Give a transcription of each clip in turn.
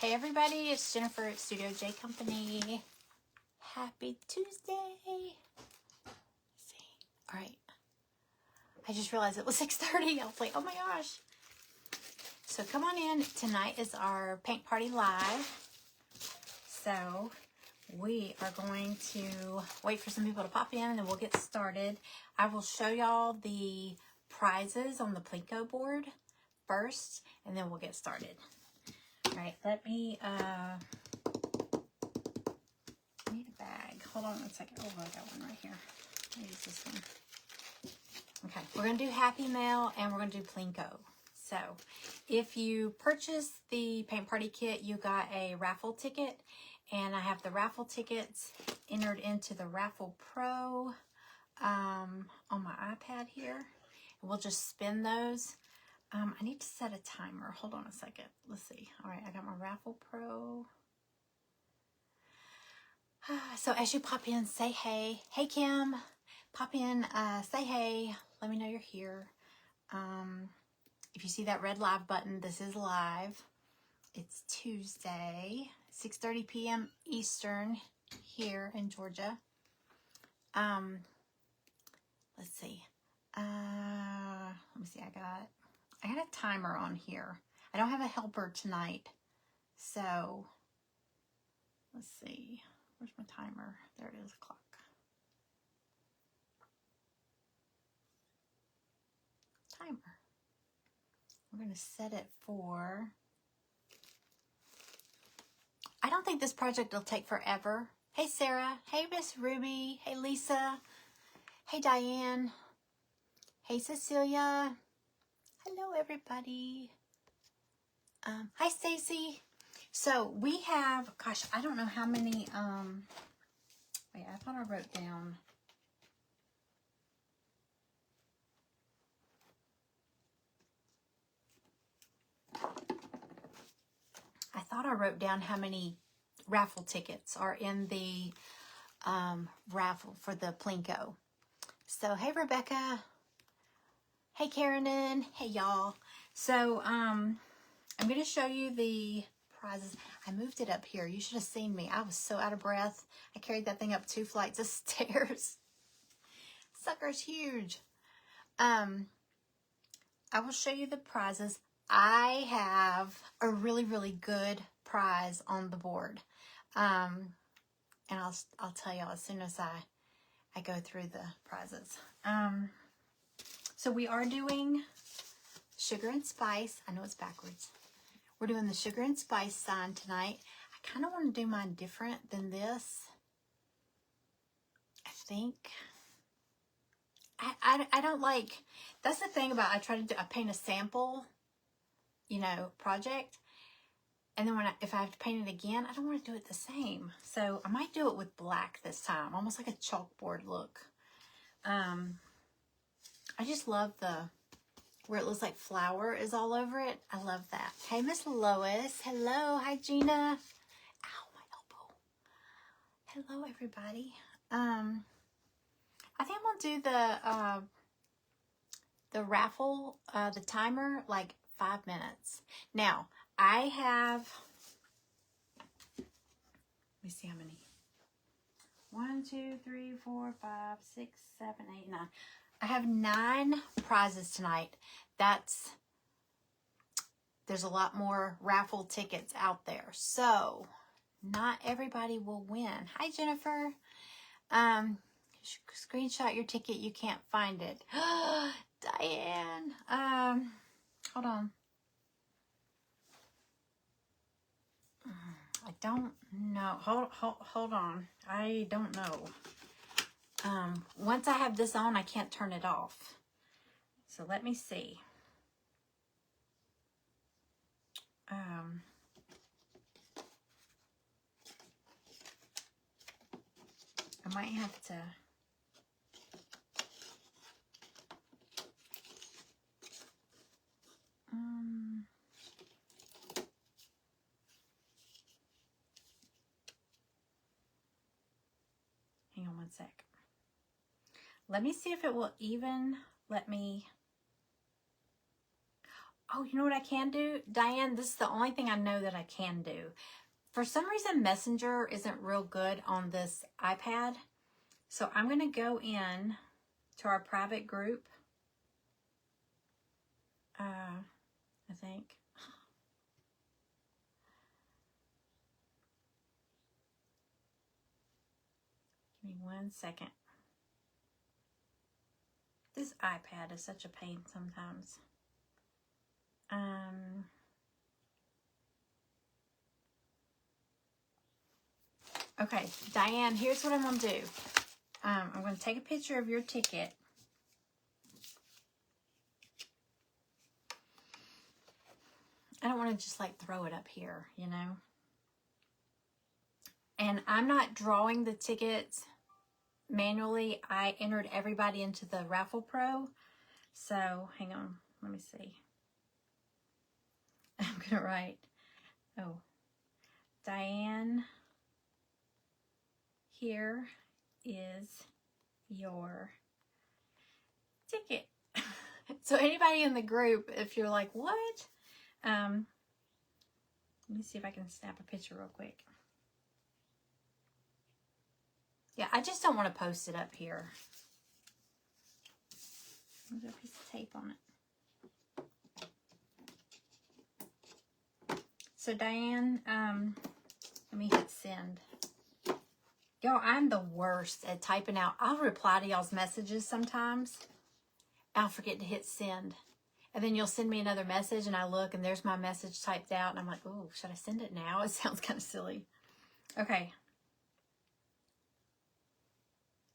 Hey everybody, it's Jennifer at Studio J Company. Happy Tuesday. Let's see. All right. I just realized it was 6:30. I was like, oh my gosh. So come on in. Tonight is our paint party live. So we are going to wait for some people to pop in and then we'll get started. I will show y'all the prizes on the Plinko board first and then we'll get started. All right, let me, I need a bag. Hold on one second. Oh, I got one right here. I'll use this one. Okay, we're going to do Happy Mail and we're going to do Plinko. So, if you purchase the paint party kit, you got a raffle ticket. And I have the raffle tickets entered into the Raffle Pro on my iPad here. And we'll just spin those. I need to set a timer. Hold on a second. Let's see. All right, I got my Raffle Pro. So as you pop in, say hey. Hey, Kim. Pop in, say hey. Let me know you're here. If you see that red live button, this is live. It's Tuesday, 6:30 p.m. Eastern here in Georgia. Let's see. Let me see. I got a timer on here. I don't have a helper tonight. So, let's see. Where's my timer? There it is, clock. Timer. We're going to set it for... I don't think this project will take forever. Hey, Sarah. Hey, Miss Ruby. Hey, Lisa. Hey, Diane. Hey, Cecilia. Hello, everybody. Hi, Stacy. So we have, gosh, I don't know how many, wait, I thought I wrote down. I thought I wrote down how many raffle tickets are in the raffle for the Plinko. So, hey, Rebecca. Hey, Karen. Hey, y'all. So, I'm going to show you the prizes. I moved it up here. You should have seen me. I was so out of breath. I carried that thing up 2 flights of stairs. Sucker's huge. I will show you the prizes. I have a really, really good prize on the board. And I'll tell y'all as soon as I go through the prizes. So we are doing Sugar and Spice. I know it's backwards. We're doing the Sugar and Spice sign tonight. I kind of want to do mine different than this. I think. I don't like, that's the thing about, I try to do, I paint a sample, project. And then if I have to paint it again, I don't want to do it the same. So I might do it with black this time, almost like a chalkboard look. I just love where it looks like flour is all over it. I love that. Hey, Miss Lois. Hello. Hi, Gina. Ow, my elbow. Hello, everybody. I think I'm going to do the raffle, the timer, like 5 minutes. Now, I have, let me see how many. 1, 2, 3, 4, 5, 6, 7, 8, 9. I have 9 prizes tonight. There's a lot more raffle tickets out there. So, not everybody will win. Hi, Jennifer. Screenshot your ticket. You can't find it. Diane. Hold on. I don't know. Hold on. I don't know. Once I have this on, I can't turn it off. So let me see. I might have to. Hang on one sec. Let me see if it will even let me. Oh, you know what I can do? Diane, this is the only thing I know that I can do. For some reason, Messenger isn't real good on this iPad. So I'm going to go in to our private group. I think. Give me 1 second. This iPad is such a pain sometimes. Okay, Diane, here's what I'm going to do. I'm going to take a picture of your ticket. I don't want to just like throw it up here, you know. And I'm not drawing the tickets manually. I entered everybody into the Raffle Pro. So, hang on. Let me see. I'm going to write, oh, Diane, here is your ticket. So anybody in the group, if you're like, what? Let me see if I can snap a picture real quick. Yeah, I just don't want to post it up here. There's a piece of tape on it. So Diane, let me hit send. Y'all, I'm the worst at typing out. I'll reply to y'all's messages sometimes. I'll forget to hit send. And then you'll send me another message and I look and there's my message typed out. And I'm like, oh, should I send it now? It sounds kind of silly. Okay.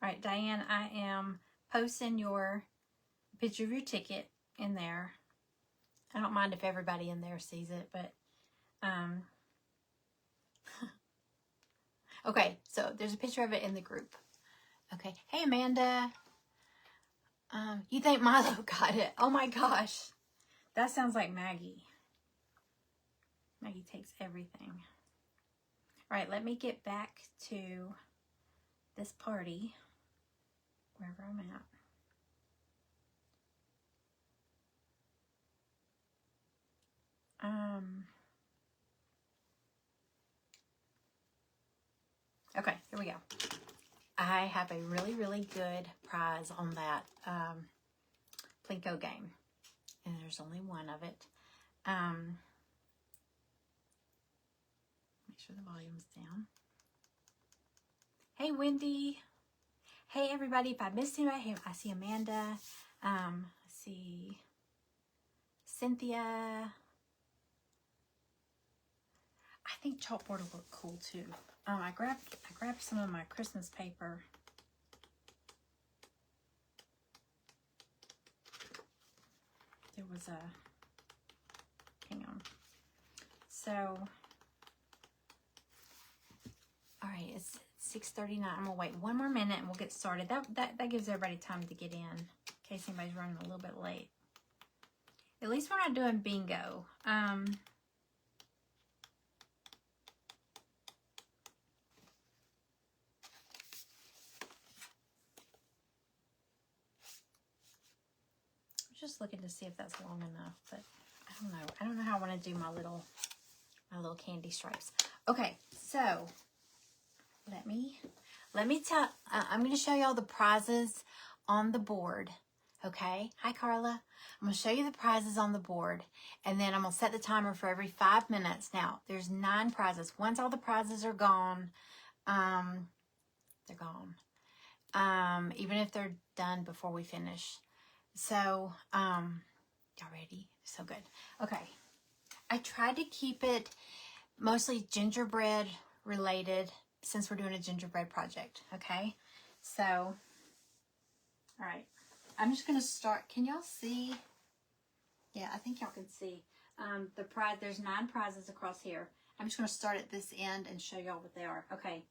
All right, Diane, I am posting your picture of your ticket in there. I don't mind if everybody in there sees it, but okay, so there's a picture of it in the group. Okay. Hey, Amanda. You think Milo got it? Oh my gosh. That sounds like Maggie. Maggie takes everything. All right, let me get back to this party, wherever I'm at. Okay, here we go. I have a really, really good prize on that Plinko game. And there's only one of it. Make sure the volume's down. Hey, Wendy. Hey, everybody. If I missed anybody, I see Amanda. I see Cynthia. I think chalkboard will look cool too. I grabbed some of my Christmas paper. There was a, hang on. So, all right, it's 6:39. I'm gonna wait one more minute and we'll get started. That gives everybody time to get in case anybody's running a little bit late. At least we're not doing bingo. Just looking to see if that's long enough, but I don't know. I don't know how I want to do my little candy stripes. Okay, so let me tell. I'm going to show y'all the prizes on the board. Okay. Hi, Carla. I'm going to show you the prizes on the board, and then I'm going to set the timer for every 5 minutes. Now, there's 9 prizes. Once all the prizes are gone, they're gone. Even if they're done before we finish. So, y'all ready? So good. Okay. I tried to keep it mostly gingerbread related since we're doing a gingerbread project. Okay. So, all right. I'm just going to start. Can y'all see? Yeah, I think y'all can see. The prize, there's 9 prizes across here. I'm just going to start at this end and show y'all what they are. Okay.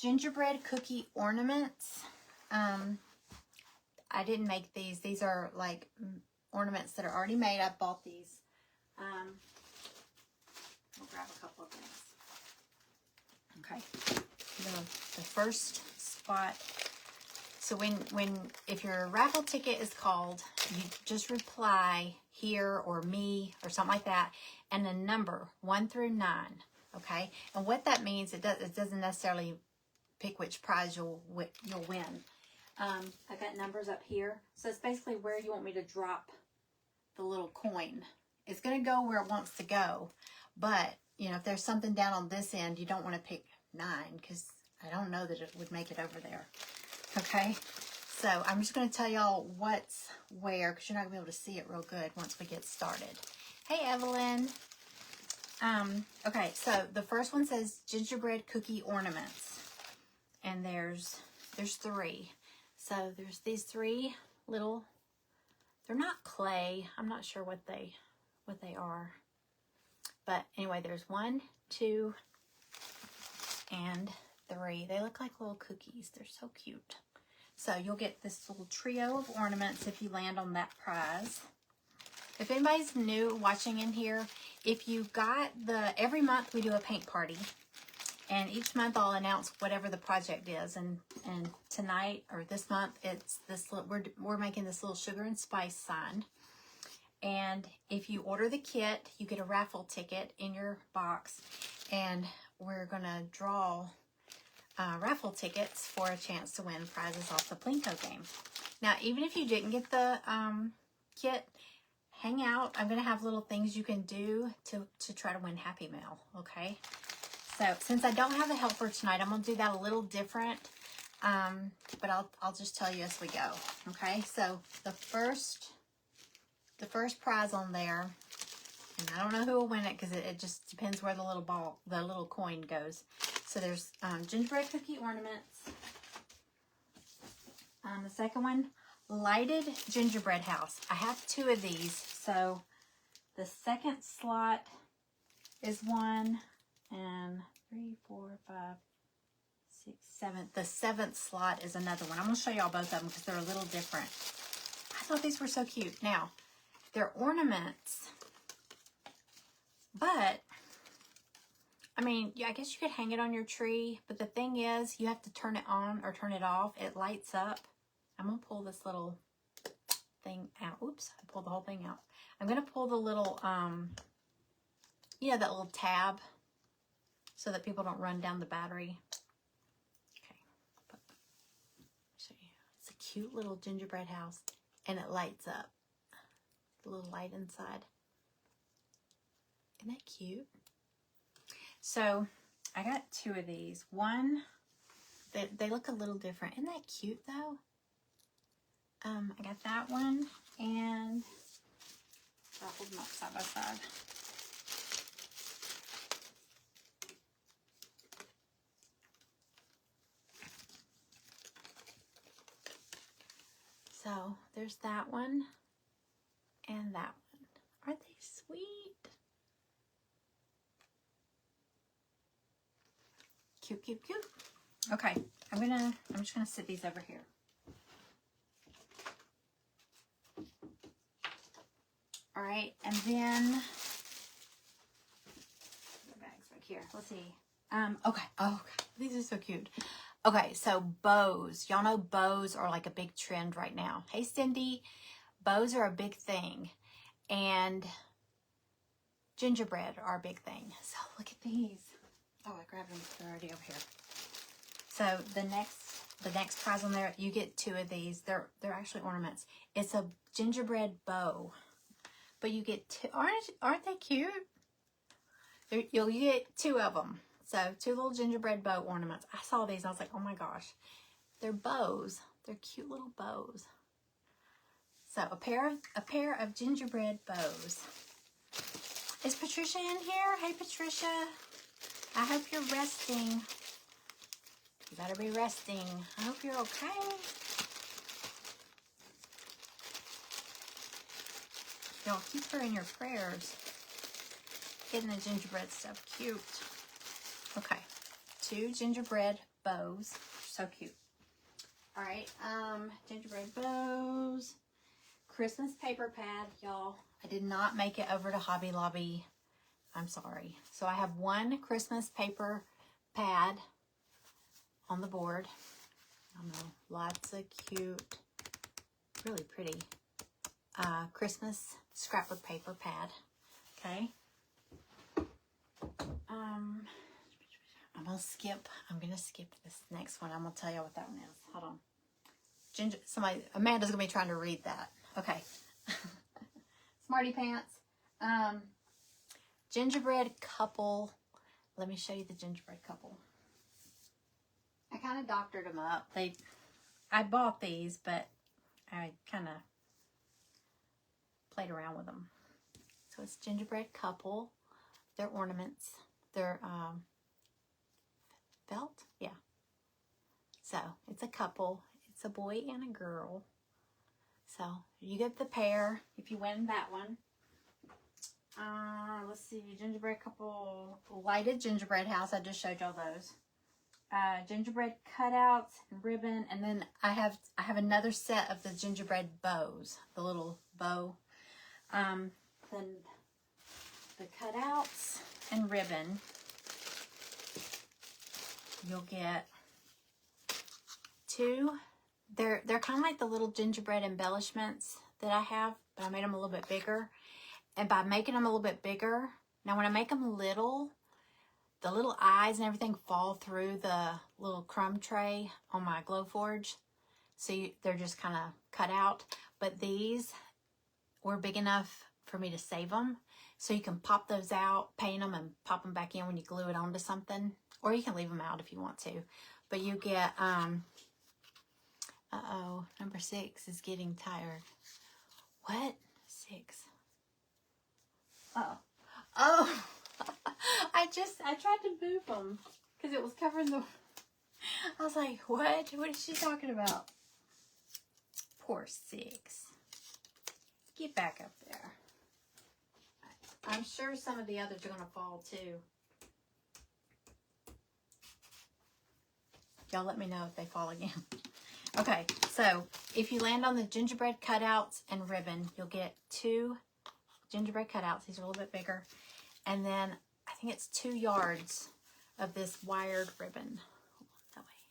Gingerbread cookie ornaments. I didn't make these. These are like ornaments that are already made. I bought these. We'll grab a couple of things. Okay. The first spot So if your raffle ticket is called, you just reply here or me or something like that, and a number 1 through 9. Okay, and what that means, it doesn't necessarily pick which prize you'll win. I've got numbers up here, so it's basically where you want me to drop the little coin. It's going to go where it wants to go, but you know, if there's something down on this end, you don't want to pick 9 because I don't know that it would make it over there. Okay, so I'm just going to tell y'all what's where because you're not going to be able to see it real good once we get started. Hey, Evelyn. Okay, so the first one says gingerbread cookie ornaments, and there's 3. So there's these 3 little. They're not clay. I'm not sure what they are, but anyway, there's 1, 2, and 3. They look like little cookies. They're so cute. So you'll get this little trio of ornaments if you land on that prize. If anybody's new watching in here, if you got every month we do a paint party, and each month I'll announce whatever the project is. And tonight or this month, it's this. We're making this little sugar and spice sign. And if you order the kit, you get a raffle ticket in your box, and we're gonna draw raffle tickets for a chance to win prizes off the Plinko game. Now, even if you didn't get the kit, hang out. I'm gonna have little things you can do to try to win Happy Mail. Okay. So since I don't have a helper tonight, I'm gonna do that a little different. But I'll just tell you as we go. Okay. So the first prize on there, and I don't know who will win it because it just depends where the little coin goes. So there's gingerbread cookie ornaments. The second one, lighted gingerbread house. I have 2 of these. So the second slot is 1, and 3, 4, 5, 6, 7. The 7th slot is another one. I'm going to show y'all both of them because they're a little different. I thought these were so cute. Now, they're ornaments, but I mean, yeah, I guess you could hang it on your tree, but the thing is, you have to turn it on or turn it off. It lights up. I'm going to pull this little thing out. Oops, I pulled the whole thing out. I'm going to pull the little, you know, that little tab so that people don't run down the battery. Okay. So it's a cute little gingerbread house, and it lights up. The little light inside. Isn't that cute? So I got 2 of these. One, they look a little different. Isn't that cute though? I got that one, and I'll hold them up side by side. So there's that one and that one. Aren't they sweet? Cute, cute, cute. Okay, I'm just gonna sit these over here. All right, and then the bags back here. Let's see. Okay. Oh, God. These are so cute. Okay, so bows. Y'all know bows are like a big trend right now. Hey, Cindy. Bows are a big thing, and gingerbread are a big thing. So look at these. Oh, I grabbed them. They're already over here. So the next prize on there, you get 2 of these. They're actually ornaments. It's a gingerbread bow. But you get 2, aren't they cute? You get 2 of them. So 2 little gingerbread bow ornaments. I saw these and I was like, oh my gosh. They're bows. They're cute little bows. So a pair of gingerbread bows. Is Patricia in here? Hey Patricia. I hope you're resting. You better be resting. I hope you're okay. Y'all keep her in your prayers. Getting the gingerbread stuff cute. Okay, 2 gingerbread bows. So cute. All right, gingerbread bows. Christmas paper pad, y'all. I did not make it over to Hobby Lobby. I'm sorry. So I have 1 Christmas paper pad on the board. I know, lots of cute, really pretty Christmas scrapbook paper pad. Okay. I'm gonna skip this next one. I'm gonna tell you what that one is. Hold on. Amanda's gonna be trying to read that. Okay. Smarty Pants. Gingerbread couple. Let me show you the gingerbread couple. I kind of doctored them up. I bought these, but I kind of played around with them. So it's gingerbread couple. They're ornaments. They're felt? Yeah. So it's a couple. It's a boy and a girl. So you get the pair if you win that one. Let's see. Gingerbread couple. Lighted gingerbread house. I just showed y'all those. Gingerbread cutouts and ribbon. And then I have another set of the gingerbread bows. The little bow. Then the cutouts and ribbon. You'll get 2. They're kind of like the little gingerbread embellishments that I have, but I made them a little bit bigger. And by making them a little bit bigger, now when I make them little, the little eyes and everything fall through the little crumb tray on my Glowforge. So they're just kind of cut out. But these were big enough for me to save them. So you can pop those out, paint them, and pop them back in when you glue it onto something. Or you can leave them out if you want to. But you get, uh-oh, number 6 is getting tired. What? 6. Oh, I tried to move them because it was covering the, I was like, what? What is she talking about? Poor 6. Get back up there. I'm sure some of the others are going to fall too. Y'all let me know if they fall again. Okay, so if you land on the gingerbread cutouts and ribbon, you'll get 2 gingerbread cutouts. These are a little bit bigger. And then I think it's 2 yards of this wired ribbon. That way.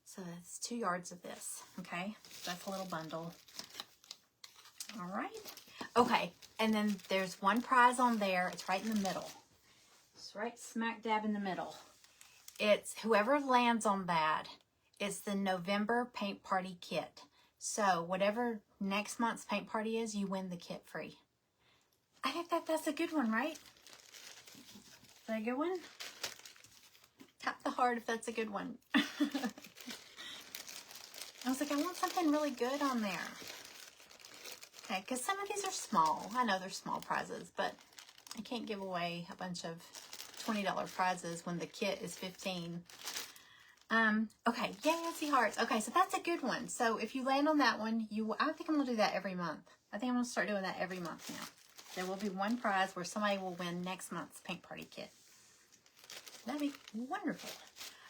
So that's 2 yards of this. Okay, that's a little bundle. All right. Okay, and then there's one prize on there. It's right in the middle. It's right smack dab in the middle. It's whoever lands on that, it's the November paint party kit. So whatever next month's paint party is, you win the kit free. I think that's a good one, right? Is that a good one? Tap the heart if that's a good one. I was like, I want something really good on there. Okay, because some of these are small. I know they're small prizes, but I can't give away a bunch of $20 prizes when the kit is $15. Okay, yay, Etsy hearts. Okay, so that's a good one. So if you land on that one, I think I'm gonna do that every month. I think I'm gonna start doing that every month now. There will be one prize where somebody will win next month's paint party kit. That'd be wonderful.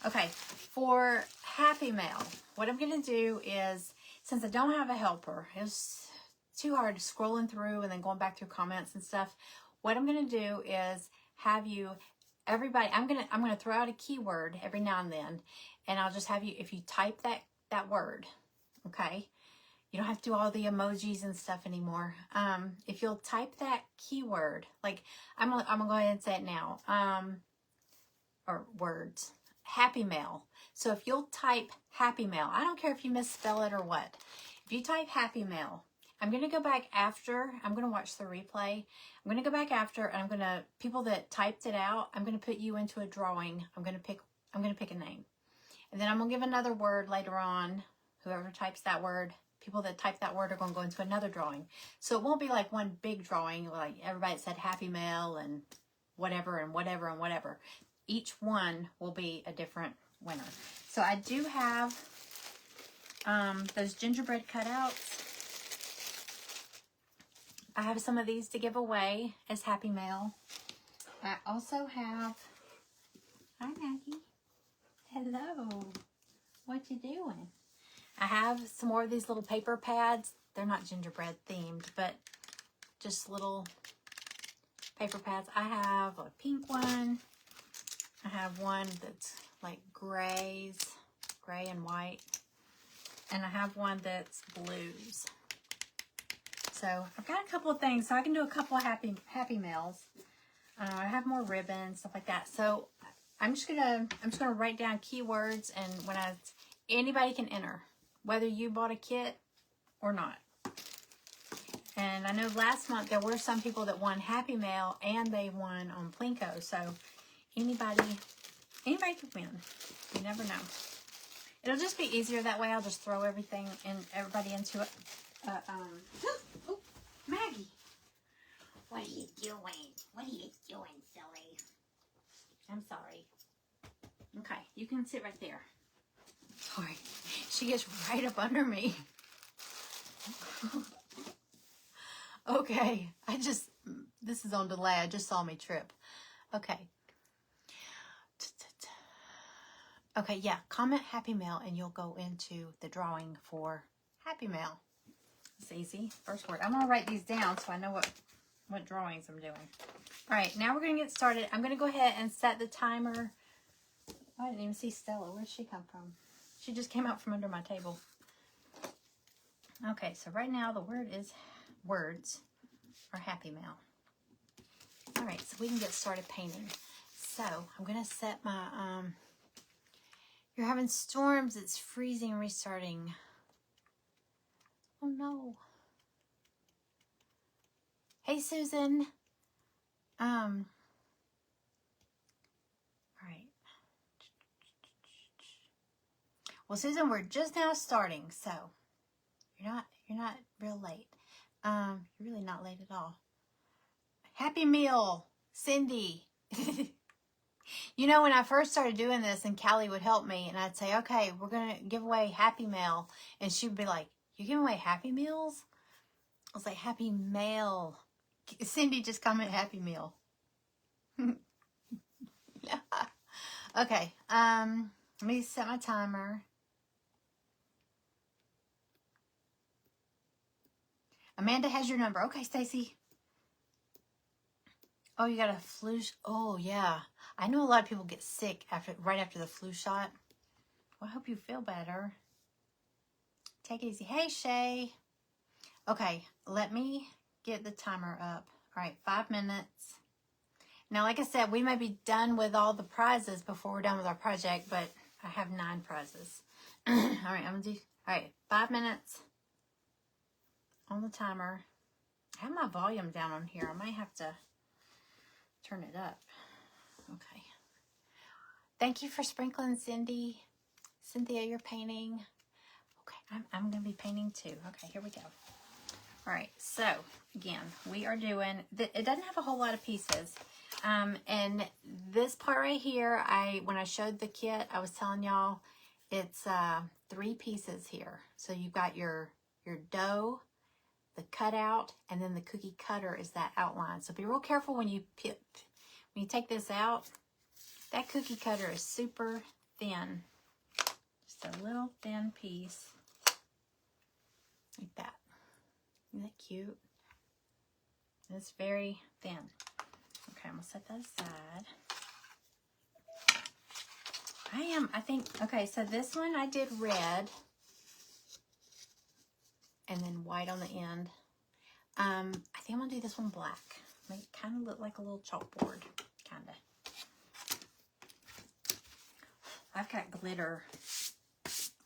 Okay, for Happy Mail, what I'm gonna do is, since I don't have a helper, it's too hard scrolling through and then going back through comments and stuff. What I'm gonna do is have you, everybody, I'm gonna throw out a keyword every now and then, and I'll just have you, if you type that word, okay, you don't have to do all the emojis and stuff anymore. If you'll type that keyword, like I'm gonna go ahead and say it now, or words, Happy Mail. So if you'll type Happy Mail, I don't care if you misspell it or what. If you type Happy Mail, I'm going to go back after, I'm going to watch the replay. I'm going to go back after, and I'm going to, people that typed it out, I'm going to put you into a drawing. I'm going to pick a name. And then I'm going to give another word later on. Whoever types that word, people that type that word are going to go into another drawing. So it won't be like one big drawing, like everybody said Happy Mail and whatever and whatever and whatever. Each one will be a different winner. So I do have those gingerbread cutouts. I have some of these to give away as Happy Mail. I also have, hi Maggie, hello, what you doing? I have some more of these little paper pads. They're not gingerbread themed, but just little paper pads. I have a pink one. I have one that's like grays, gray and white. And I have one that's blues. So I've got a couple of things. So I can do a couple of happy mails. I have more ribbons, stuff like that. So I'm just gonna write down keywords, and when anybody can enter, whether you bought a kit or not. And I know last month there were some people that won Happy Mail and they won on Plinko. So anybody could win. You never know. It'll just be easier that way. I'll just throw everybody into it. Oh, Maggie. What are you doing? What are you doing, silly? I'm sorry. Okay, you can sit right there. Sorry. She gets right up under me. Okay, this is on delay. I just saw me trip. Okay. Okay, yeah, comment Happy Mail and you'll go into the drawing for Happy Mail. It's easy. First word. I'm going to write these down so I know what drawings I'm doing. All right, now we're going to get started. I'm going to go ahead and set the timer. Oh, I didn't even see Stella. Where'd she come from? She just came out from under my table. Okay, so right now the words are Happy Mail. All right, so we can get started painting. So I'm going to set my, you're having storms. It's freezing and restarting. Oh no. Hey, Susan. All right. Well, Susan, we're just now starting, so you're not real late. You're really not late at all. Happy Meal, Cindy. You know, when I first started doing this and Callie would help me and I'd say, okay, we're going to give away Happy Mail. And she'd be like, you're giving away Happy Meals? I was like, Happy Mail. Cindy, just comment Happy Meal. Okay, let me set my timer. Amanda has your number. Okay, Stacy. Oh, you got a flu. Oh, yeah. I know a lot of people get sick right after the flu shot. Well, I hope you feel better. Take it easy. Hey, Shay. Okay, let me get the timer up. All right, 5 minutes. Now, like I said, we may be done with all the prizes before we're done with our project, but I have 9 prizes. All right, I'm going to do, all right, 5 minutes on the timer. I have my volume down on here. I might have to turn it up. Okay. Thank you for sprinkling, Cindy. Cynthia, you're painting. Okay, I'm going to be painting too. Okay, here we go. All right, so again, we are doing, it doesn't have a whole lot of pieces. And this part right here, when I showed the kit, I was telling y'all it's 3 pieces here. So you've got your dough, the cutout, and then the cookie cutter is that outline. So be real careful when you take this out. That cookie cutter is super thin. Just a little thin piece. Like that. Isn't that cute? It's very thin. Okay, I'm gonna set that aside. Okay, so this one I did red. And then white on the end. I think I'm going to do this one black. Make it kind of look like a little chalkboard. Kind of. I've got glitter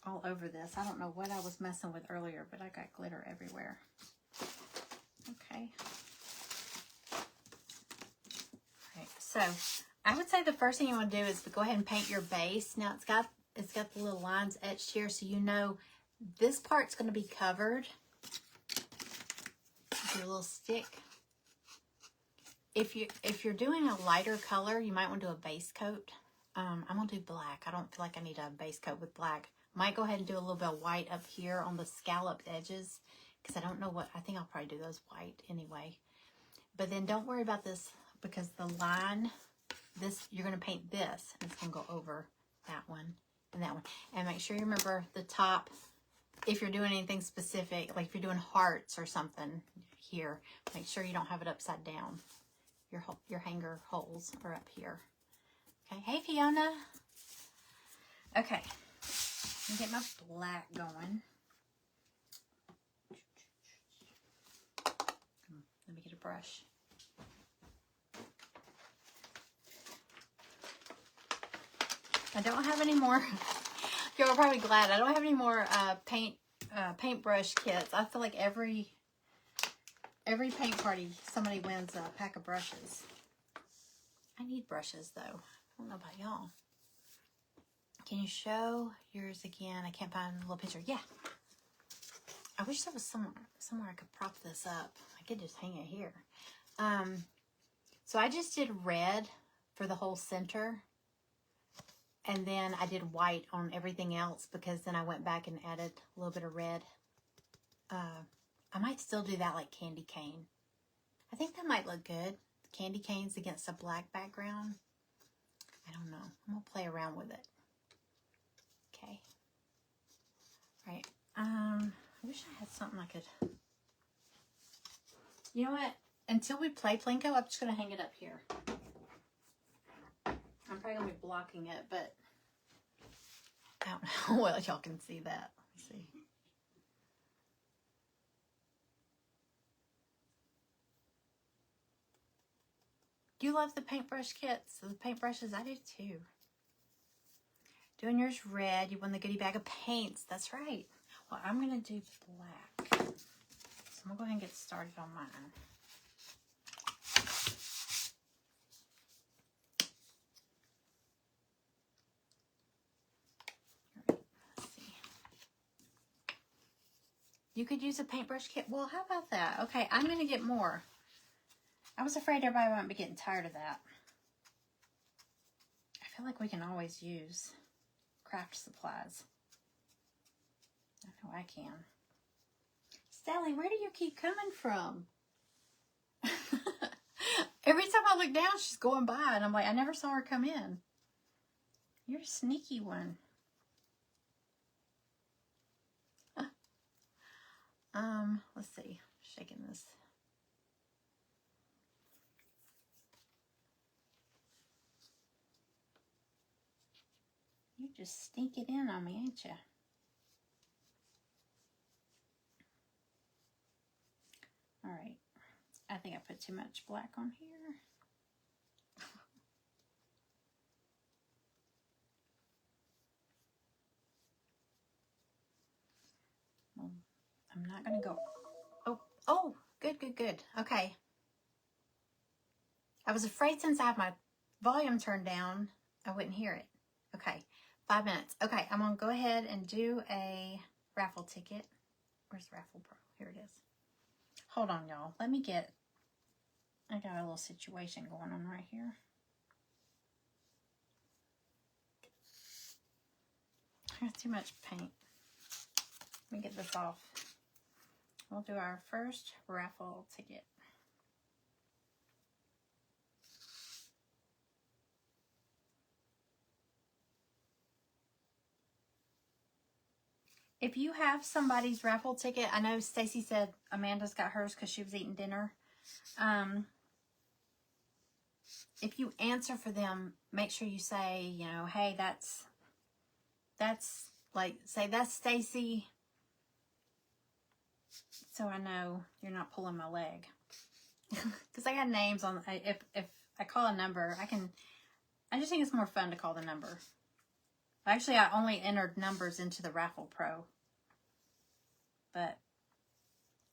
all over this. I don't know what I was messing with earlier, but I got glitter everywhere. Okay. Alright, so I would say the first thing you want to do is to go ahead and paint your base. Now it's got the little lines etched here, so you know this part's going to be covered with your little stick. If you're doing a lighter color, you might want to do a base coat. I'm going to do black. I don't feel like I need a base coat with black. Might go ahead and do a little bit of white up here on the scalloped edges because I don't know I think I'll probably do those white anyway. But then don't worry about this because the line, you're going to paint this and it's going to go over that one and that one. And make sure you remember the top. If you're doing anything specific, like if you're doing hearts or something here, make sure you don't have it upside down. Your hanger holes are up here. Okay, hey Fiona. Okay, And get my black going. Let me get a brush. I don't have any more. You're probably glad I don't have any more paintbrush kits. I feel like every paint party somebody wins a pack of brushes. I need brushes though. I don't know about y'all. Can you show yours again? I can't find a little picture. Yeah. I wish there was somewhere I could prop this up. I could just hang it here. So I just did red for the whole center. And then I did white on everything else because then I went back and added a little bit of red. I might still do that like candy cane. I think that might look good. Candy canes against a black background. I don't know. I'm going to play around with it. Okay. All right. I wish I had something I could... You know what? Until we play Plinko, I'm just going to hang it up here. I'm probably going to be blocking it, but I don't know how well y'all can see that. Let's see. Do you love the paintbrush kits? The paintbrushes? I do too. Doing yours red. You won the goodie bag of paints. That's right. Well, I'm going to do black. So I'm going to go ahead and get started on mine. You could use a paintbrush kit. Well, how about that? Okay, I'm going to get more. I was afraid everybody might be getting tired of that. I feel like we can always use craft supplies. I know I can. Sally, where do you keep coming from? Every time I look down, she's going by, and I'm like, I never saw her come in. You're a sneaky one. Let's see. Shaking this. You just sneak it in on me, ain't you? All right. I think I put too much black on here. Well, I'm not going to go. Oh, good. Okay. I was afraid since I have my volume turned down, I wouldn't hear it. Okay, 5 minutes. Okay, I'm going to go ahead and do a raffle ticket. Where's the Raffle Pro? Here it is. Hold on, y'all. I got a little situation going on right here. I got too much paint. Let me get this off. We'll do our first raffle ticket. If you have somebody's raffle ticket, I know Stacy said Amanda's got hers because she was eating dinner. If you answer for them, make sure you say, you know, hey, that's like, say that's Stacy. So I know you're not pulling my leg. Because I got names on, if I call a number, I just think it's more fun to call the number. Actually, I only entered numbers into the Raffle Pro. But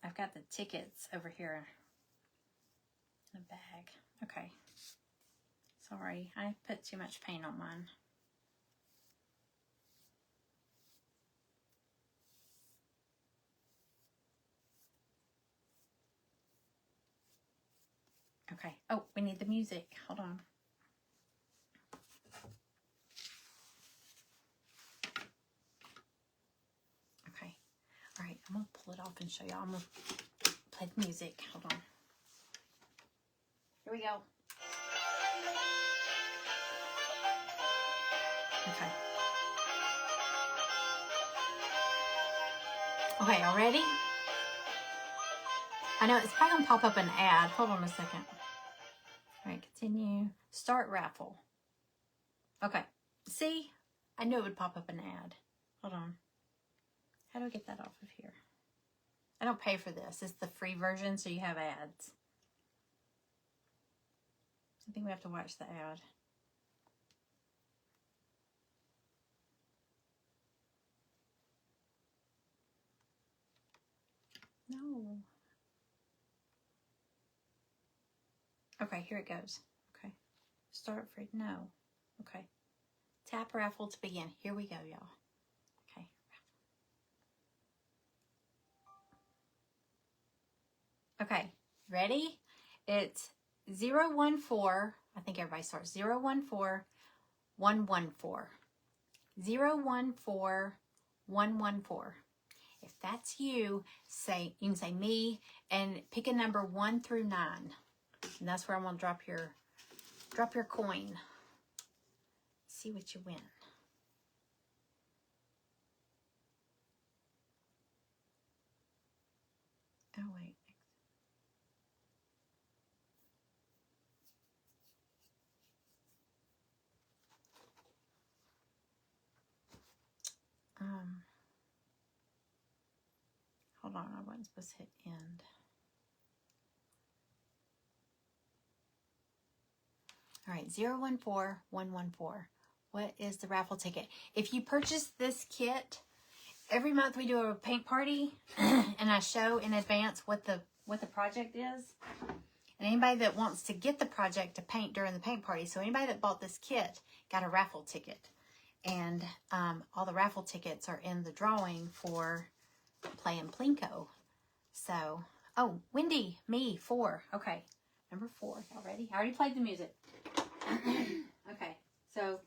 I've got the tickets over here in a bag. Okay. Sorry, I put too much paint on mine. Okay. Oh, we need the music. Hold on. Okay. All right, I'm going to pull it off and show y'all. I'm going to play the music. Hold on. Here we go. Okay. Okay, y'all ready? I know it's probably going to pop up an ad. Hold on a second. All right, continue. Start raffle. Okay. See? I knew it would pop up an ad. Hold on. How do I get that off of here? I don't pay for this. It's the free version, so you have ads. I think we have to watch the ad. No. Okay, here it goes. Okay. Start free. No. Okay. Tap raffle to begin. Here we go, y'all. Okay. Okay. Ready? It's 014. I think everybody starts 014 114. 014 114. If that's you, you can say me and pick a number 1 through 9. And that's where I'm gonna drop your coin. See what you win. Oh wait. Hold on, I wasn't supposed to hit end. All right, 014 114. What is the raffle ticket? If you purchase this kit, every month we do a paint party and I show in advance what the project is. And anybody that wants to get the project to paint during the paint party, so anybody that bought this kit got a raffle ticket. And all the raffle tickets are in the drawing for playing Plinko. So, oh, Wendy, me, 4. Okay, number 4. Y'all ready? I already played the music. Okay, so,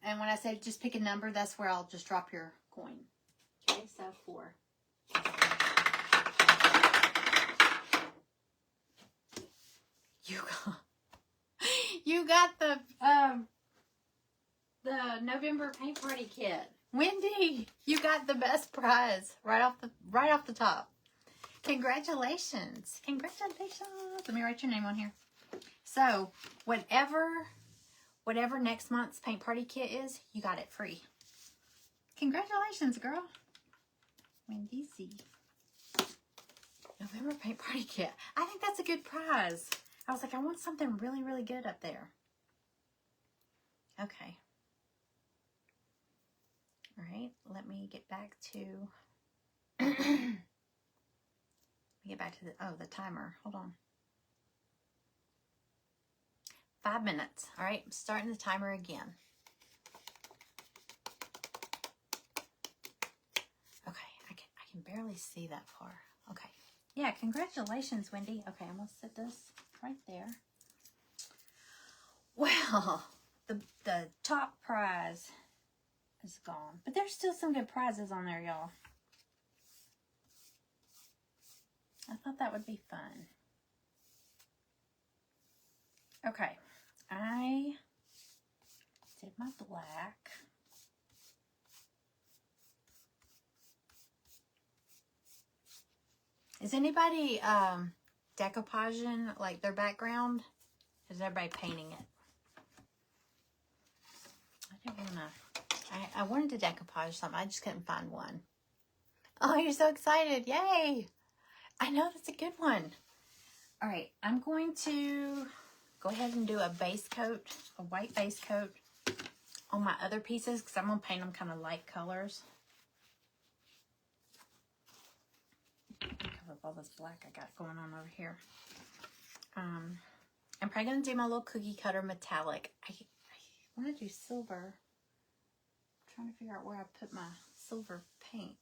and when I say just pick a number, that's where I'll just drop your coin. Okay, so 4. You got the November paint party kit. Wendy, you got the best prize right off the top. Congratulations. Congratulations. Let me write your name on here. So, whatever next month's paint party kit is, you got it free. Congratulations, girl. Wendy Z. November paint party kit. I think that's a good prize. I was like, I want something really, really good up there. Okay. All right, let me get back to the timer. Hold on. 5 minutes. All right, I'm starting the timer again. Okay, I can barely see that far. Okay. Yeah, congratulations, Wendy. Okay, I'm gonna set this right there. Well, the top prize is gone, but there's still some good prizes on there, y'all. I thought that would be fun. Okay, I did my black. Is anybody decoupaging like their background? Is everybody painting it? I wanted to decoupage something. I just couldn't find one. Oh, you're so excited. Yay. I know, that's a good one. All right, I'm going to go ahead and do a base coat, a white base coat on my other pieces because I'm going to paint them kind of light colors. Cover up all this black I got going on over here. I'm probably going to do my little cookie cutter metallic. I want to do silver. I'm trying to figure out where I put my silver paint.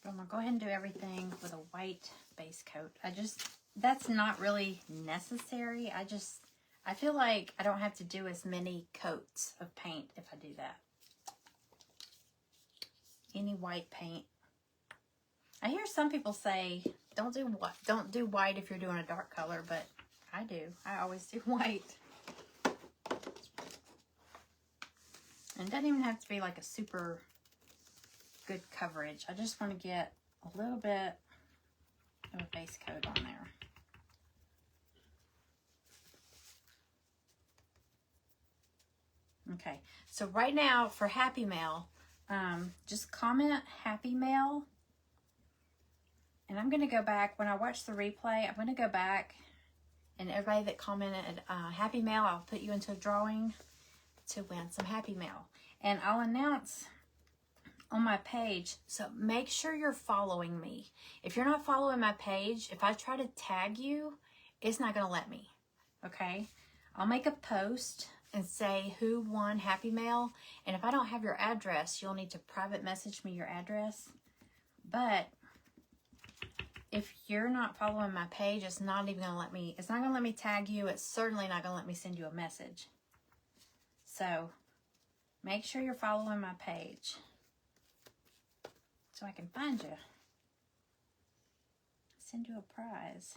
But I'm going to go ahead and do everything with a white base coat. That's not really necessary. I feel like I don't have to do as many coats of paint if I do that. Any white paint. I hear some people say, don't do white if you're doing a dark color, but I do. I always do white. And it doesn't even have to be like a super good coverage. I just want to get a little bit of a base coat on there. Okay, so right now for Happy Mail, just comment Happy Mail. And I'm going to go back, when I watch the replay, I'm going to go back, and everybody that commented Happy Mail, I'll put you into a drawing to win some Happy Mail. And I'll announce on my page, so make sure you're following me. If you're not following my page, if I try to tag you, it's not going to let me, okay? I'll make a post and say who won Happy Mail, and if I don't have your address, you'll need to private message me your address. But if you're not following my page, it's not even going to let me, it's not going to let me tag you. It's certainly not going to let me send you a message. So make sure you're following my page so I can find you. Send you a prize.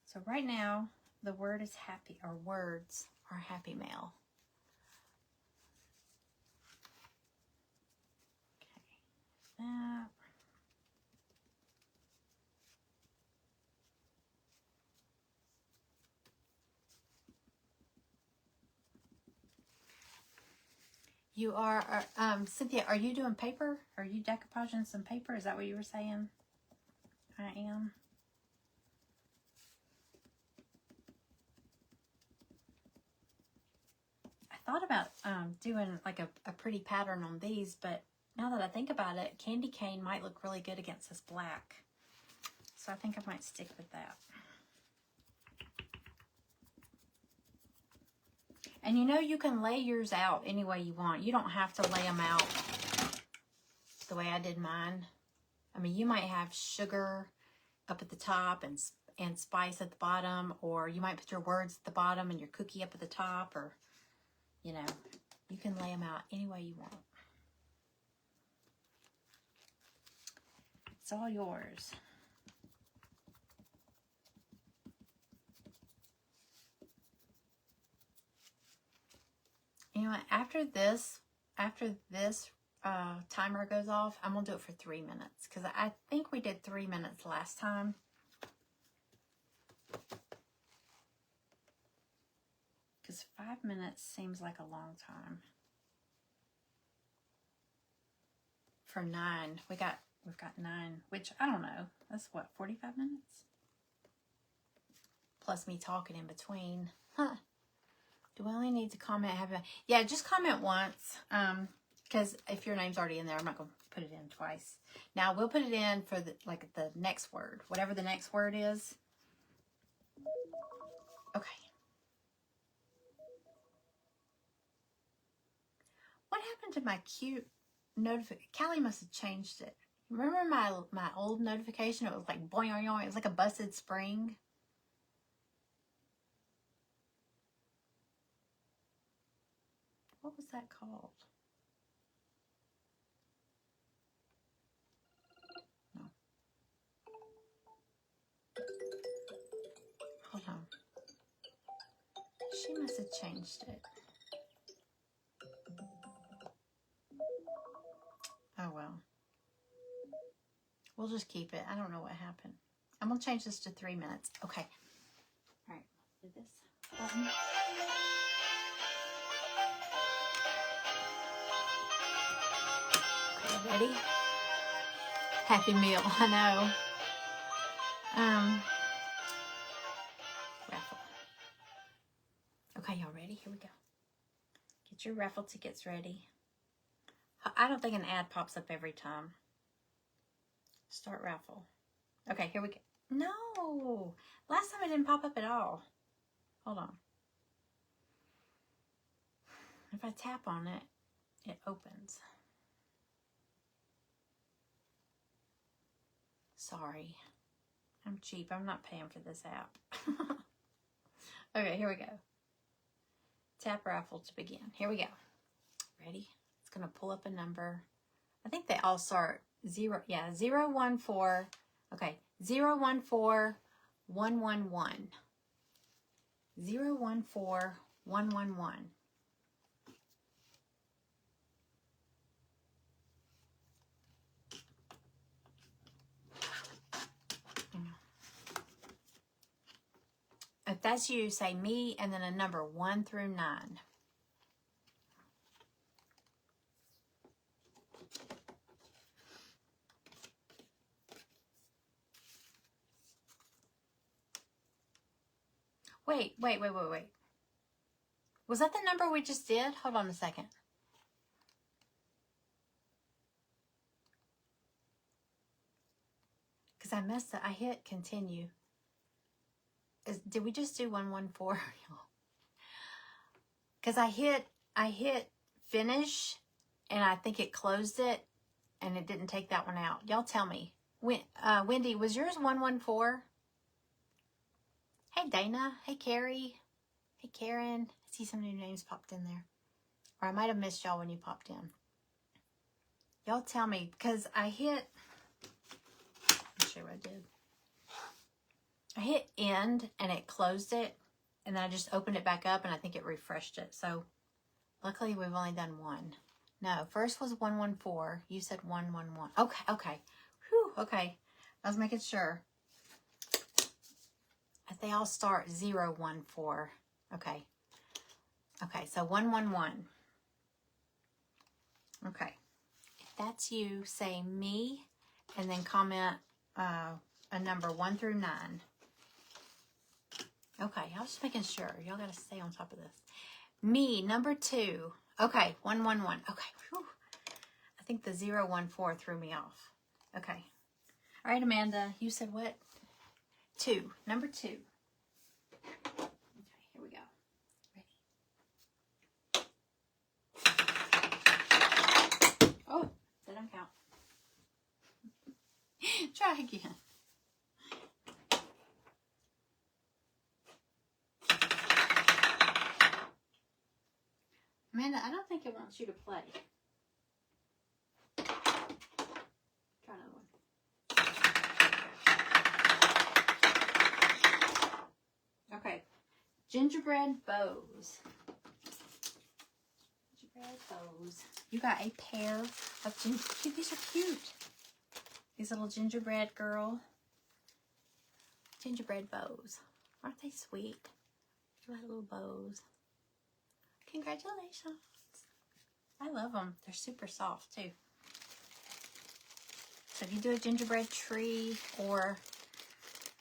So right now, the word is happy, or words are Happy Mail. Okay, that. You are, Cynthia, are you doing paper? Are you decoupaging some paper? Is that what you were saying? I am. I thought about doing like a pretty pattern on these, but now that I think about it, candy cane might look really good against this black. So I think I might stick with that. And you know, you can lay yours out any way you want. You don't have to lay them out the way I did mine. I mean, you might have sugar up at the top and spice at the bottom, or you might put your words at the bottom and your cookie up at the top, or, you know, you can lay them out any way you want. It's all yours. You know what, after this timer goes off, I'm going to do it for 3 minutes, because I think we did 3 minutes last time. Because 5 minutes seems like a long time. For 9, we've got 9, which I don't know. That's what, 45 minutes? Plus me talking in between. Huh. Do I only need to comment? Yeah, just comment once. Because if your name's already in there, I'm not going to put it in twice. Now, we'll put it in for the next word. Whatever the next word is. Okay. What happened to my cute notification? Callie must have changed it. Remember my old notification? It was like boing, boing, boing. It was like a busted spring. What was that called? No. Hold on. She must have changed it. Oh, well. We'll just keep it. I don't know what happened. I'm going to change this to 3 minutes. Okay. All right. Do this button. Okay, ready? Happy Meal. I know. Raffle. Okay, y'all ready? Here we go. Get your raffle tickets ready. I don't think an ad pops up every time. Start raffle. Okay, here we go. No! Last time it didn't pop up at all. Hold on. If I tap on it, it opens. Sorry. I'm cheap. I'm not paying for this app. Okay, here we go. Tap raffle to begin. Here we go. Ready? It's going to pull up a number. I think they all start 0. Yeah, 014. Okay, 014 111. 014 111. If that's you, say me and then a number 1 through 9. Wait. Was that the number we just did? Hold on a second. Because I messed up. I hit continue. Did we just do 114? Because I hit finish, and I think it closed it, and it didn't take that one out. Y'all tell me. Wendy, was yours 114? Hey, Dana. Hey, Carrie. Hey, Karen. I see some new names popped in there. Or I might have missed y'all when you popped in. Y'all tell me, because I hit... I'll show you what I did. I hit end, and it closed it, and then I just opened it back up, and I think it refreshed it. So, luckily, we've only done one. No, first was 114. You said 111. Okay. Whew, okay. I was making sure. They all start 014. Okay. Okay, so 111. Okay. If that's you, say me, and then comment a number 1 through 9. Okay, I was just making sure. Y'all got to stay on top of this. Me, number 2. Okay, 111. Okay, whew. I think the 014 threw me off. Okay. All right, Amanda, you said what? 2. Number 2. Okay, here we go. Ready? Oh, that don't count. Try again. Amanda, I don't think it wants you to play. Try another one. Okay. Gingerbread bows. Gingerbread bows. You got a pair of gingerbread. These are cute. These little gingerbread girl. Gingerbread bows. Aren't they sweet? You got little bows. Congratulations. I love them. They're super soft too. So if you do a gingerbread tree, or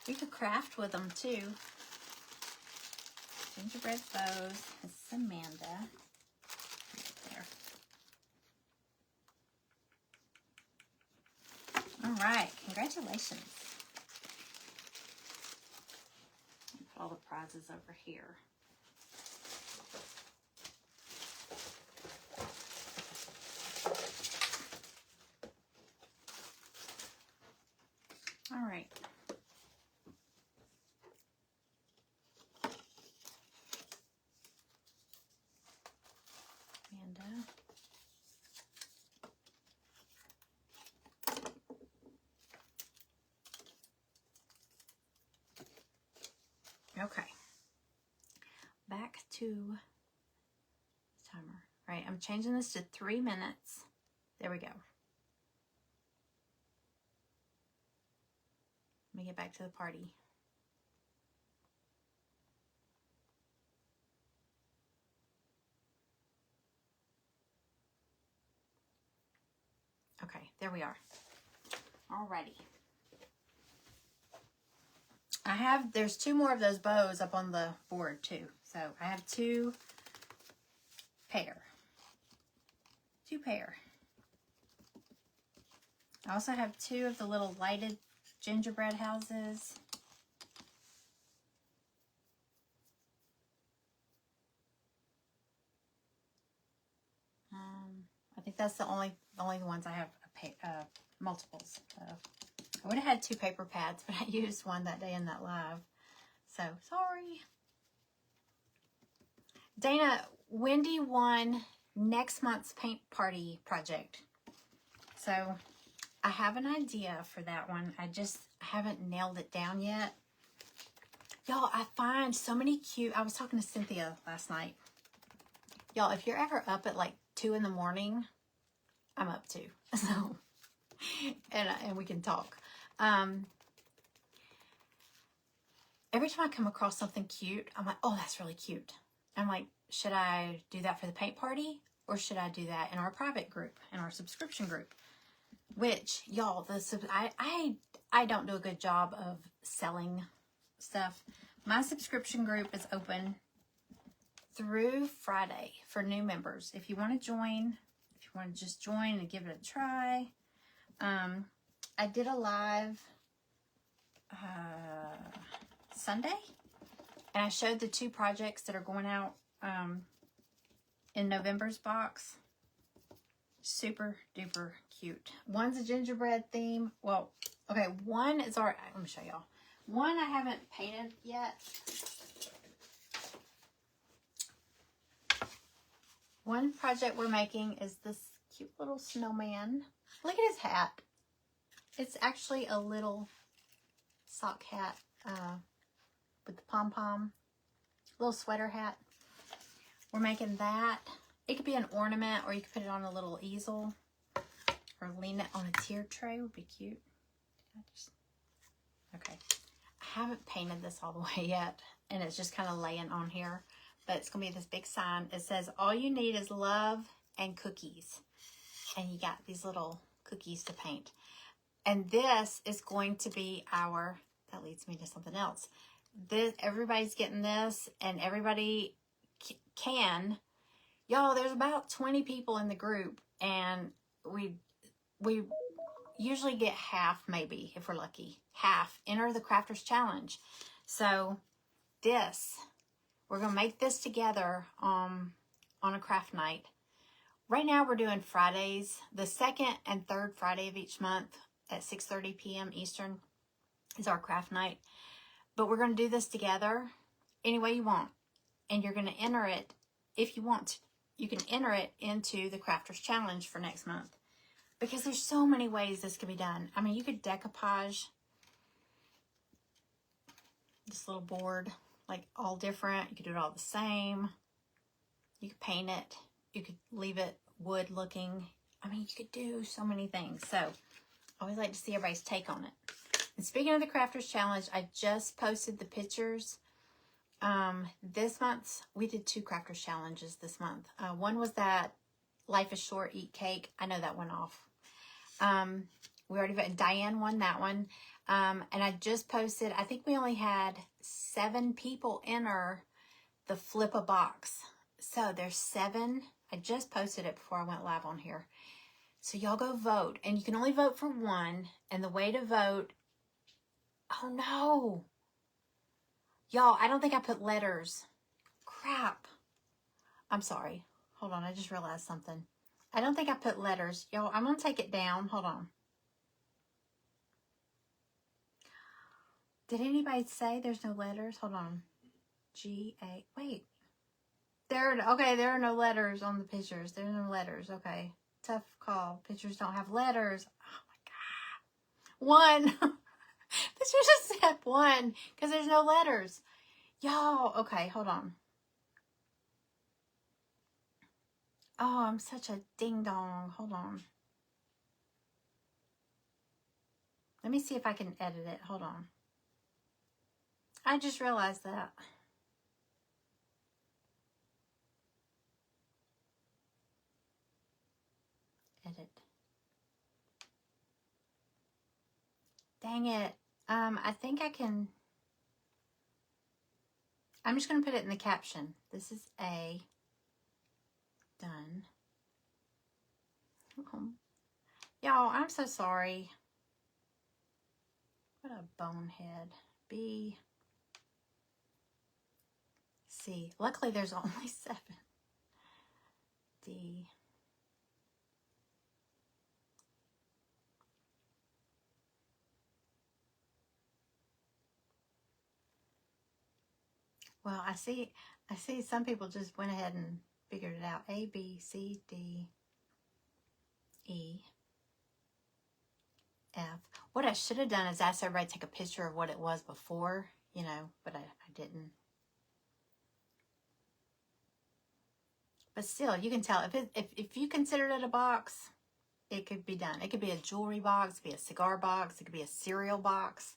you could craft with them too. Gingerbread bows. This is Amanda. There. All right. Congratulations. Put all the prizes over here. All right. Amanda. Okay. Back to timer. All right, I'm changing this to 3 minutes. There we go. Let me get back to the party. Okay, there we are. Alrighty. There's 2 more of those bows up on the board too. So I have 2 pair. 2 pair. I also have 2 of the little lighted gingerbread houses. I think that's the only ones I have multiples of. I would have had 2 paper pads, but I used one that day in that live. So, sorry. Dana, Wendy won next month's paint party project. So, I have an idea for that one. I haven't nailed it down yet. Y'all, I find so many cute... I was talking to Cynthia last night. Y'all, if you're ever up at like 2 in the morning, I'm up too. So, and we can talk. Every time I come across something cute, I'm like, oh, that's really cute. I'm like, should I do that for the paint party? Or should I do that in our private group, in our subscription group? Which, y'all, I don't do a good job of selling stuff. My subscription group is open through Friday for new members. If you want to join, if you want to just join and give it a try. I did a live Sunday, and I showed the 2 projects that are going out in November's box. Super duper cute. One's a gingerbread theme. Well, okay, one is already, let me show y'all. One I haven't painted yet. One project we're making is this cute little snowman. Look at his hat. It's actually a little sock hat with the pom-pom. Little sweater hat. We're making that. It could be an ornament, or you could put it on a little easel, or lean it on a tier tray. Would be cute. Okay. I haven't painted this all the way yet, and it's just kind of laying on here. But it's going to be this big sign. It says, all you need is love and cookies. And you got these little cookies to paint. And this is going to be our, that leads me to something else. Everybody's getting this, and everybody can. Y'all, there's about 20 people in the group, and we usually get half, maybe, if we're lucky. Half enter the Crafters Challenge. So we're going to make this together on a craft night. Right now we're doing Fridays. The 2nd and 3rd Friday of each month at 6:30 p.m. Eastern is our craft night. But we're going to do this together any way you want. And you're going to enter it, if you want to. You can enter it into the Crafters Challenge for next month. Because there's so many ways this can be done. I mean, you could decoupage this little board, like all different. You could do it all the same. You could paint it. You could leave it wood looking. I mean, you could do so many things. So, I always like to see everybody's take on it. And speaking of the Crafters Challenge, I just posted the pictures. This month, we did 2 Crafters Challenges this month. One was that Life is Short, Eat Cake. I know that went off. Diane won that one. And I just posted, I think we only had 7 people enter the Flip a Box. So there's 7. I just posted it before I went live on here. So y'all go vote. And you can only vote for one. And the way to vote, oh no. Y'all, I don't think I put letters. Crap. I'm sorry. Hold on, I just realized something. I don't think I put letters. Y'all, I'm going to take it down. Hold on. Did anybody say there's no letters? Hold on. G-A. Wait. There are no letters on the pictures. There's no letters. Okay. Tough call. Pictures don't have letters. Oh my God. 1. This was just step 1 because there's no letters. Y'all, okay, hold on. Oh, I'm such a ding dong. Hold on. Let me see if I can edit it. Hold on. I just realized that. Edit. Dang it. I think I can. I'm just going to put it in the caption. This is A. Done. Y'all, I'm so sorry. What a bonehead. B. C. Luckily, there's only 7. D. Well, I see some people just went ahead and figured it out. A, B, C, D, E, F. What I should have done is ask everybody to take a picture of what it was before, you know, but I didn't. But still, you can tell if you considered it a box, it could be done. It could be a jewelry box, it could be a cigar box, it could be a cereal box,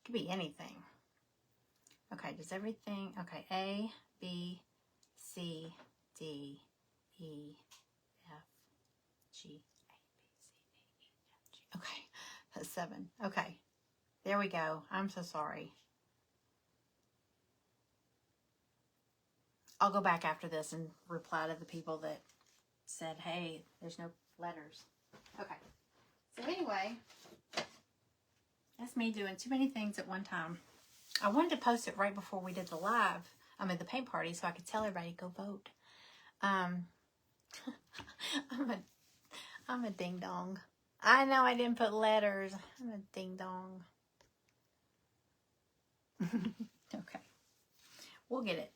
it could be anything. Okay, does everything, okay, A, B, C, D, E, F, G, A, B, C, D, E, F, G. Okay, that's 7. Okay, there we go. I'm so sorry. I'll go back after this and reply to the people that said, hey, there's no letters. Okay. So anyway, that's me doing too many things at one time. I wanted to post it right before we did the live, the paint party, so I could tell everybody, go vote. I'm a ding dong. I know I didn't put letters. I'm a ding dong. Okay. We'll get it.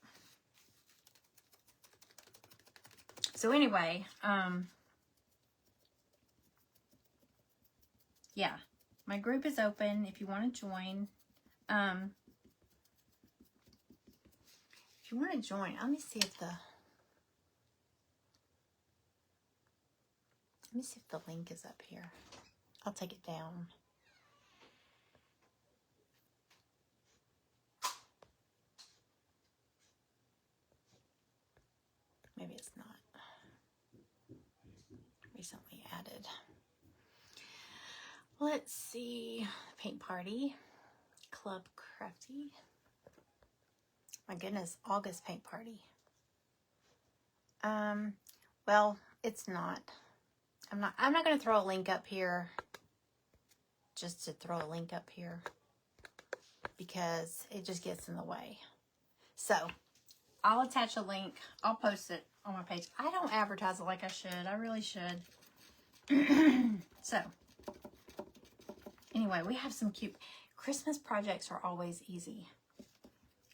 So anyway, yeah, my group is open if you want to join. If you want to join, let me see if the link is up here. I'll take it down. Maybe it's not. Recently added. Let's see. Paint party. Club Crafty. My goodness, August paint party. Well, it's not. I'm not going to throw a link up here just to throw a link up here because it just gets in the way. So, I'll attach a link. I'll post it on my page. I don't advertise it like I should. I really should. So, anyway, we have some cute Christmas projects are always easy.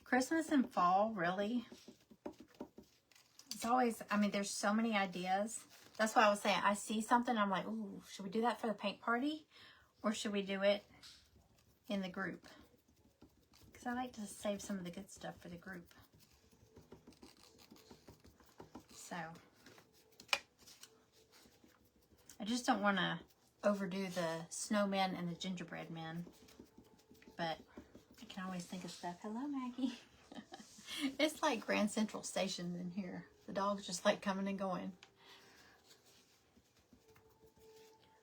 Christmas and fall, really. It's always, there's so many ideas. That's why I was saying, I see something, I'm like, ooh, should we do that for the paint party? Or should we do it in the group? Because I like to save some of the good stuff for the group. So, I just don't want to overdo the snowmen and the gingerbread men. But I can always think of stuff. Hello, Maggie. It's like Grand Central Station in here. The dogs just like coming and going.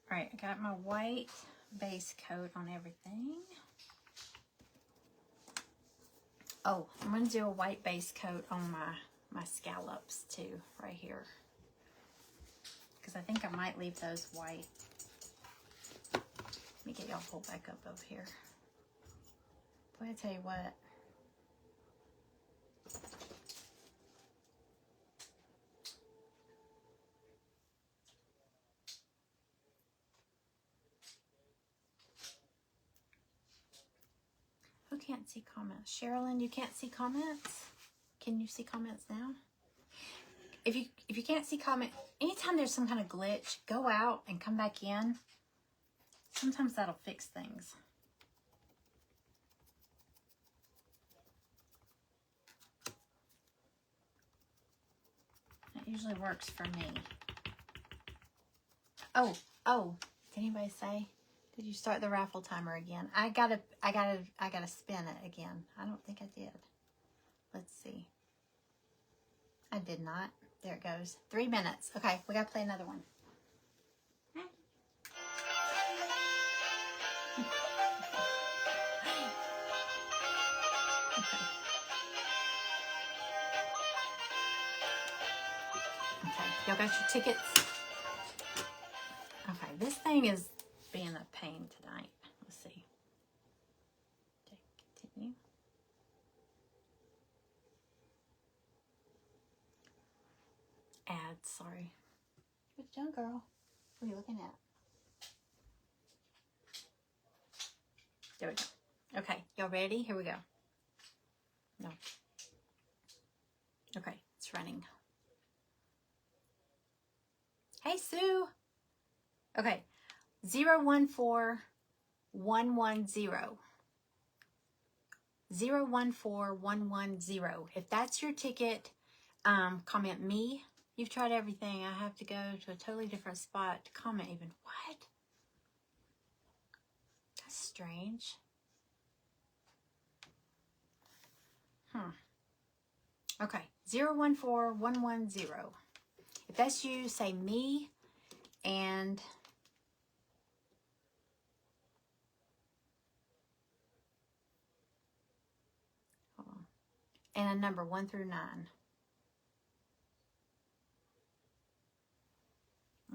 Alright, I got my white base coat on everything. Oh, I'm going to do a white base coat on my scallops too, right here. Because I think I might leave those white. Let me get y'all pulled back up over here. Boy, I tell you what. Who can't see comments? Sherilyn, you can't see comments? Can you see comments now? If you can't see comment, anytime there's some kind of glitch, go out and come back in. Sometimes that'll fix things. It usually works for me. Oh, did anybody say? Did you start the raffle timer again? I gotta spin it again. I don't think I did. Let's see. I did not. There it goes. 3 minutes. Okay, we gotta play another one. Okay, y'all got your tickets? Okay, this thing is being a pain tonight. Let's see. Okay, continue. Ads, sorry. What you doing, girl? What are you looking at? There we go. Okay, y'all ready? Here we go. No. Okay, it's running. Hey, Sue. Okay, 014110. 014110. If that's your ticket, comment me. You've tried everything. I have to go to a totally different spot to comment even. What? That's strange. Okay, 014110. If that's you, say me and hold on. And a number 1 through 9.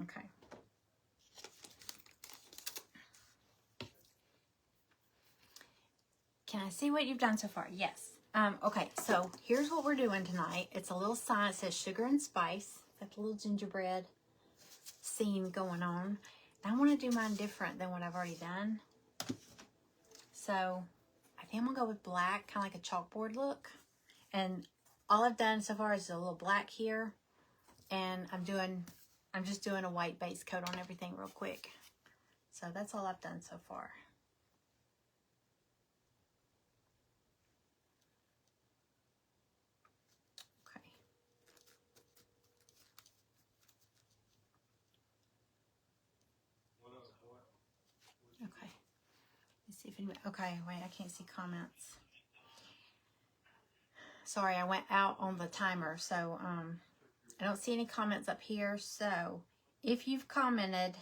Okay. Can I see what you've done so far? Yes. Okay, so here's what we're doing tonight. It's a little sign that says sugar and spice. Got the little gingerbread scene going on. I want to do mine different than what I've already done. So I think I'm going to go with black, kind of like a chalkboard look. And all I've done so far is a little black here. And I'm just doing a white base coat on everything real quick. So that's all I've done so far. Okay. Okay. Let's see if anybody, okay, wait, I can't see comments. Sorry, I went out on the timer, so I don't see any comments up here. So if you've commented,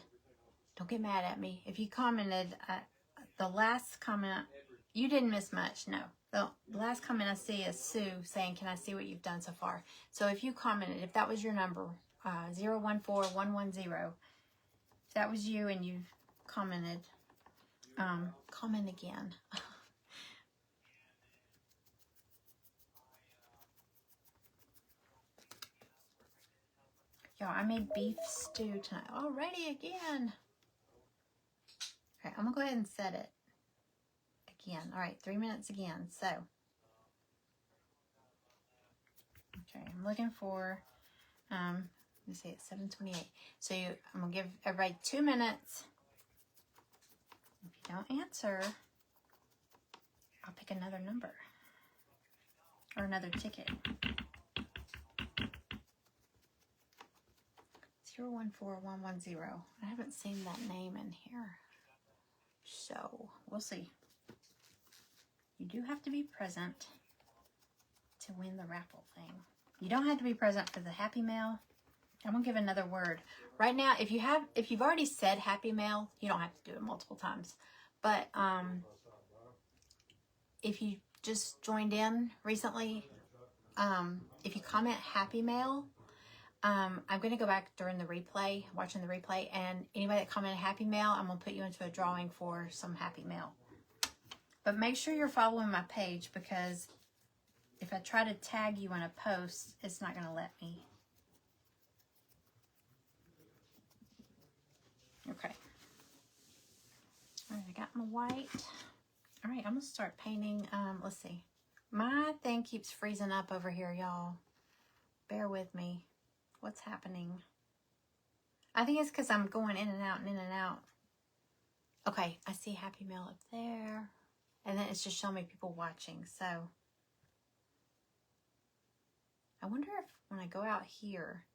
don't get mad at me. If you commented, the last comment, you didn't miss much, no. The last comment I see is Sue saying, can I see what you've done so far? So if you commented, if that was your number, 014110, if that was you and you commented, comment again. Y'all, I made beef stew tonight. Alrighty, again. Okay, I'm going to go ahead and set it again. All right, 3 minutes again. So, okay, I'm looking for, let me see, it's 7:28. So I'm going to give everybody 2 minutes. If you don't answer, I'll pick another number or another ticket. 014110. I haven't seen that name in here. So, we'll see. You do have to be present to win the raffle thing. You don't have to be present for the Happy Mail. I'm gonna give another word. Right now, if you've already said Happy Mail, you don't have to do it multiple times. But if you just joined in recently, if you comment Happy Mail, I'm going to go back during the replay, watching the replay, and anybody that commented Happy Mail, I'm going to put you into a drawing for some Happy Mail. But make sure you're following my page, because if I try to tag you in a post, it's not going to let me. Okay. All right, I got my white. All right, I'm going to start painting. Let's see. My thing keeps freezing up over here, y'all. Bear with me. What's happening? I think it's because I'm going in and out and in and out. Okay, I see Happy Mail up there. And then it's just showing me people watching. So I wonder if when I go out here,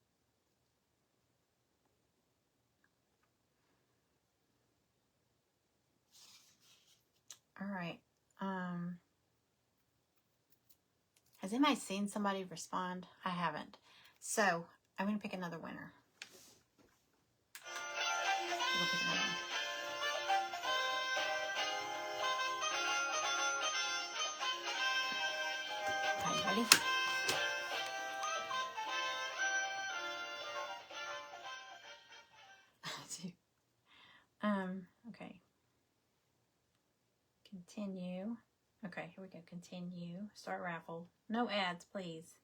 all right. Has anybody seen somebody respond? I haven't. So I'm going to pick another winner. We'll pick another one. Okay, ready? Okay. Continue. Okay, here we go. Continue. Start raffle. No ads, please.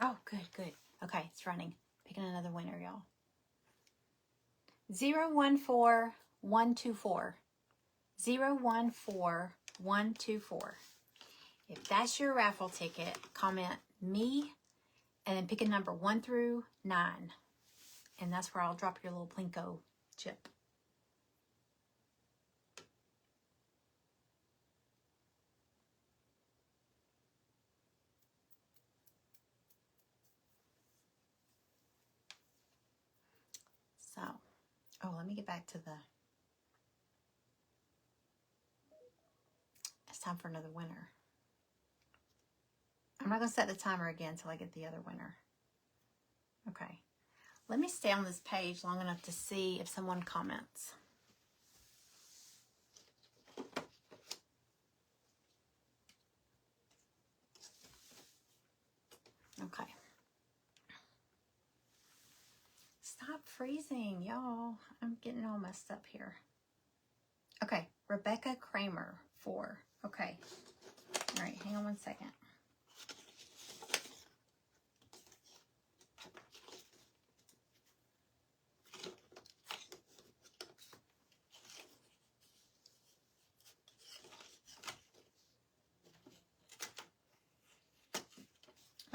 Oh, good, good. Okay, it's running. Picking another winner, y'all. 014124. 014124. If that's your raffle ticket, comment me and then pick a number 1 through 9. And that's where I'll drop your little Plinko chip. So, oh, let me get back to the, it's time for another winner. I'm not going to set the timer again until I get the other winner. Okay. Let me stay on this page long enough to see if someone comments. Okay. freezing, y'all. I'm getting all messed up here. Okay, Rebecca Kramer, 4. Okay. All right, hang on one second.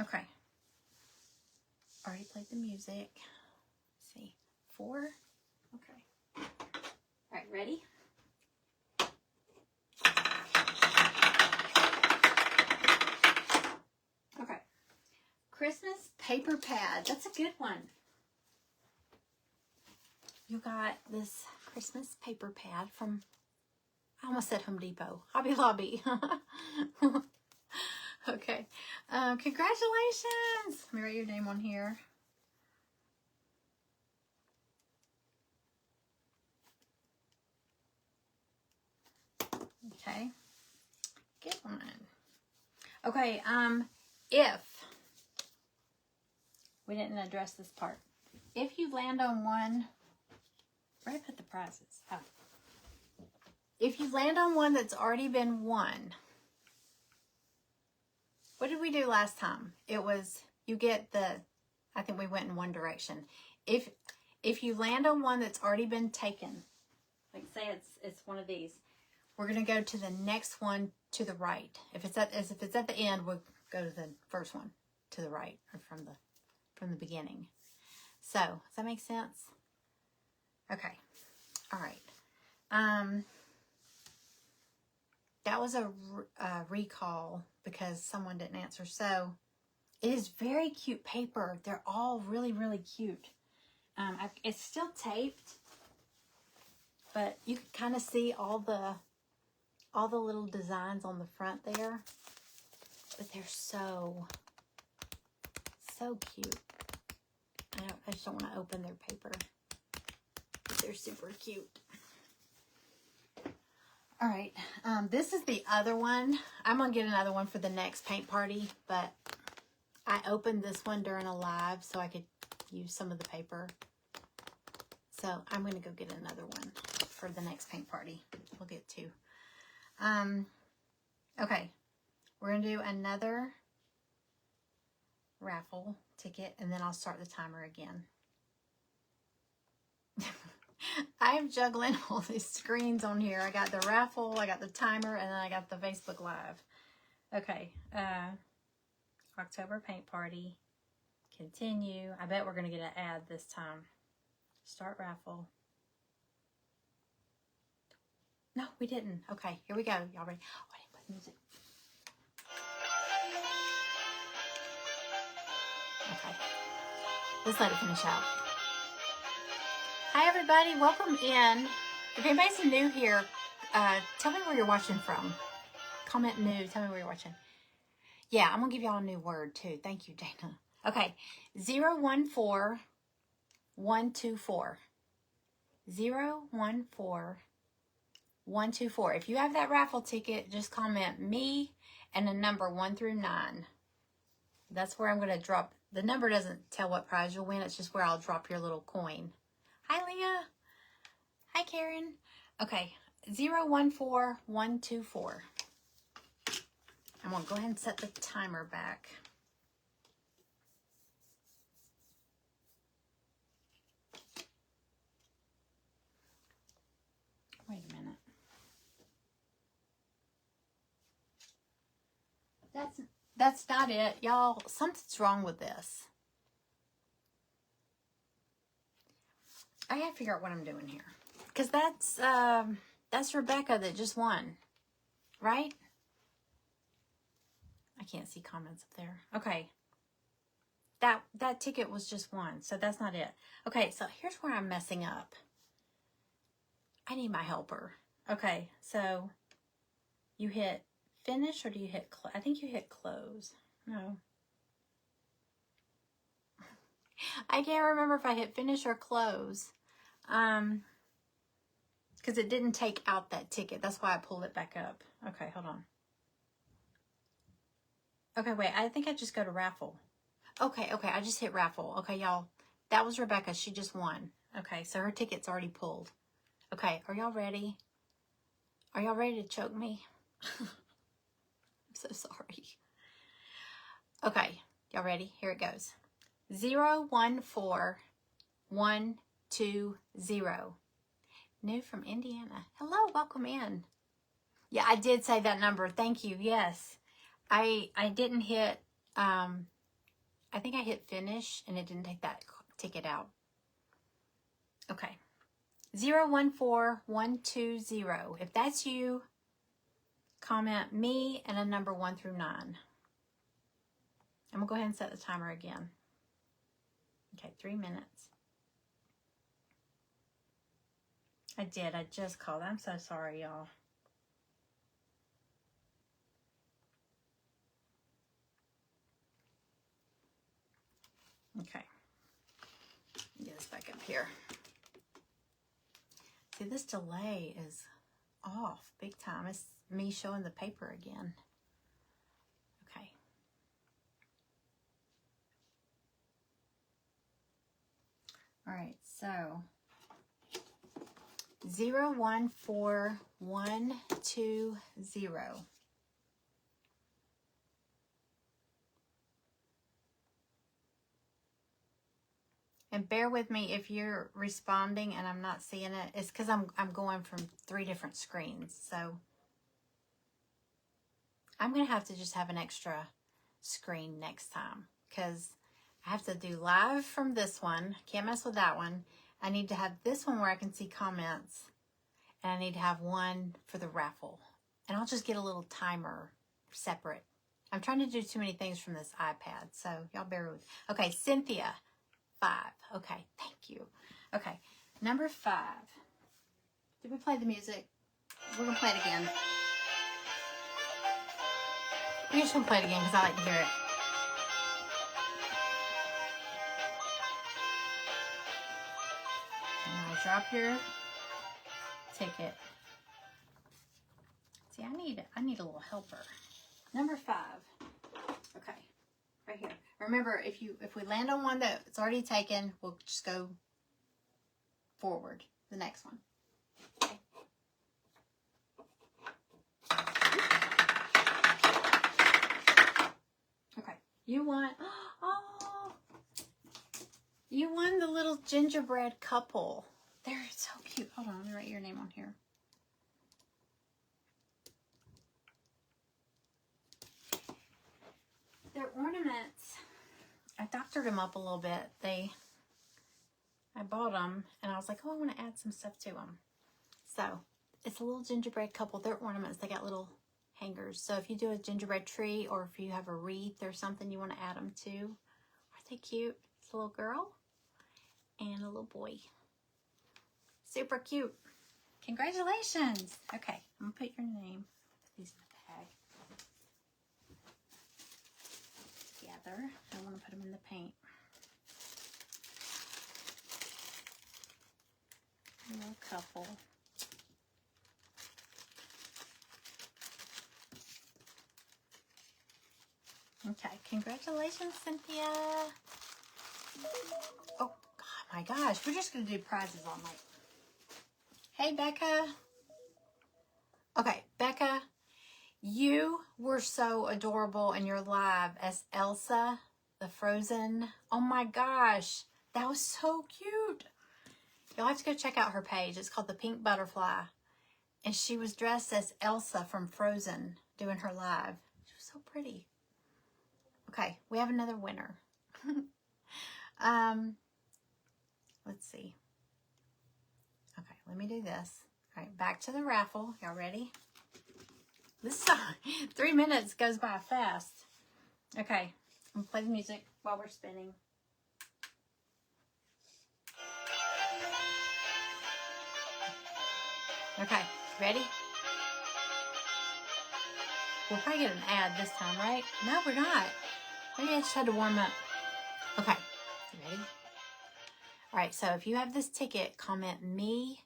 Okay. Already played the music. Let's see. 4. Okay. All right, ready? Okay. Christmas paper pad. That's a good one. You got this Christmas paper pad from, I almost said Home Depot, Hobby Lobby. Okay. Congratulations. Let me write your name on here. Okay. Good one. Okay, if we didn't address this part. If you land on one, where did I put the prizes? Oh. If you land on one that's already been won, what did we do last time? It was, you get the, I think we went in one direction. If you land on one that's already been taken, like say it's one of these, we're going to go to the next one to the right. If it's at the end, we'll go to the first one to the right, or from the beginning. So, does that make sense? Okay. All right. That was a recall because someone didn't answer. So, it is very cute paper. They're all really, really cute. It's still taped, but you can kind of see all the little designs on the front there. But they're so cute. I just don't want to open their paper. But they're super cute. All right, this is the other one. I'm going to get another one for the next paint party, but I opened this one during a live so I could use some of the paper. So I'm going to go get another one for the next paint party. We'll get 2. Okay, we're going to do another raffle ticket, and then I'll start the timer again. I'm juggling all these screens on here. I got the raffle, I got the timer, and then I got the Facebook Live. Okay, October paint party. Continue. I bet we're going to get an ad this time. Start raffle. No, we didn't. Okay, here we go. Y'all ready? Oh, I didn't put music. Okay. Let's let it finish out. Hi, everybody. Welcome in. If anybody's new here, tell me where you're watching from. Comment new. Tell me where you're watching. Yeah, I'm going to give y'all a new word, too. Thank you, Dana. Okay. 014124. 014124. If you have that raffle ticket, just comment me and a number 1 through 9. That's where I'm going to drop. The number doesn't tell what prize you'll win. It's just where I'll drop your little coin. Hi, Leah. Hi, Karen. Okay, 014124. I'm going to go ahead and set the timer back. Wait a minute. That's not it. Y'all, something's wrong with this. I gotta figure out what I'm doing here. Because that's Rebecca that just won. Right? I can't see comments up there. Okay. That ticket was just won, so that's not it. Okay, so here's where I'm messing up. I need my helper. Okay, so you hit finish or do you hit close? I think you hit close. No. I can't remember if I hit finish or close. Because it didn't take out that ticket. That's why I pulled it back up. Okay, hold on. Okay, wait. I think I just go to raffle. Okay. I just hit raffle. Okay, y'all. That was Rebecca. She just won. Okay, so her ticket's already pulled. Okay, are y'all ready? Are y'all ready to choke me? I'm so sorry. Okay, y'all ready? Here it goes. 014120. New from Indiana. Hello, welcome in. Yeah, I did say that number. Thank you. Yes. I didn't hit, I think I hit finish and it didn't take that ticket out. Okay. 014120. If that's you, comment me and a number 1 through 9. I'm going to go ahead and set the timer again. Okay, 3 minutes. I did. I just called. I'm so sorry, y'all. Okay. Get this back up here. See, this delay is off big time. It's me showing the paper again. Okay. All right, so 014120. And bear with me if you're responding and I'm not seeing it. It's because I'm going from 3 different screens. So I'm going to have to just have an extra screen next time because I have to do live from this one. Can't mess with that one. I need to have this one where I can see comments. And I need to have one for the raffle. And I'll just get a little timer separate. I'm trying to do too many things from this iPad. So y'all bear with me. Okay, Cynthia. 5. Okay, thank you. Okay, number 5. Did we play the music? We're going to play it again. We're just going to play it again because I like to hear it. And now drop your ticket. See, I need a little helper. Number 5. Okay, right here. Remember, if we land on one that's already taken, we'll just go forward. The next one. Okay. Okay. You won. Oh, you won the little gingerbread couple. They're so cute. Hold on, let me write your name on here. They're ornaments. I doctored them up a little bit. I bought them and I was like, oh, I want to add some stuff to them. So it's a little gingerbread couple. They're ornaments. They got little hangers. So if you do a gingerbread tree or if you have a wreath or something you want to add them to, aren't they cute? It's a little girl and a little boy. Super cute. Congratulations. Okay, I'm going to put your name. Put these in the bag. Together. I want to put them in the paint. A little couple. Okay, congratulations, Cynthia. Oh, God, my gosh. We're just going to do prizes all night. Hey, Becca. Okay, Becca, you were so adorable in your live as Elsa, the Frozen. Oh, my gosh. That was so cute. You'll have to go check out her page. It's called The Pink Butterfly. And she was dressed as Elsa from Frozen doing her live. She was so pretty. Okay, we have another winner. Let's see. Okay, let me do this. All right, back to the raffle. Y'all ready? This song, 3 minutes goes by fast. Okay, I'm gonna play the music while we're spinning. Okay, ready? We'll probably get an ad this time, right? No, we're not. Maybe I just had to warm up. Okay, you ready? All right, so if you have this ticket, comment me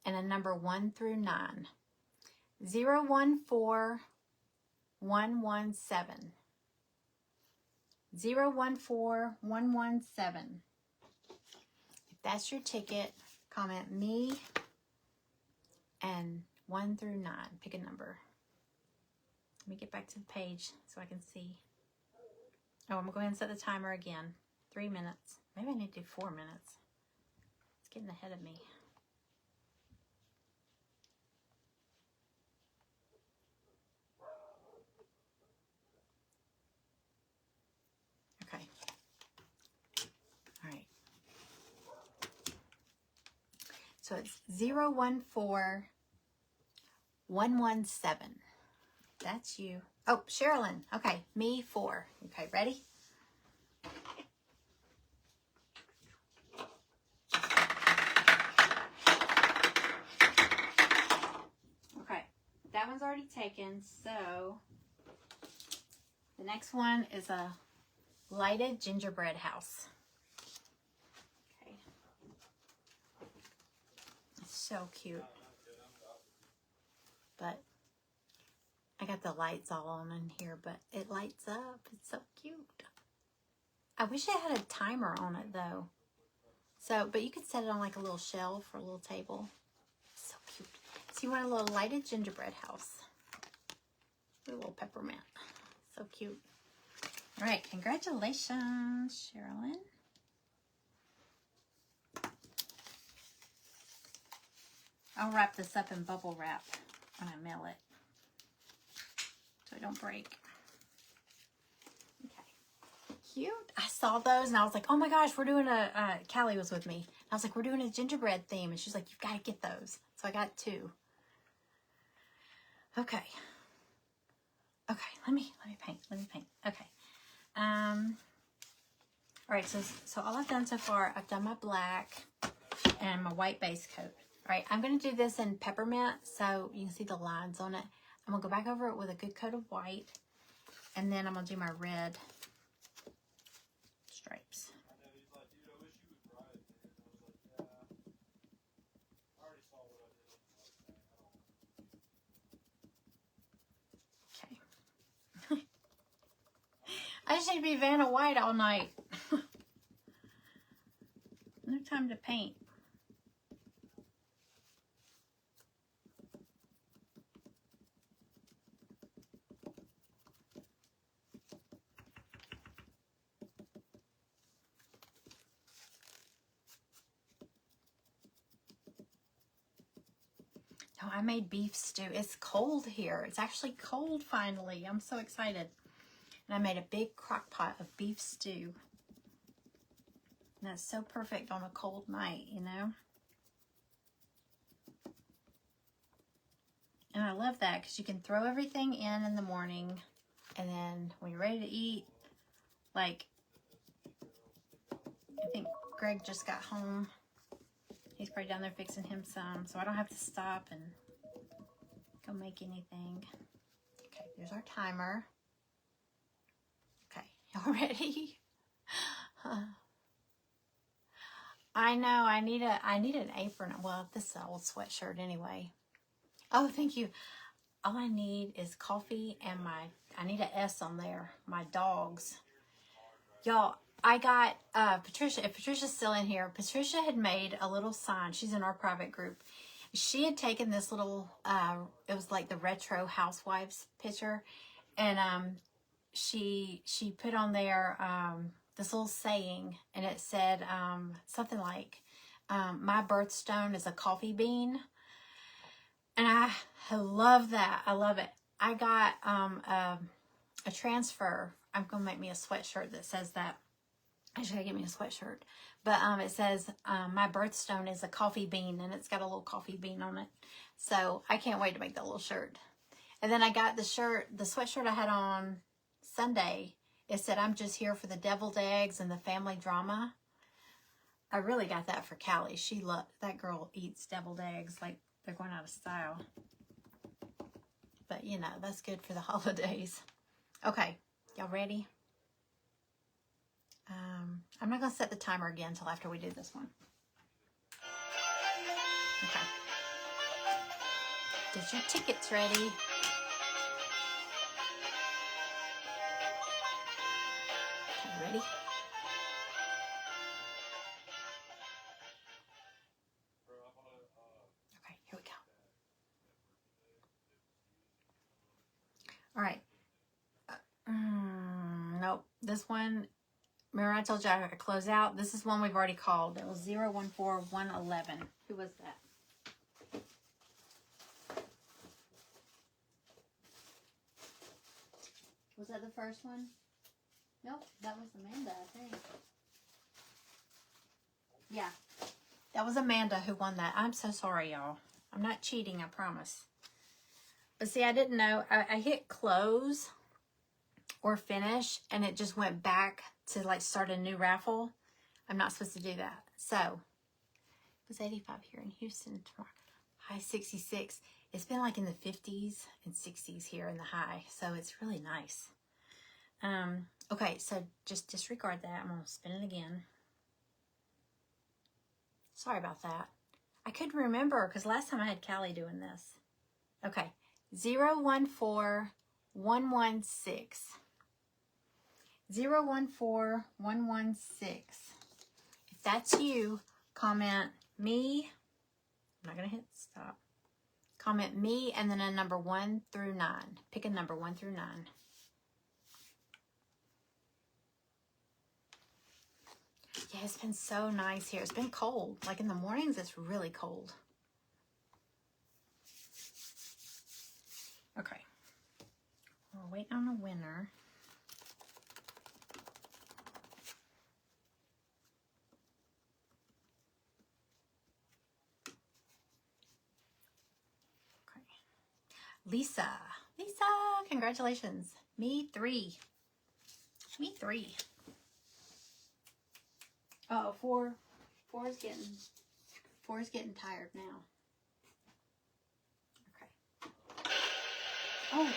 and a number 1 through 9. 014117. 014117. that's your ticket. Comment me and 1 through 9. Pick a number. Let me get back to the page so I can see. Oh, I'm going to go ahead and set the timer again. 3 minutes. Maybe I need to do 4 minutes. It's getting ahead of me. Okay. All right. So it's 014117. That's you. Oh, Sherilyn. Okay, me 4. Okay, ready? Okay, that one's already taken, so the next one is a lighted gingerbread house. Okay. It's so cute. But I got the lights all on in here, but it lights up. It's so cute. I wish it had a timer on it though. So, but you could set it on like a little shelf or a little table. So cute. So you want a little lighted gingerbread house. A little peppermint. So cute. All right, congratulations, Sherilyn. I'll wrap this up in bubble wrap when I mail it, so it don't break. Okay, cute. I saw those and I was like, oh my gosh, we're doing a, Callie was with me. I was like, we're doing a gingerbread theme. And she's like, you've got to get those. So I got 2. Okay. Okay, let me paint. Okay. All right, so all I've done so far, I've done my black and my white base coat. All right, I'm going to do this in peppermint so you can see the lines on it. I'm going to go back over it with a good coat of white, and then I'm going to do my red stripes. Okay. I just need to be Vanna White all night. No time to paint. Oh, I made beef stew. It's cold here. It's actually cold finally. I'm so excited. And I made a big crock pot of beef stew. And that's so perfect on a cold night, you know? And I love that because you can throw everything in the morning. And then when you're ready to eat, like, I think Greg just got home. He's probably down there fixing him some. So I don't have to stop and go make anything. Okay, there's our timer. Okay, y'all ready? I know, I need an apron. Well, this is an old sweatshirt anyway. Oh, thank you. All I need is coffee and I need an S on there. My dogs. Y'all, I got Patricia. If Patricia's still in here, Patricia had made a little sign. She's in our private group. She had taken this little, it was like the retro housewives picture. And she put on there this little saying. And it said something like, my birthstone is a coffee bean. And I love that. I love it. I got a transfer. I'm going to make me a sweatshirt that says that. I should get me a sweatshirt. But it says, my birthstone is a coffee bean. And it's got a little coffee bean on it. So I can't wait to make that little shirt. And then I got the sweatshirt I had on Sunday. It said, I'm just here for the deviled eggs and the family drama. I really got that for Callie. That girl eats deviled eggs like they're going out of style. But, you know, that's good for the holidays. Okay, y'all ready? I'm not going to set the timer again until after we do this one. Okay. Get your tickets ready. Okay, ready? All right. Nope. This one, remember I told you I could close out? This is one we've already called. It was 014111. Who was that? Was that the first one? Nope, that was Amanda, I think. Yeah, that was Amanda who won that. I'm so sorry, y'all. I'm not cheating, I promise. But see, I didn't know. I hit close or finish, and it just went back to like start a new raffle. I'm not supposed to do that. So, it was 85 here in Houston tomorrow. High 66. It's been like in the 50s and 60s here in the high, so it's really nice. Okay, so just disregard that. I'm going to spin it again. Sorry about that. I couldn't remember because last time I had Callie doing this. Okay, 014116. 014116. If that's you, comment me. I'm not going to hit stop. Comment me and then a number 1 through 9. Pick a number 1 through 9. Yeah, it's been so nice here. It's been cold. Like in the mornings, it's really cold. Okay. We're waiting on a winner. Okay. Lisa. Lisa, congratulations. Me 3. Me 3. Oh, 4. 4 is getting tired now. Okay. Oh,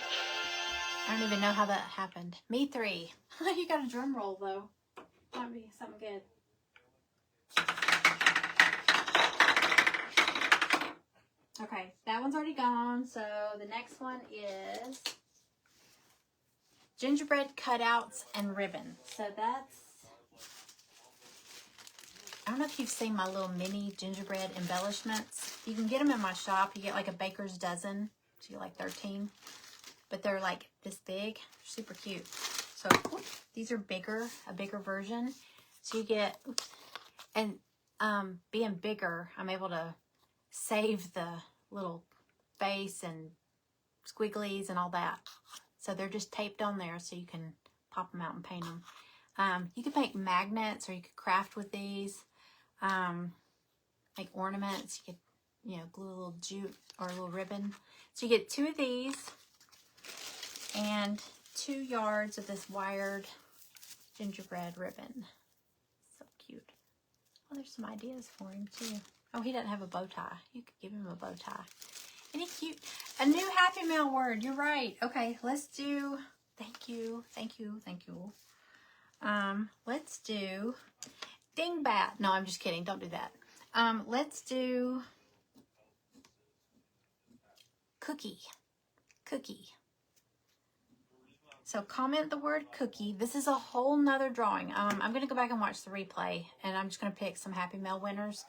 I don't even know how that happened. Me 3. You got a drum roll though. Might be something good. Okay, that one's already gone. So the next one is gingerbread cutouts and ribbon. So that's, I don't know if you've seen my little mini gingerbread embellishments. You can get them in my shop. You get like a baker's dozen. So you get like 13. But they're like this big. Super cute. So these are bigger, a bigger version. So you get, and being bigger, I'm able to save the little face and squigglies and all that. So they're just taped on there so you can pop them out and paint them. You can make magnets or you could craft with these. Make ornaments. You could, glue a little jute or a little ribbon. So you get 2 of these and 2 yards of this wired gingerbread ribbon. So cute. Oh, there's some ideas for him too. Oh, he doesn't have a bow tie. You could give him a bow tie. Isn't he cute? A new Happy Mail word. You're right. Okay, let's do, thank you. Let's do dingbat. No, I'm just kidding. Don't do that. Let's do cookie. So comment the word cookie. This is a whole nother drawing. I'm going to go back and watch the replay, and I'm just going to pick some Happy Mail winners.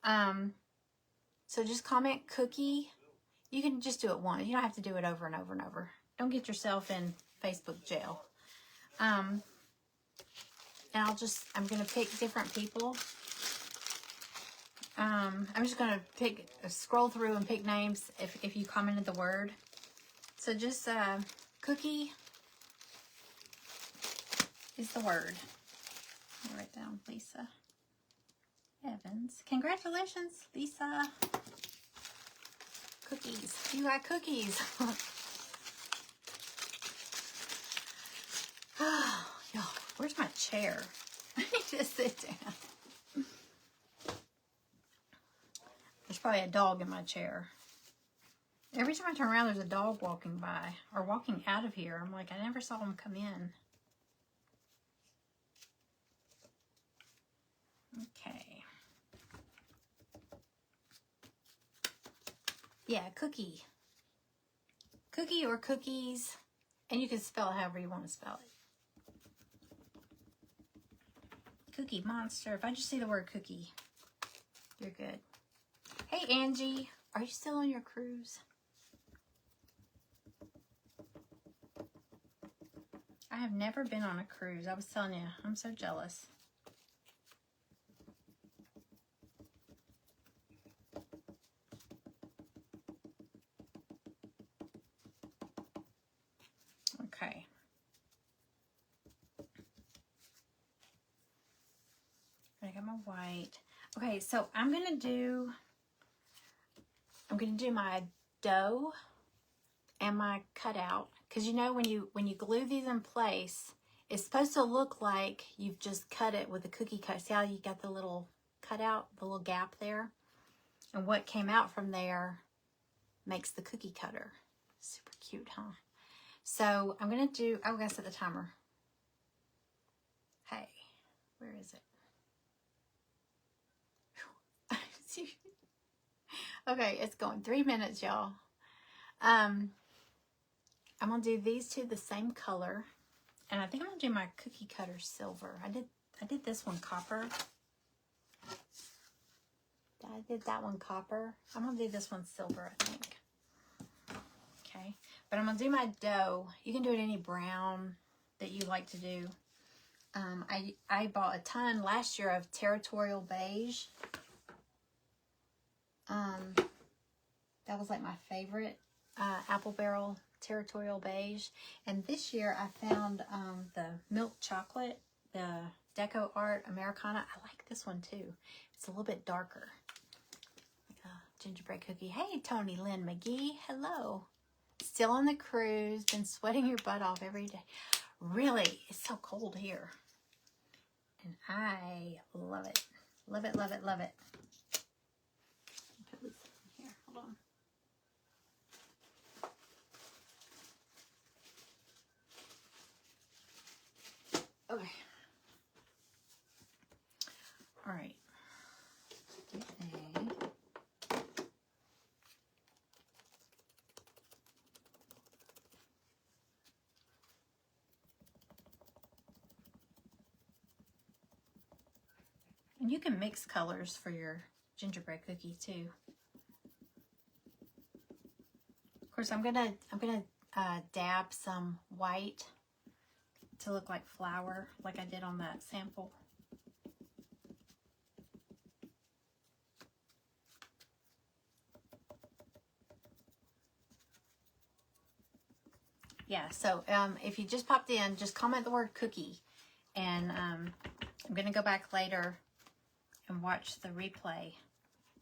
So just comment cookie. You can just do it once. You don't have to do it over and over and over. Don't get yourself in Facebook jail. And I'm going to pick different people. I'm just going to scroll through and pick names if you commented the word. So just cookie is the word. I'll write down Lisa Evans. Congratulations, Lisa. Cookies. You got cookies. Oh, y'all, where's my chair? I need to sit down. There's probably a dog in my chair. Every time I turn around, there's a dog walking by or walking out of here. I'm like, I never saw him come in. Okay. Yeah, cookie. Cookie or cookies. And you can spell it however you want to spell it. Cookie Monster. If I just see the word cookie, you're good. Hey, Angie. Are you still on your cruise? I have never been on a cruise. I was telling you, I'm so jealous. Okay. I got my white. Okay, so I'm gonna do my dough and my cutout, because you know when you glue these in place, it's supposed to look like you've just cut it with a cookie cutter. See how you got the little cutout, the little gap there, and what came out from there makes the cookie cutter. Super cute, huh? So I'm gonna do. I'm gonna set the timer. Hey, where is it? Okay, it's going 3 minutes, y'all. I'm gonna do these two the same color, and I think I'm gonna do my cookie cutter silver. I did this one copper. I did that one copper. I'm gonna do this one silver, I think. Okay, but I'm gonna do my dough. You can do it any brown that you like to do. I bought a ton last year of Territorial Beige. That was like my favorite apple barrel Territorial Beige. And this year I found the milk chocolate, the Deco Art Americana. I like this one too. It's a little bit darker. Like a gingerbread cookie. Hey, Tony Lynn McGee. Hello. Still on the cruise. Been sweating your butt off every day. Really, it's so cold here. And I love it. Love it, love it, love it. Put this in here. Hold on. Okay. All right. And you can mix colors for your gingerbread cookie too. Of course, I'm gonna dab some white to look like flour, like I did on that sample. Yeah, so if you just popped in, just comment the word cookie, and I'm gonna go back later and watch the replay,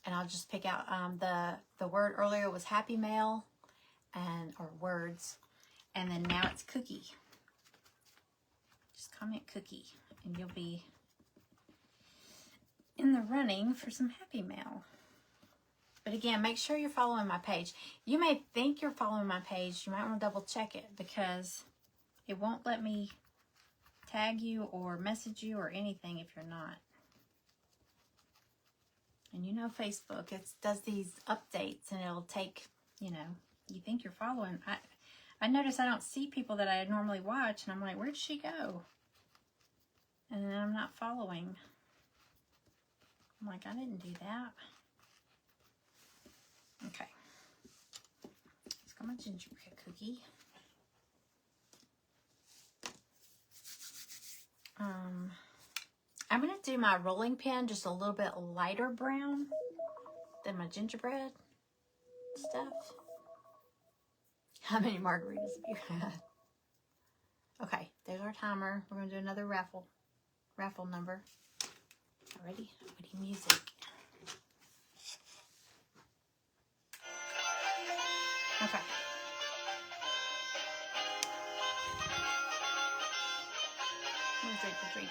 and I'll just pick out the word earlier was Happy Mail, or words, and then now it's cookie. Just comment cookie, and you'll be in the running for some Happy Mail. But again, make sure you're following my page. You may think you're following my page. You might want to double check it, because it won't let me tag you or message you or anything if you're not. And you know Facebook, it does these updates, and it'll take, you think you're following. I notice I don't see people that I normally watch, and I'm like, where'd she go? And then I'm not following. I'm like, I didn't do that. Okay. Let's go my gingerbread cookie. I'm going to do my rolling pin just a little bit lighter brown than my gingerbread stuff. How many margaritas have you had? Okay, there's our timer. We're going to do another raffle number. Ready? Ready, music. Okay. I'm gonna drink the drink.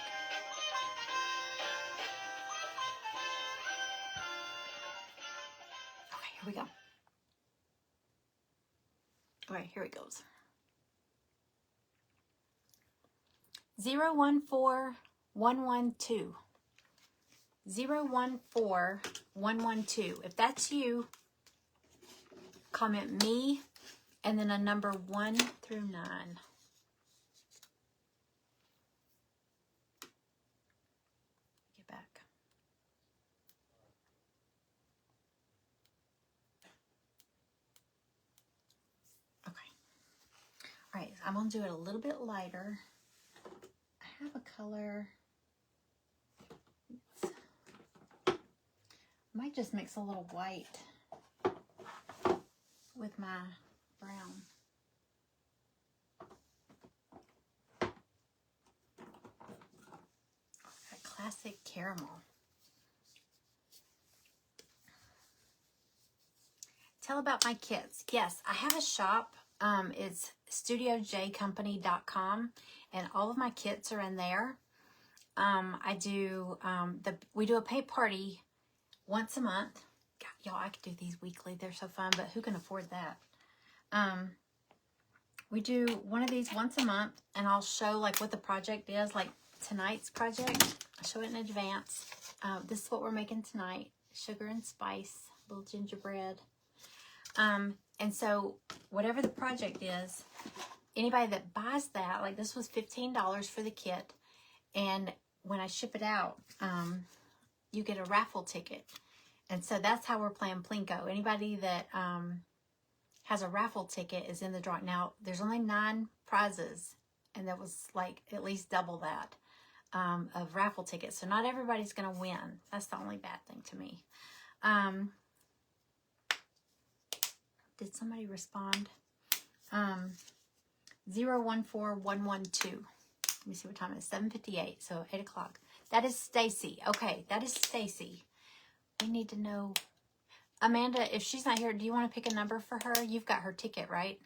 Okay, here we go. Okay, here it goes. 014112. 014112. If that's you, comment me and then a number 1 through 9. Get back. Okay. All right, I'm going to do it a little bit lighter. I have a color. Might just mix a little white with my brown. That classic caramel. Tell about my kits. Yes, I have a shop. It's studiojcompany.com, and all of my kits are in there. I do we do a paint party once a month. God, y'all, I could do these weekly. They're so fun, but who can afford that? We do one of these once a month, and I'll show like what the project is. Like tonight's project, I'll show it in advance. This is what we're making tonight: sugar and spice, little gingerbread. And so whatever the project is, anybody that buys that, like this was $15 for the kit, and when I ship it out, you get a raffle ticket. And so that's how we're playing Plinko. Anybody that has a raffle ticket is in the drawing. Now, there's only 9 prizes, and that was like at least double that of raffle tickets. So not everybody's going to win. That's the only bad thing to me. Did somebody respond? 014112. Let me see what time it is. 7:58, so 8 o'clock. That is Stacy. Okay, that is Stacy. We need to know. Amanda, if she's not here, do you want to pick a number for her? You've got her ticket, right?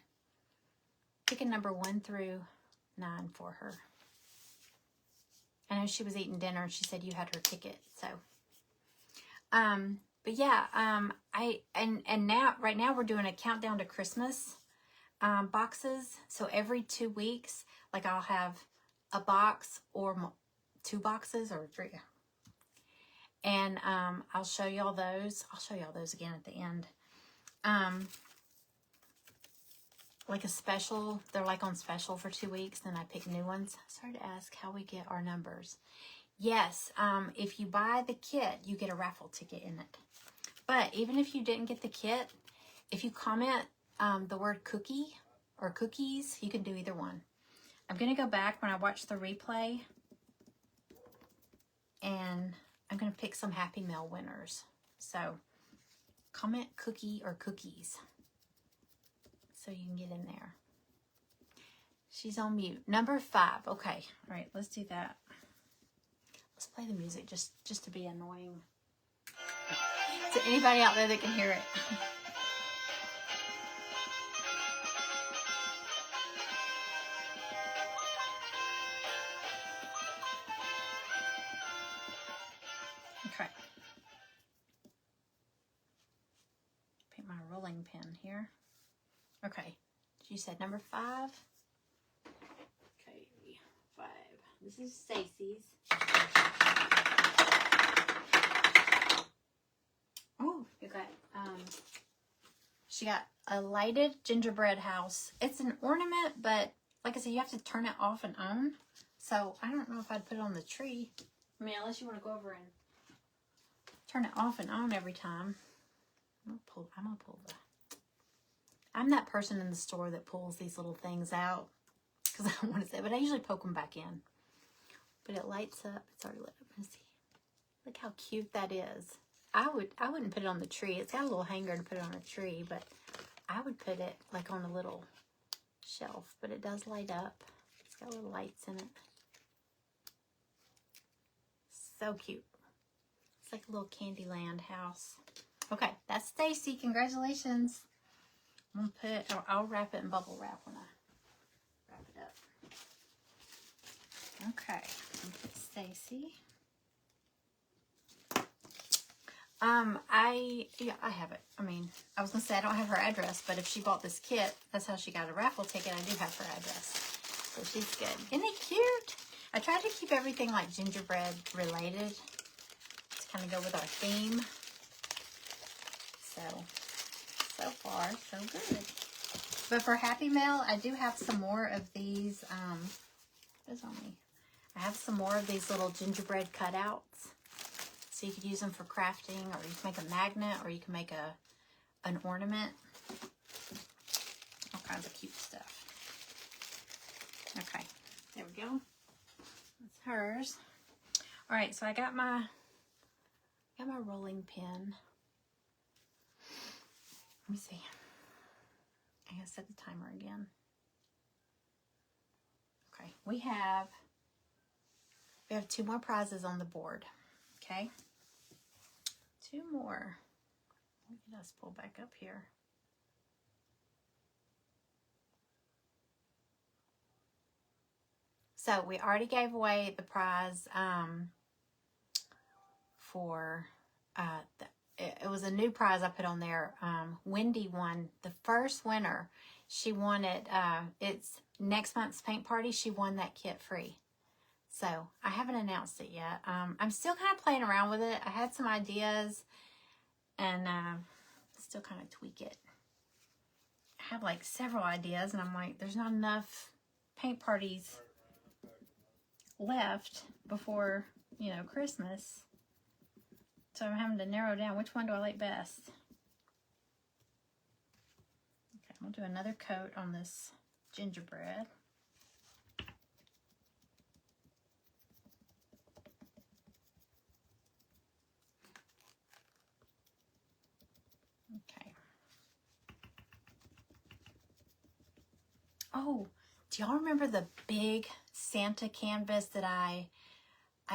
Pick a number 1 through 9 for her. I know she was eating dinner and she said you had her ticket, so. But yeah, right now we're doing a countdown to Christmas boxes. So every 2 weeks, like I'll have a box or 2 boxes or 3. And I'll show y'all those. I'll show y'all those again at the end. Like a special, they're like on special for 2 weeks. Then I pick new ones. Sorry to ask how we get our numbers. Yes, if you buy the kit, you get a raffle ticket in it. But even if you didn't get the kit, if you comment the word cookie or cookies, you can do either one. I'm going to go back when I watch the replay, and I'm going to pick some Happy Meal winners. So comment cookie or cookies so you can get in there. She's on mute. Number 5. Okay. All right. Let's do that. Let's play the music just to be annoying. To anybody out there that can hear it. Okay. Pick my rolling pin here. Okay. She said number 5. Okay, 5. This is Stacy's. Oh, you got she got a lighted gingerbread house. It's an ornament, but like I said, you have to turn it off and on. So I don't know if I'd put it on the tree. I mean, unless you want to go over and turn it off and on every time. I'm gonna pull the. I'm that person in the store that pulls these little things out because I don't want to say, but I usually poke them back in. But it lights up. It's already lit up. Let's see. Look how cute that is. I wouldn't put it on the tree. It's got a little hanger to put it on a tree, but I would put it like on a little shelf. But it does light up. It's got little lights in it. So cute. It's like a little Candyland house. Okay, that's Stacy. Congratulations. I'm gonna I'll wrap it in bubble wrap when I wrap it up. Okay, I'm gonna put Stacy. I have it. I mean, I was gonna say I don't have her address, but if she bought this kit, that's how she got a raffle ticket. I do have her address, so she's good. Isn't it cute? I tried to keep everything like gingerbread related to kind of go with our theme. So far, so good. But for Happy Meal, I do have some more of these. There's only. I have some more of these little gingerbread cutouts. So you could use them for crafting, or you can make a magnet, or you can make an ornament. All kinds of cute stuff. Okay, there we go. That's hers. All right, so I got my rolling pin. Let me see. I gotta set the timer again. Okay, we have 2 more prizes on the board. Okay, 2 more. Let us pull back up here. So we already gave away the prize for it was a new prize I put on there. Wendy won the first winner. She won it. It's next month's paint party. She won that kit free. So I haven't announced it yet. I'm still kind of playing around with it. I had some ideas and still kind of tweak it. I have like several ideas and I'm like, there's not enough paint parties left before, you know, Christmas. So I'm having to narrow down which one do I like best. Okay, I'm gonna do another coat on this gingerbread. Okay. Oh, do y'all remember the big Santa canvas that I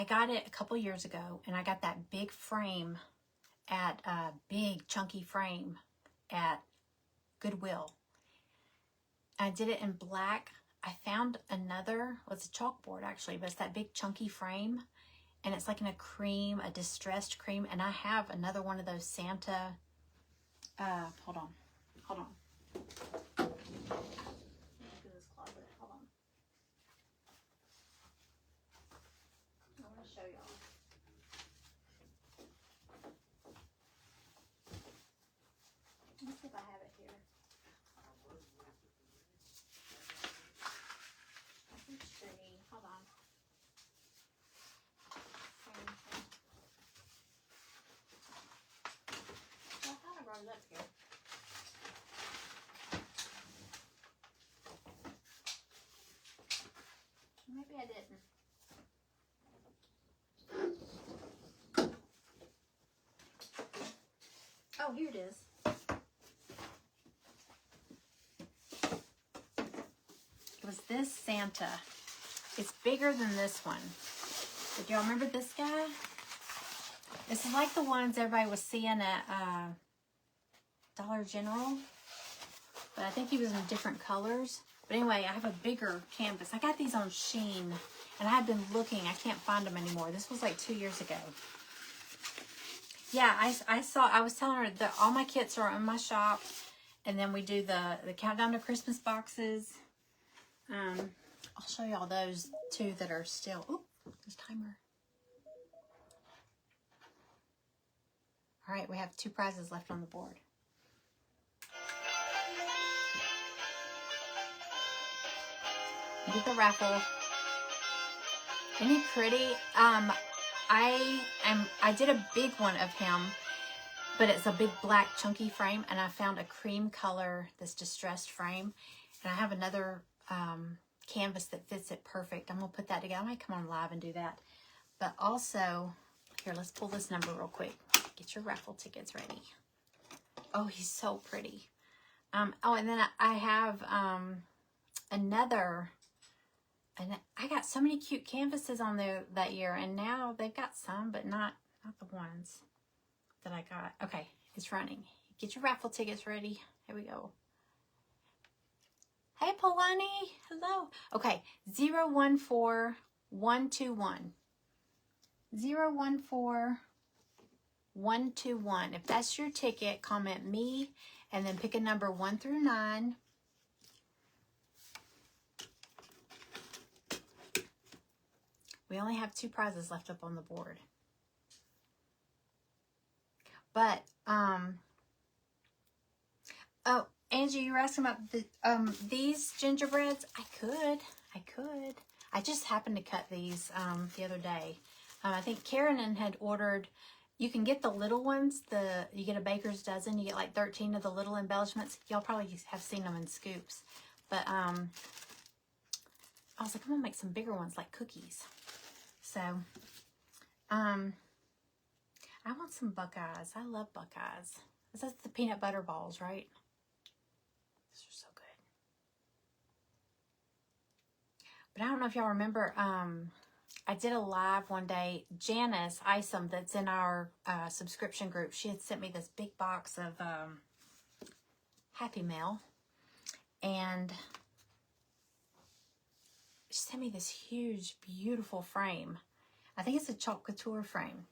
got it a couple years ago, and I got that big frame at a big chunky frame at Goodwill. I did it in black. I found another, well, it's a chalkboard actually, but it's that big chunky frame, and it's like in a cream, a distressed cream, and I have another one of those Santa, hold on. Look at this closet, hold on. I want to show y'all. Let's see if I have it here. Let's see. Hold on. Well, I thought I brought it up here. Maybe I didn't. Oh, here it is. It was this Santa. It's bigger than this one. But y'all remember this guy? This is like the ones everybody was seeing at Dollar General. But I think he was in different colors. But anyway, I have a bigger canvas. I got these on Shein. And I had been looking. I can't find them anymore. This was like 2 years ago. Yeah, I was telling her that all my kits are in my shop. And then we do the countdown to Christmas boxes. I'll show y'all those two that are still. Oh, there's timer. All right, we have 2 prizes left on the board. Get the raffle. Isn't he pretty? I did a big one of him, but it's a big black chunky frame, and I found a cream color, this distressed frame, and I have another canvas that fits it perfect. I'm gonna put that together. I might come on live and do that. But also, here, let's pull this number real quick. Get your raffle tickets ready. Oh, he's so pretty. Oh, and then I have another. And I got so many cute canvases on there that year, and now they've got some, but not the ones that I got. Okay, it's running. Get your raffle tickets ready. Here we go. Hey, Polani. Hello. Okay, 014121. 014121. If that's your ticket, comment me, and then pick a number 1 through 9. We only have 2 prizes left up on the board. But, oh, Angie, you were asking about the, these gingerbreads? I could. I just happened to cut these, the other day. I think Karen had ordered, you can get the little ones, you get a baker's dozen, you get like 13 of the little embellishments. Y'all probably have seen them in scoops. But, I was like, I'm gonna make some bigger ones like cookies. So, I want some Buckeyes. I love Buckeyes. That's the peanut butter balls, right? These are so good. But I don't know if y'all remember, I did a live one day. Janice Isom, that's in our subscription group, she had sent me this big box of Happy Mail. And she sent me this huge, beautiful frame. I think it's a chalk couture frame.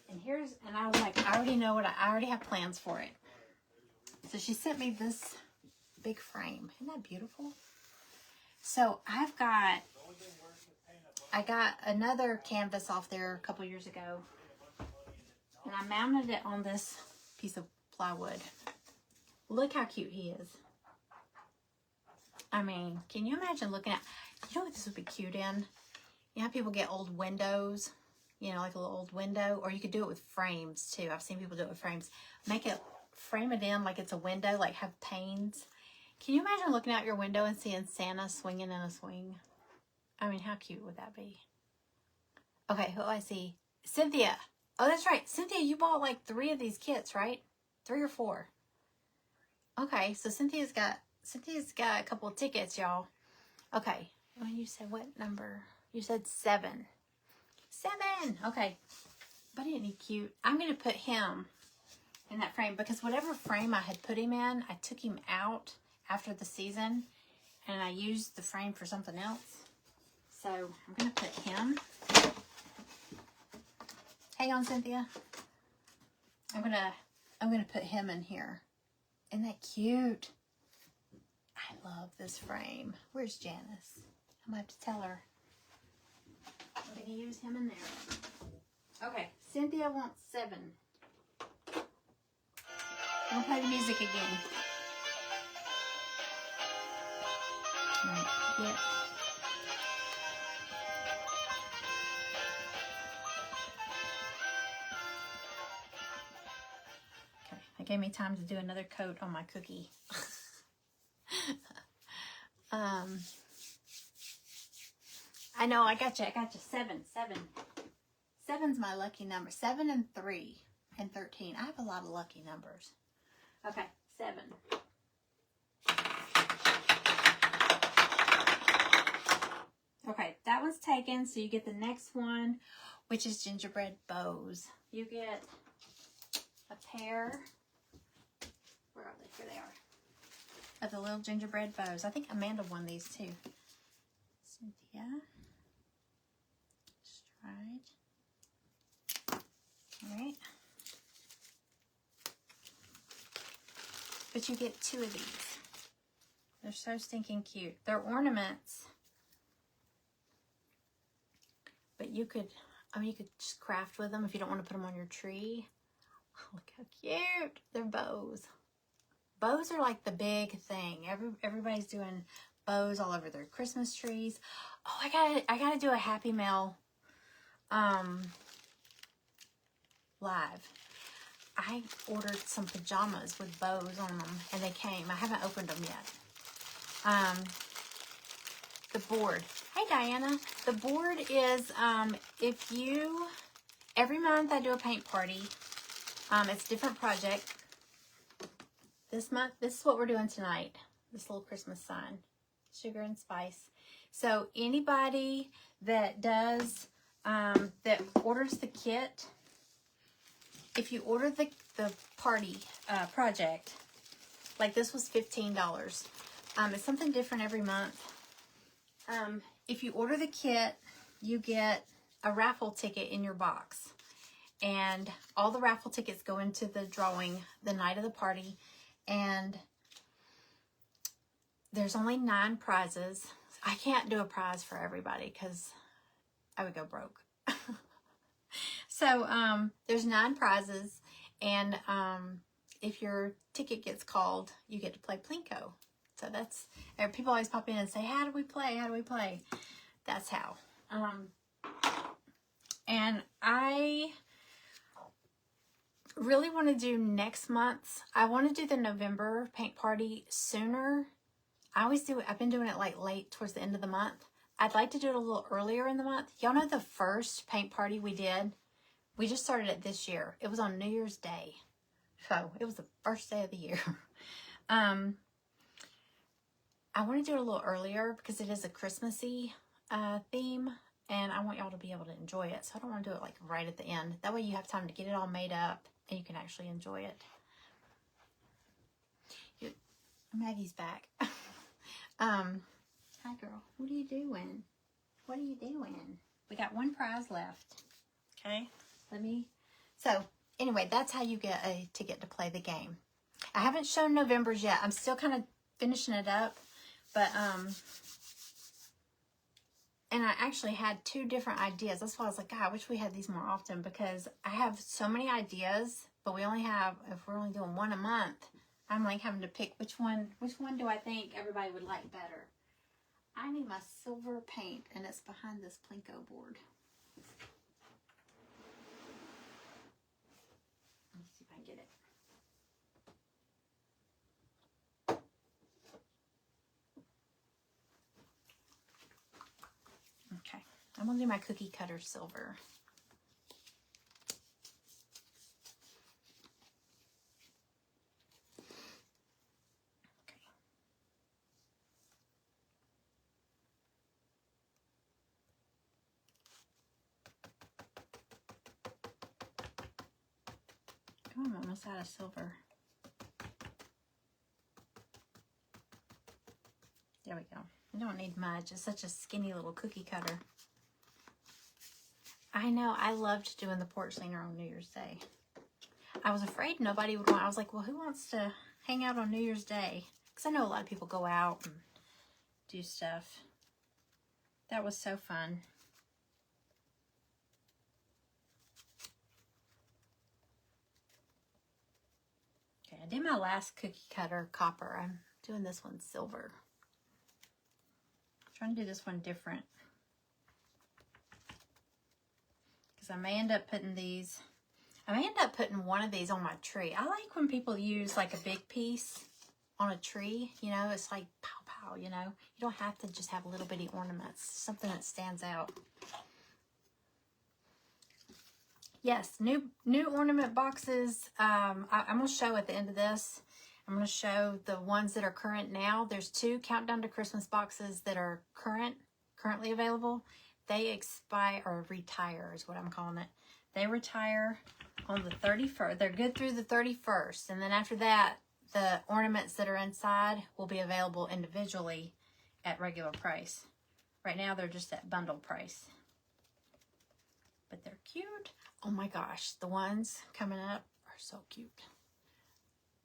And I was like, I already know I already have plans for it. So she sent me this big frame. Isn't that beautiful? So I got another canvas off there a couple years ago. And I mounted it on this piece of plywood. Look how cute he is. I mean, can you imagine looking at, you know what this would be cute in? You know how people get old windows? You know, like a little old window, or you could do it with frames too. I've seen people do it with frames. Frame it in like it's a window, like have panes. Can you imagine looking out your window and seeing Santa swinging in a swing? I mean, how cute would that be? Okay, who do I see? Cynthia. Oh, that's right. Cynthia, you bought like 3 of these kits, right? 3 or 4. Okay, so Cynthia's got a couple of tickets, y'all. Okay, when you said what number? You said 7. 7. Okay. But isn't he cute? I'm going to put him in that frame because whatever frame I had put him in, I took him out after the season and I used the frame for something else. So I'm going to put him. Hang on, Cynthia. I'm going to put him in here. Isn't that cute? I love this frame. Where's Janice? I'm going to have to tell her. I'm going to use him in there. Okay, Cynthia wants 7. I'm going to play the music again. Right, yeah. Okay, that gave me time to do another coat on my cookie. I know, I got you. 7. 7's my lucky number. 7 and 3 and 13. I have a lot of lucky numbers. Okay, 7. Okay, that one's taken, so you get the next one, which is gingerbread bows. You get a pair. Where are they? Here they are. Of the little gingerbread bows. I think Amanda won these too. Cynthia. Stride. Alright. But you get 2 of these. They're so stinking cute. They're ornaments. But you could just craft with them if you don't want to put them on your tree. Look how cute. They're bows. Bows are like the big thing. Everybody's doing bows all over their Christmas trees. Oh, I gotta do a Happy Mail live. I ordered some pajamas with bows on them and they came. I haven't opened them yet. The board. Hey Diana. The board is every month I do a paint party. It's a different project. This month, this is what we're doing tonight. This little Christmas sign. Sugar and spice. So anybody that does, that orders the kit, if you order the party project, like this was $15. It's something different every month. If you order the kit, you get a raffle ticket in your box. And all the raffle tickets go into the drawing the night of the party. And there's only 9 prizes. I can't do a prize for everybody because I would go broke. So there's 9 prizes. And if your ticket gets called, you get to play Plinko. So that's, people always pop in and say, how do we play? How do we play? That's how. And I really want to do next month's. I want to do the November paint party sooner. I always do it. I've been doing it like late towards the end of the month. I'd like to do it a little earlier in the month. Y'all know the first paint party we did? We just started it this year. It was on New Year's Day. So it was the first day of the year. I want to do it a little earlier because it is a Christmassy theme. And I want y'all to be able to enjoy it. So I don't want to do it like right at the end. That way you have time to get it all made up and you can actually enjoy it. Maggie's back. Hi girl, what are you doing? What are you doing? We got one prize left. Okay, so anyway, that's how you get a ticket to play the game. I haven't shown November's yet. I'm still kind of finishing it up, but and I actually had 2 different ideas. That's why I was like, God, I wish we had these more often, because I have so many ideas, but if we're only doing one a month, I'm like having to pick which one do I think everybody would like better. I need my silver paint, and it's behind this Plinko board. Let's see if I can get it. Okay, I'm gonna do my cookie cutter silver. Oh, I'm almost out of silver. There we go. I don't need much. It's such a skinny little cookie cutter. I know. I loved doing the porch leaner on New Year's Day. I was afraid nobody would want. I was like, well, who wants to hang out on New Year's Day? Because I know a lot of people go out and do stuff. That was so fun. Okay, I did my last cookie cutter copper. I'm doing this one silver. I'm trying to do this one different, because I may end up putting these. I may end up putting one of these on my tree. I like when people use like a big piece on a tree. You know, it's like pow pow. You know, you don't have to just have little bitty ornaments. Something that stands out. Yes, new ornament boxes. I'm going to show at the end of this. I'm going to show the ones that are current now. There's 2 Countdown to Christmas boxes that are currently available. They expire, or retire is what I'm calling it. They retire on the 31st. They're good through the 31st. And then after that, the ornaments that are inside will be available individually at regular price. Right now, they're just at bundle price. But they're cute. Oh my gosh, the ones coming up are so cute.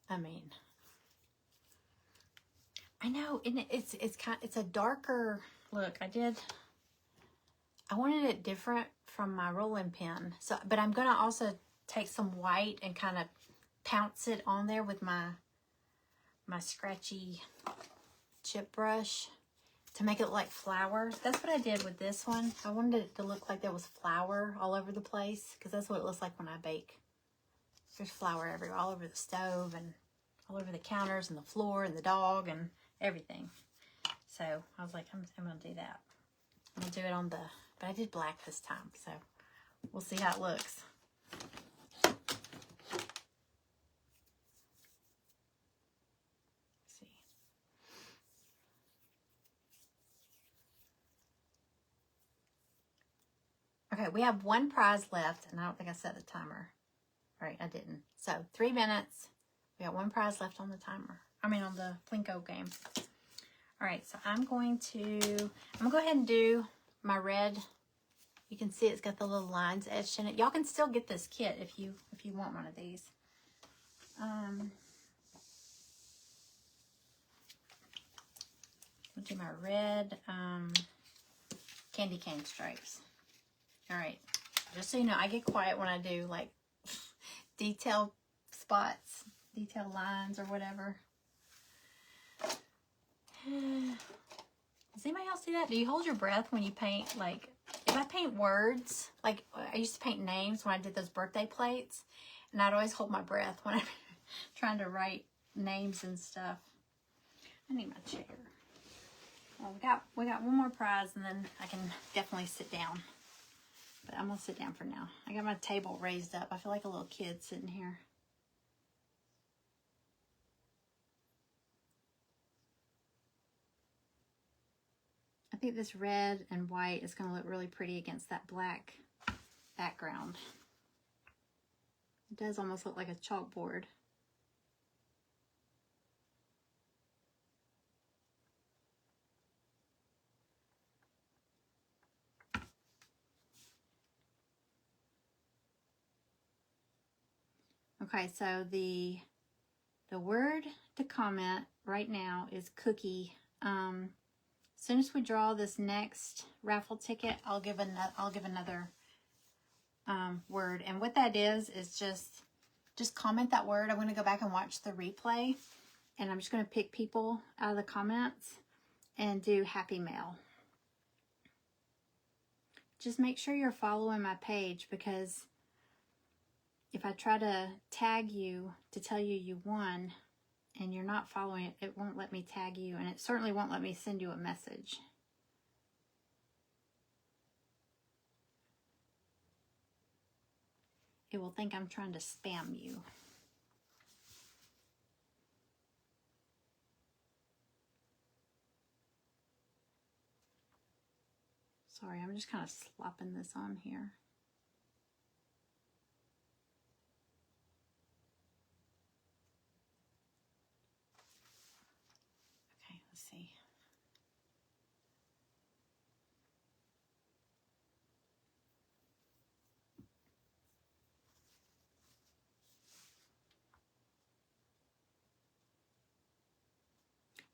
I mean, I know, and it's a darker look. I wanted it different from my rolling pin. So, but I'm gonna also take some white and kind of pounce it on there with my scratchy chip brush to make it look like flowers. That's what I did with this one. I wanted it to look like there was flour all over the place, because that's what it looks like when I bake. There's flour everywhere, all over the stove and all over the counters and the floor and the dog and everything. So I was like, I'm going to do that. I'm going to do it on but I did black this time, so we'll see how it looks. Okay, we have 1 prize left, and I don't think I set the timer. All right, I didn't. So 3 minutes. We got 1 prize left on the timer. I mean, on the Plinko game. All right, so I'm gonna go ahead and do my red. You can see it's got the little lines etched in it. Y'all can still get this kit if you want one of these. I'll do my red candy cane stripes. All right, just so you know, I get quiet when I do like detailed spots, detailed lines or whatever. Does anybody else do that? Do you hold your breath when you paint? Like, if I paint words, like I used to paint names when I did those birthday plates, and I'd always hold my breath when I'm trying to write names and stuff. I need my chair. Well, we got one more prize, and then I can definitely sit down. But I'm gonna sit down for now. I got my table raised up. I feel like a little kid sitting here. I think this red and white is gonna look really pretty against that black background. It does almost look like a chalkboard. Okay, so the word to comment right now is cookie. As soon as we draw this next raffle ticket, I'll give another word, and what that is just comment that word. I'm going to go back and watch the replay, and I'm just going to pick people out of the comments and do Happy Mail. Just make sure you're following my page, because if I try to tag you to tell you you won and you're not following it, it won't let me tag you, and it certainly won't let me send you a message. It will think I'm trying to spam you. Sorry, I'm just kind of slopping this on here. Okay, let's see.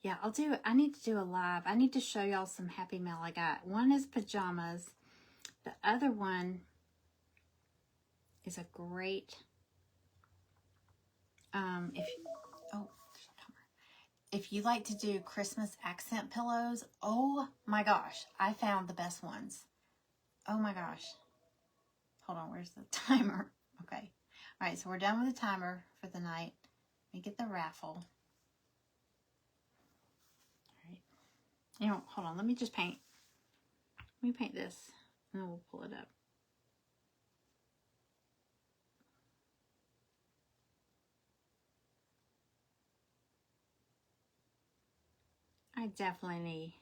Yeah, I need to do a live. I need to show y'all some Happy Mail I got. One is pajamas. The other one is a great, if you like to do Christmas accent pillows, oh my gosh, I found the best ones. Oh my gosh. Hold on, where's the timer? Okay. All right, so we're done with the timer for the night. Let me get the raffle. You know, hold on, let me just paint. Let me paint this, and then we'll pull it up. I definitely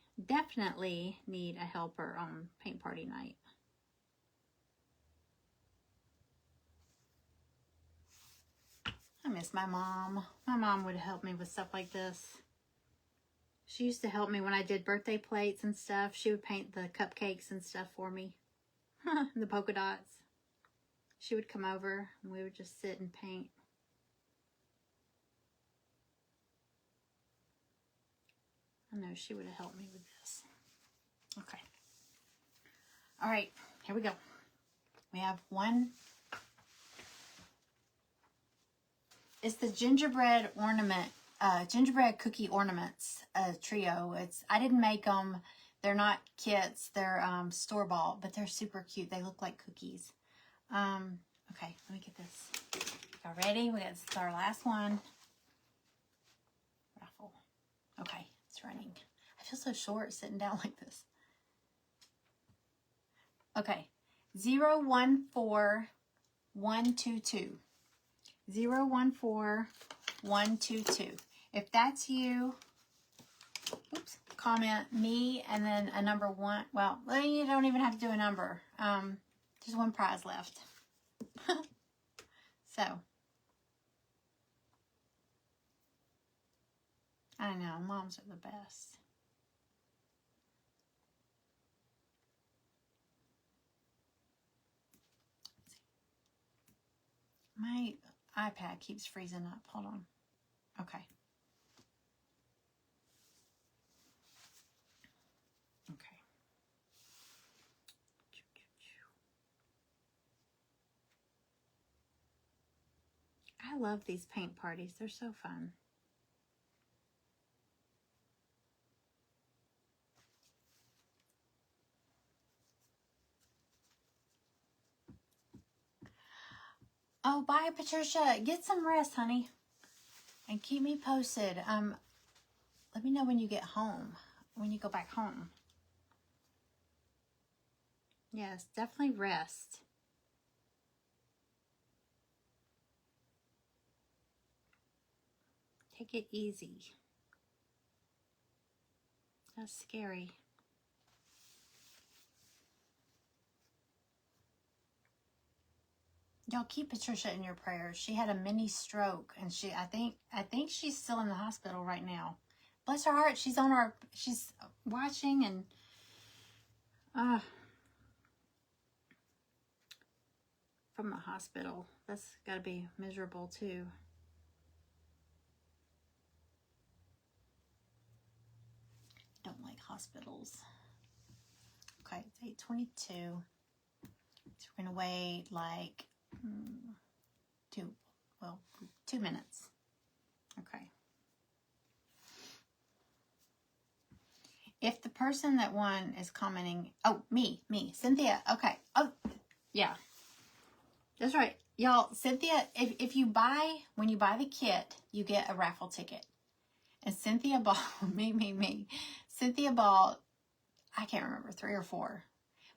need a helper on paint party night. I miss my mom. My mom would help me with stuff like this. She used to help me when I did birthday plates and stuff. She would paint the cupcakes and stuff for me. The polka dots. She would come over and we would just sit and paint. I know she would have helped me with this. Okay. All right, here we go. We have one. It's the gingerbread ornament, gingerbread cookie ornaments trio. I didn't make them. They're not kits. They're store-bought, but they're super cute. They look like cookies. Okay, let me get this. Y'all ready? This is our last one. Raffle. Okay, it's running. I feel so short sitting down like this. Okay, 014122. 014122. If that's you, oops, comment me and then a number one. Well, you don't even have to do a number. There's one prize left. So, I know, moms are the best. My iPad keeps freezing up. Hold on. Okay. Okay. I love these paint parties. They're so fun. Oh, bye, Patricia. Get some rest, honey. And keep me posted. Let me know when you get home. when you go back home. Yes, definitely rest. Take it easy. That's scary. Y'all keep Patricia in your prayers. She had a mini stroke, and I think she's still in the hospital right now. Bless her heart. She's watching, and from the hospital. That's got to be miserable too. Don't like hospitals. Okay, it's 8:22. So we're gonna wait like 2 minutes. Okay. If the person that won is commenting, oh, me, Cynthia. Okay. Oh, yeah. That's right. Y'all, Cynthia, if you when you buy the kit, you get a raffle ticket. And Cynthia bought, me. Cynthia bought, I can't remember, 3 or 4.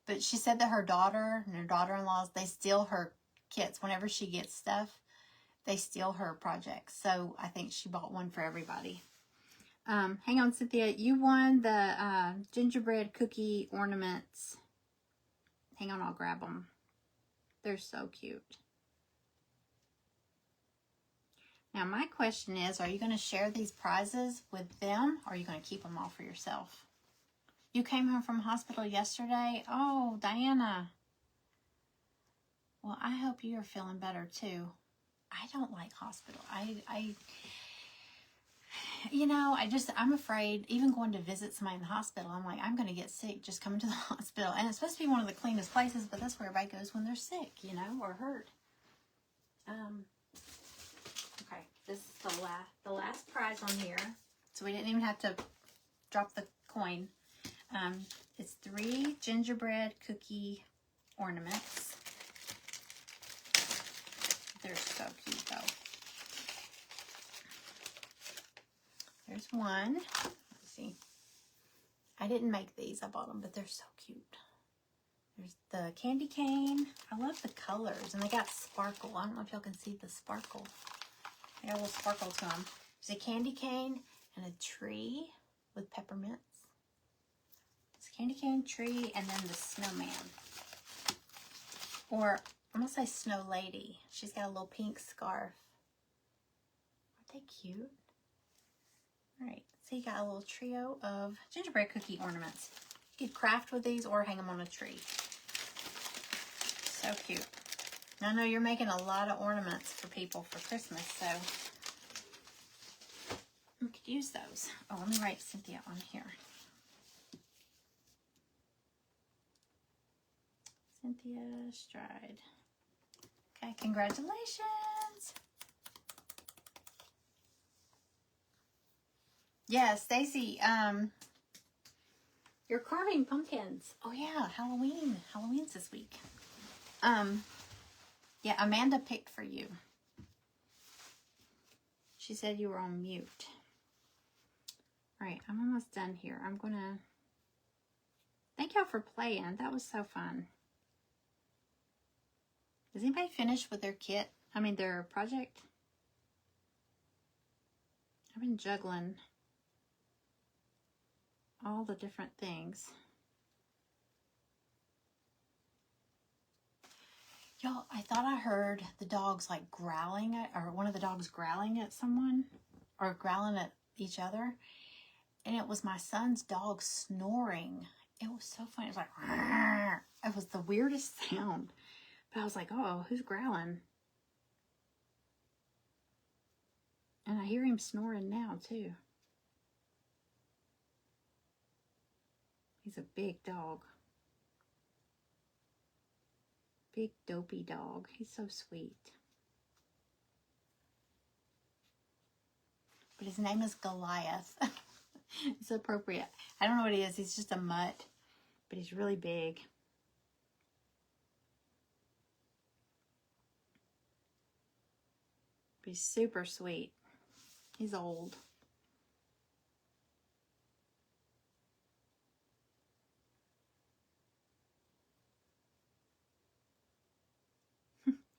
But she said that her daughter and her daughter-in-laws, they steal her kits. Whenever she gets stuff, they steal her projects. So I think she bought one for everybody. Hang on, Cynthia. You won the gingerbread cookie ornaments. Hang on, I'll grab them. They're so cute. Now, my question is, are you going to share these prizes with them, or are you going to keep them all for yourself? You came home from hospital yesterday? Oh, Diana. Well, I hope you're feeling better, too. I don't like hospital. I'm afraid, even going to visit somebody in the hospital, I'm like, I'm going to get sick just coming to the hospital. And it's supposed to be one of the cleanest places, but that's where everybody goes when they're sick, or hurt. Okay, this is the last prize on here. So we didn't even have to drop the coin. It's 3 gingerbread cookie ornaments. They're so cute, though. There's one. Let's see. I didn't make these. I bought them, but they're so cute. There's the candy cane. I love the colors, and they got sparkle. I don't know if y'all can see the sparkle. They got a little sparkle to them. There's a candy cane and a tree with peppermints. It's a candy cane, tree, and then the snowman. Or I'm going to say snow lady. She's got a little pink scarf. Aren't they cute? All right, so you got a little trio of gingerbread cookie ornaments. You could craft with these or hang them on a tree. So cute. Now, I know you're making a lot of ornaments for people for Christmas, so we could use those. Oh, let me write Cynthia on here. Cynthia Stride. Okay, congratulations. Yeah, Stacy, you're carving pumpkins. Oh yeah, Halloween. Halloween's this week. Yeah, Amanda picked for you. She said you were on mute. All right, I'm almost done here. I'm gonna thank y'all for playing. That was so fun. Is anybody finished with their kit? I mean, their project? I've been juggling all the different things. Y'all, I thought I heard the dogs like growling at, or one of the dogs growling at someone, or growling at each other. And it was my son's dog snoring. It was so funny. It was like, "Rrr." It was the weirdest sound. But I was like, oh, who's growling? And I hear him snoring now, too. He's a big dog. Big dopey dog. He's so sweet. But his name is Goliath. It's appropriate. I don't know what he is. He's just a mutt. But he's really big. But he's super sweet. He's old.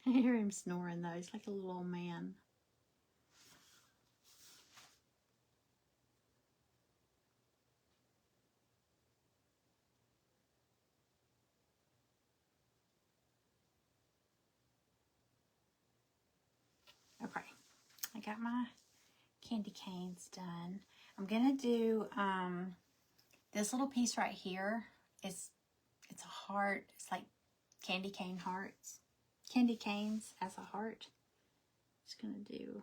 I hear him snoring though. He's like a little old man. Okay, I got my candy canes done. I'm gonna do this little piece right here. It's a heart. It's like candy cane hearts. Candy canes as a heart. Just gonna do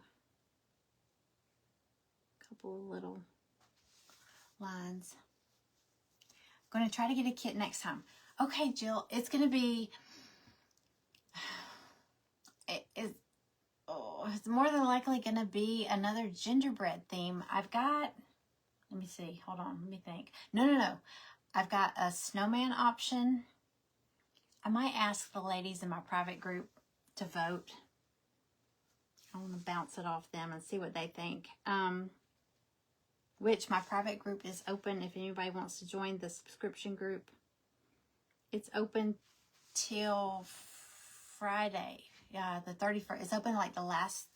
a couple of little lines. I'm gonna try to get a kit next time. Okay, Jill, it's gonna be it's more than likely gonna be another gingerbread theme. I've got, let me see, hold on, let me think. No. I've got a snowman option. I might ask the ladies in my private group to vote. I want to bounce it off them and see what they think. Which my private group is open if anybody wants to join the subscription group. It's open till Friday, the 31st. It's open like the last,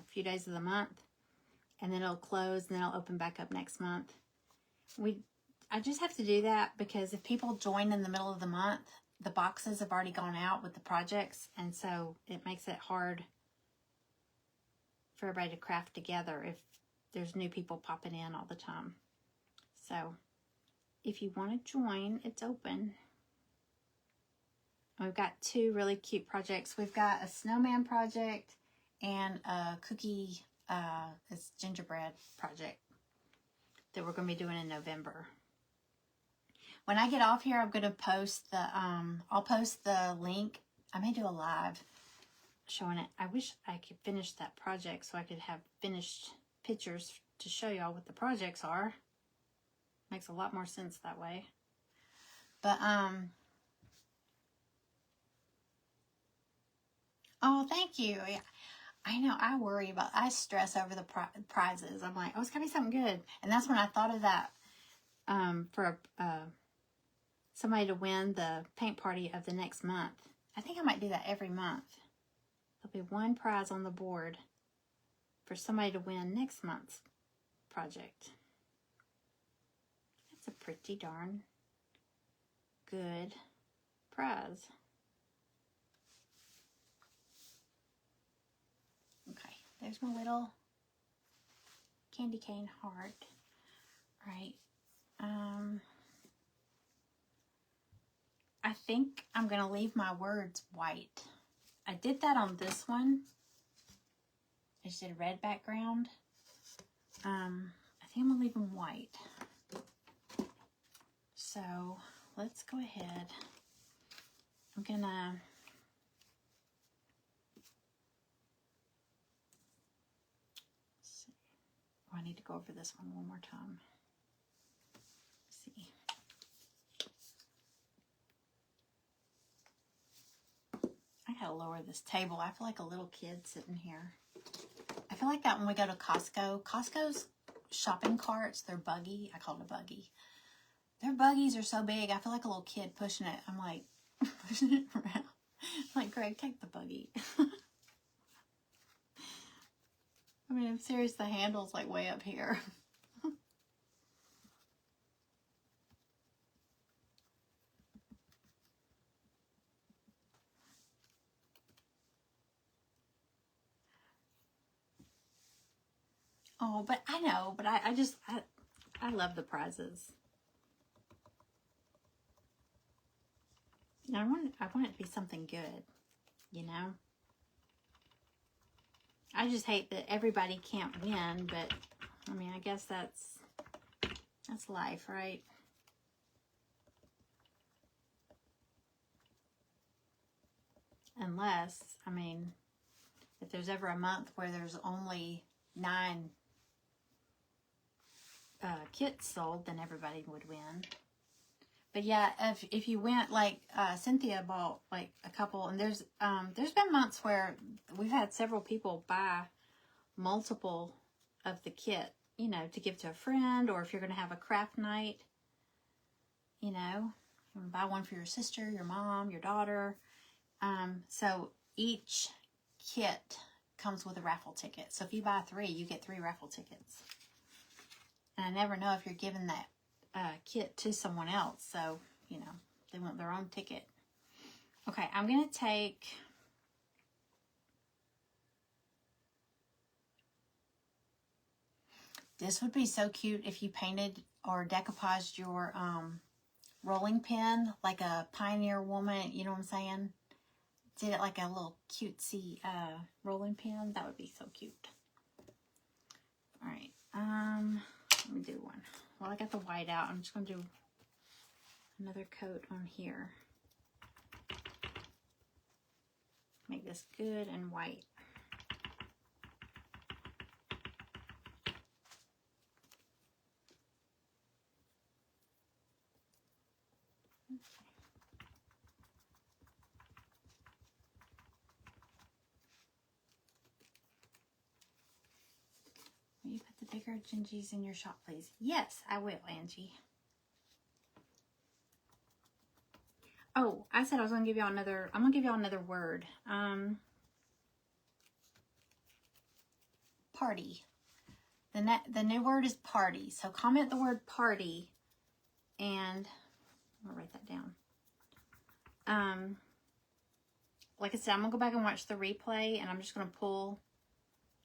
few days of the month. And then it'll close and then it'll open back up next month. I just have to do that because if people join in the middle of the month, the boxes have already gone out with the projects. And so it makes it hard for everybody to craft together if there's new people popping in all the time. So if you want to join, it's open. We've got two really cute projects. We've got a snowman project and a cookie, it's gingerbread project that we're going to be doing in November. When I get off here, I'm going to post I'll post the link. I may do a live showing it. I wish I could finish that project so I could have finished pictures to show y'all what the projects are. Makes a lot more sense that way. But, oh, thank you. Yeah. I know, I stress over the prizes. I'm like, oh, it's going to be something good. And that's when I thought of that for somebody to win the paint party of the next month. I think I might do that every month. There'll be one prize on the board for somebody to win next month's project. That's a pretty darn good prize. Okay, there's my little candy cane heart. All right. I think I'm going to leave my words white. I did that on this one. I just did a red background. I think I'm going to leave them white. So let's go ahead. I'm going to see. Oh, I need to go over this one more time. Let's see. I gotta lower this table. I feel like a little kid sitting here. I feel like that when we go to Costco. Costco's shopping carts, they're buggy. I call it a buggy. Their buggies are so big. I feel like a little kid pushing it. I'm like, pushing it around. I'm like, Greg, take the buggy. I mean, I'm serious. The handle's like way up here. Oh, but I know, but I love the prizes. I want it to be something good, you know? I just hate that everybody can't win, but I mean, I guess that's life, right? Unless, I mean, if there's ever a month where there's only 9 kits sold, then everybody would win. But yeah, if you went like Cynthia bought like a couple, and there's been months where we've had several people buy multiple of the kit, you know, to give to a friend, or if you're going to have a craft night, you know, you can buy one for your sister, your mom, your daughter. So each kit comes with a raffle ticket. So if you buy 3, you get 3 raffle tickets. And I never know if you're giving that kit to someone else. So, you know, they want their own ticket. Okay, I'm going to take... This would be so cute if you painted or decoupaged your rolling pin like a pioneer woman, you know what I'm saying? Did it like a little cutesy rolling pin. That would be so cute. All right, let me do one. Well, I got the white out. I'm just going to do another coat on here. Make this good and white. Will you put the bigger gingies in your shop, please? Yes, I will, Angie. Oh, I said I was going to give y'all another, I'm going to give y'all another word. Party. The new word is party. So comment the word party and I'll write that down. Like I said, I'm going to go back and watch the replay and I'm just going to pull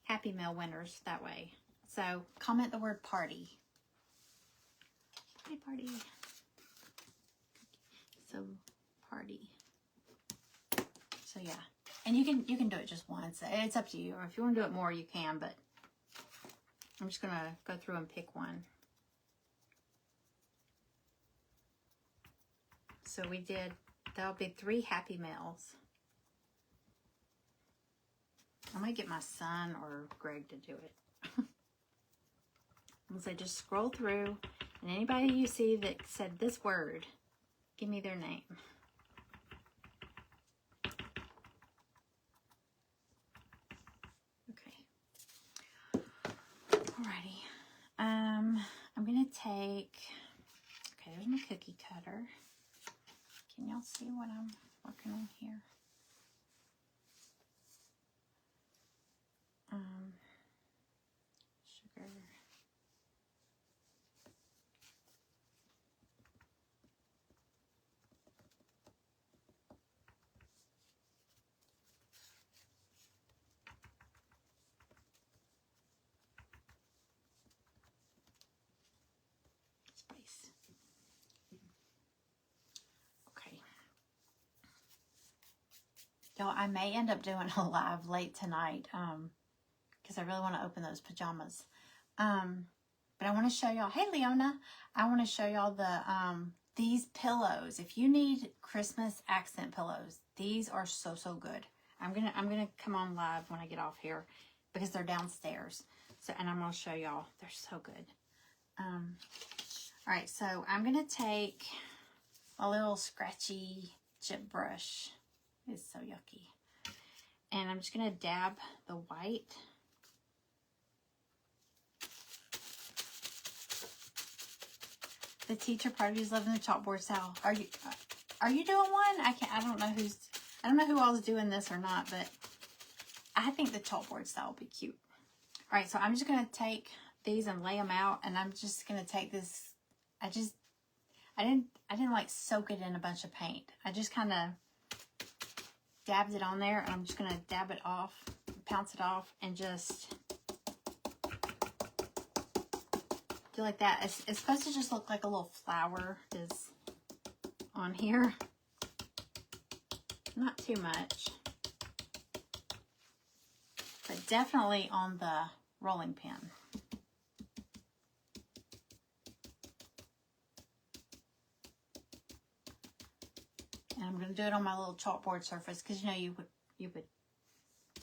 Happy Meal winners that way. So comment the word party. Party, party. So party. So yeah. And you can do it just once. It's up to you. Or if you want to do it more, you can, but I'm just going to go through and pick one. So we did, there'll be 3 Happy Meals. I might get my son or Greg to do it. And so just scroll through, and anybody you see that said this word, give me their name. Okay. Alrighty. I'm gonna take. Okay, there's my cookie cutter. Can y'all see what I'm working on here? Sugar. Spice. Okay. Y'all, I may end up doing a live late tonight, because I really want to open those pajamas. But I want to show y'all, hey Leona, I want to show y'all the, these pillows. If you need Christmas accent pillows, these are so, so good. I'm gonna come on live when I get off here because they're downstairs. So, and I'm gonna show y'all, they're so good. All right, so I'm gonna take a little scratchy chip brush. It's so yucky. And I'm just gonna dab the white. The teacher parties loving the chalkboard style. Are you doing one? I don't know who all's doing this or not, but I think the chalkboard style will be cute. All right, so I'm just gonna take these and lay them out, and I'm just gonna take this. I didn't like soak it in a bunch of paint. I just kind of dabbed it on there, and I'm just gonna dab it off, pounce it off, and just do like that. It's supposed to just look like a little flower is on here. Not too much, but definitely on the rolling pin. And I'm going to do it on my little chalkboard surface because you know you would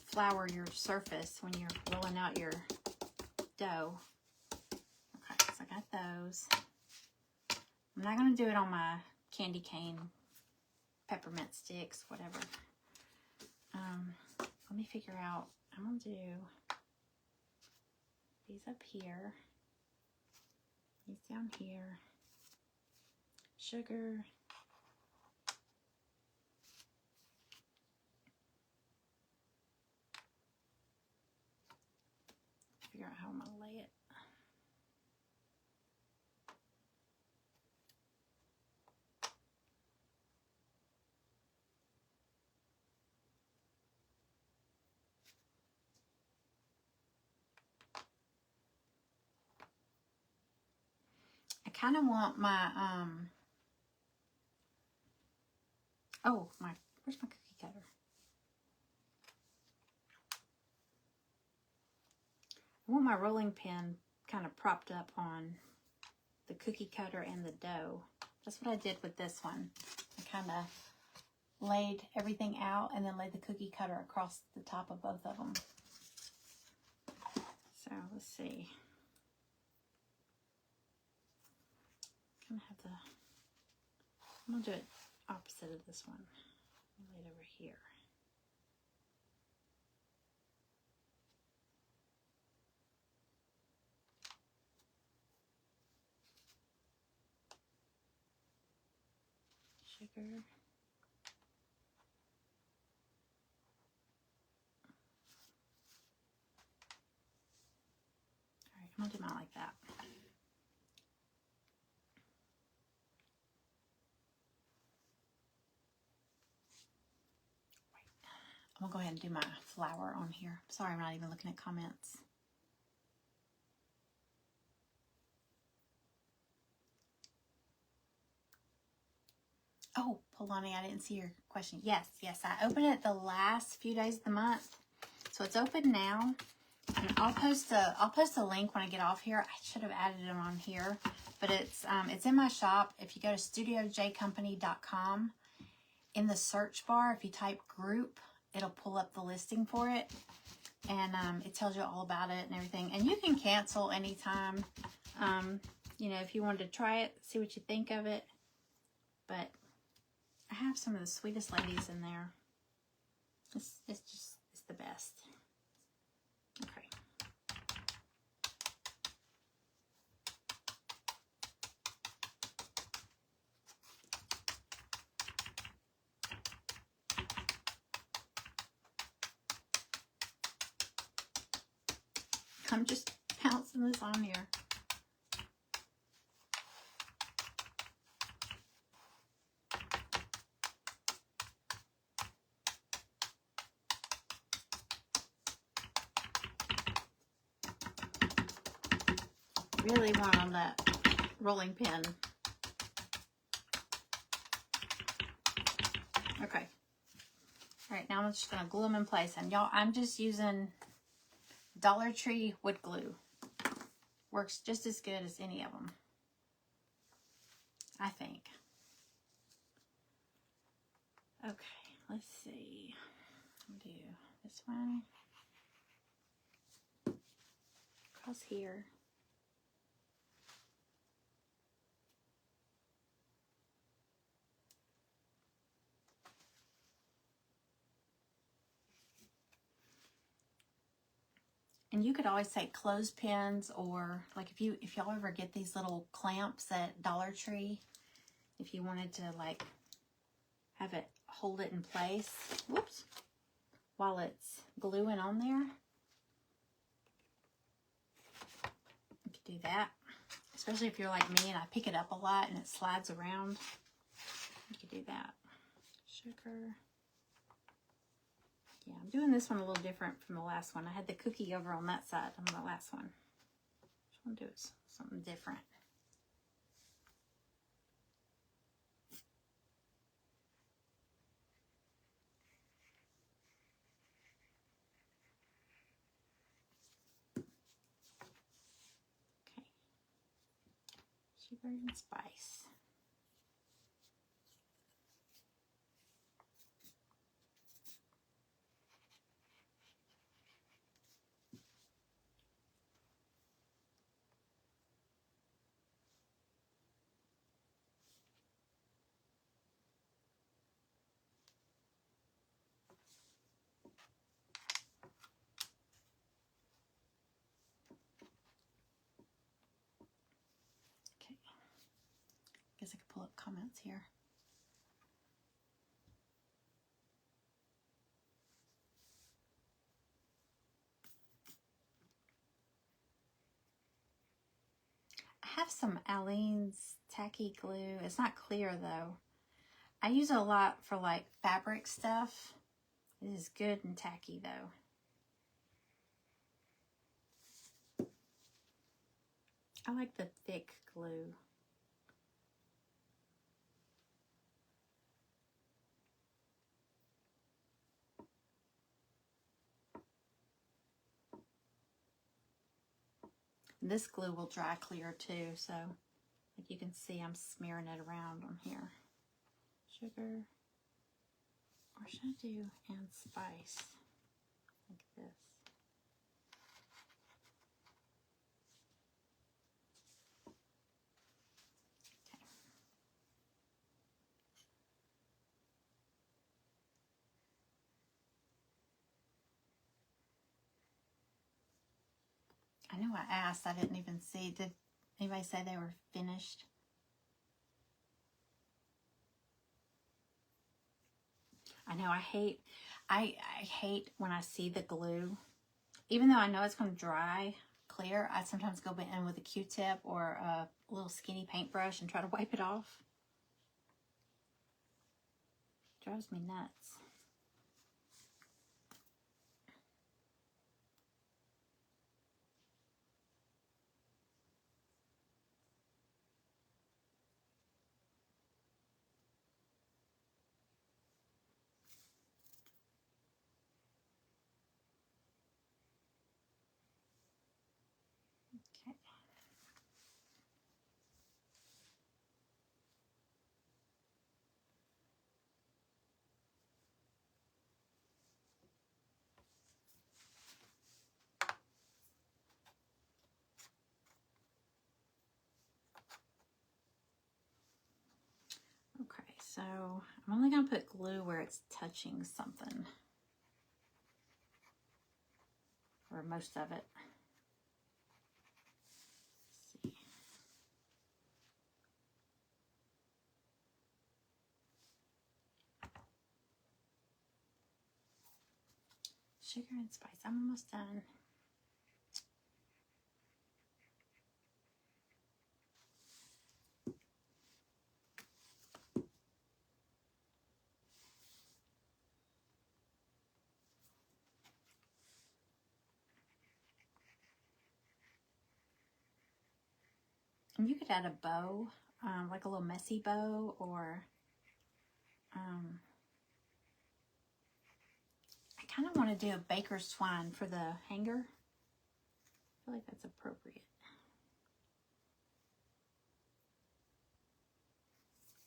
flour your surface when you're rolling out your dough. Okay, so I got those. I'm not going to do it on my candy cane, peppermint sticks, whatever. Let me figure out. I'm going to do these up here, these down here, sugar, kind of want my, oh, where's my cookie cutter? I want my rolling pin kind of propped up on the cookie cutter and the dough. That's what I did with this one. I kind of laid everything out and then laid the cookie cutter across the top of both of them. So let's see. I'm gonna do it opposite of this one. Lay it over here. Sugar. All right, I'm gonna do mine like that. I'm gonna go ahead and do my flour on here. Sorry, I'm not even looking at comments. Oh, Polani, I didn't see your question. Yes, I open it the last few days of the month. So it's open now. And I'll post a link when I get off here. I should have added it on here. But it's in my shop. If you go to studiojcompany.com, in the search bar, if you type group, it'll pull up the listing for it. And it tells you all about it and everything. And you can cancel anytime. You know, if you wanted to try it, see what you think of it. But I have some of the sweetest ladies in there. It's the best. Okay. I'm just pouncing this on here. Really want on that rolling pin. Okay. All right, now I'm just going to glue them in place. And y'all, I'm just using Dollar Tree wood glue. Works just as good as any of them, I think. Okay, let's see. I'll do this one. Across here. And you could always take clothespins, or like if y'all ever get these little clamps at Dollar Tree, if you wanted to like have it hold it in place, whoops, while it's gluing on there, you could do that. Especially if you're like me and I pick it up a lot and it slides around, you could do that. Sugar. Yeah, I'm doing this one a little different from the last one. I had the cookie over on that side on the last one. Just want to do something different. Okay. Sugar and spice. Okay. Guess I could pull up comments here. I have some Aleene's tacky glue. It's not clear though. I use it a lot for like fabric stuff. It is good and tacky though. I like the thick glue. This glue will dry clear too, so like you can see I'm smearing it around on here. Sugar. Or should I do and spice? Like this. Okay. I know I asked, I didn't even see. Did anybody say they were finished? I know I hate when I see the glue. Even though I know it's going to dry clear, I sometimes go in with a Q-tip or a little skinny paintbrush and try to wipe it off. Drives me nuts. Okay. Okay, so I'm only going to put glue where it's touching something. Or most of it. Let's see. Sugar and spice. I'm almost done. And you could add a bow, like a little messy bow, or I kind of want to do a baker's twine for the hanger. I feel like that's appropriate.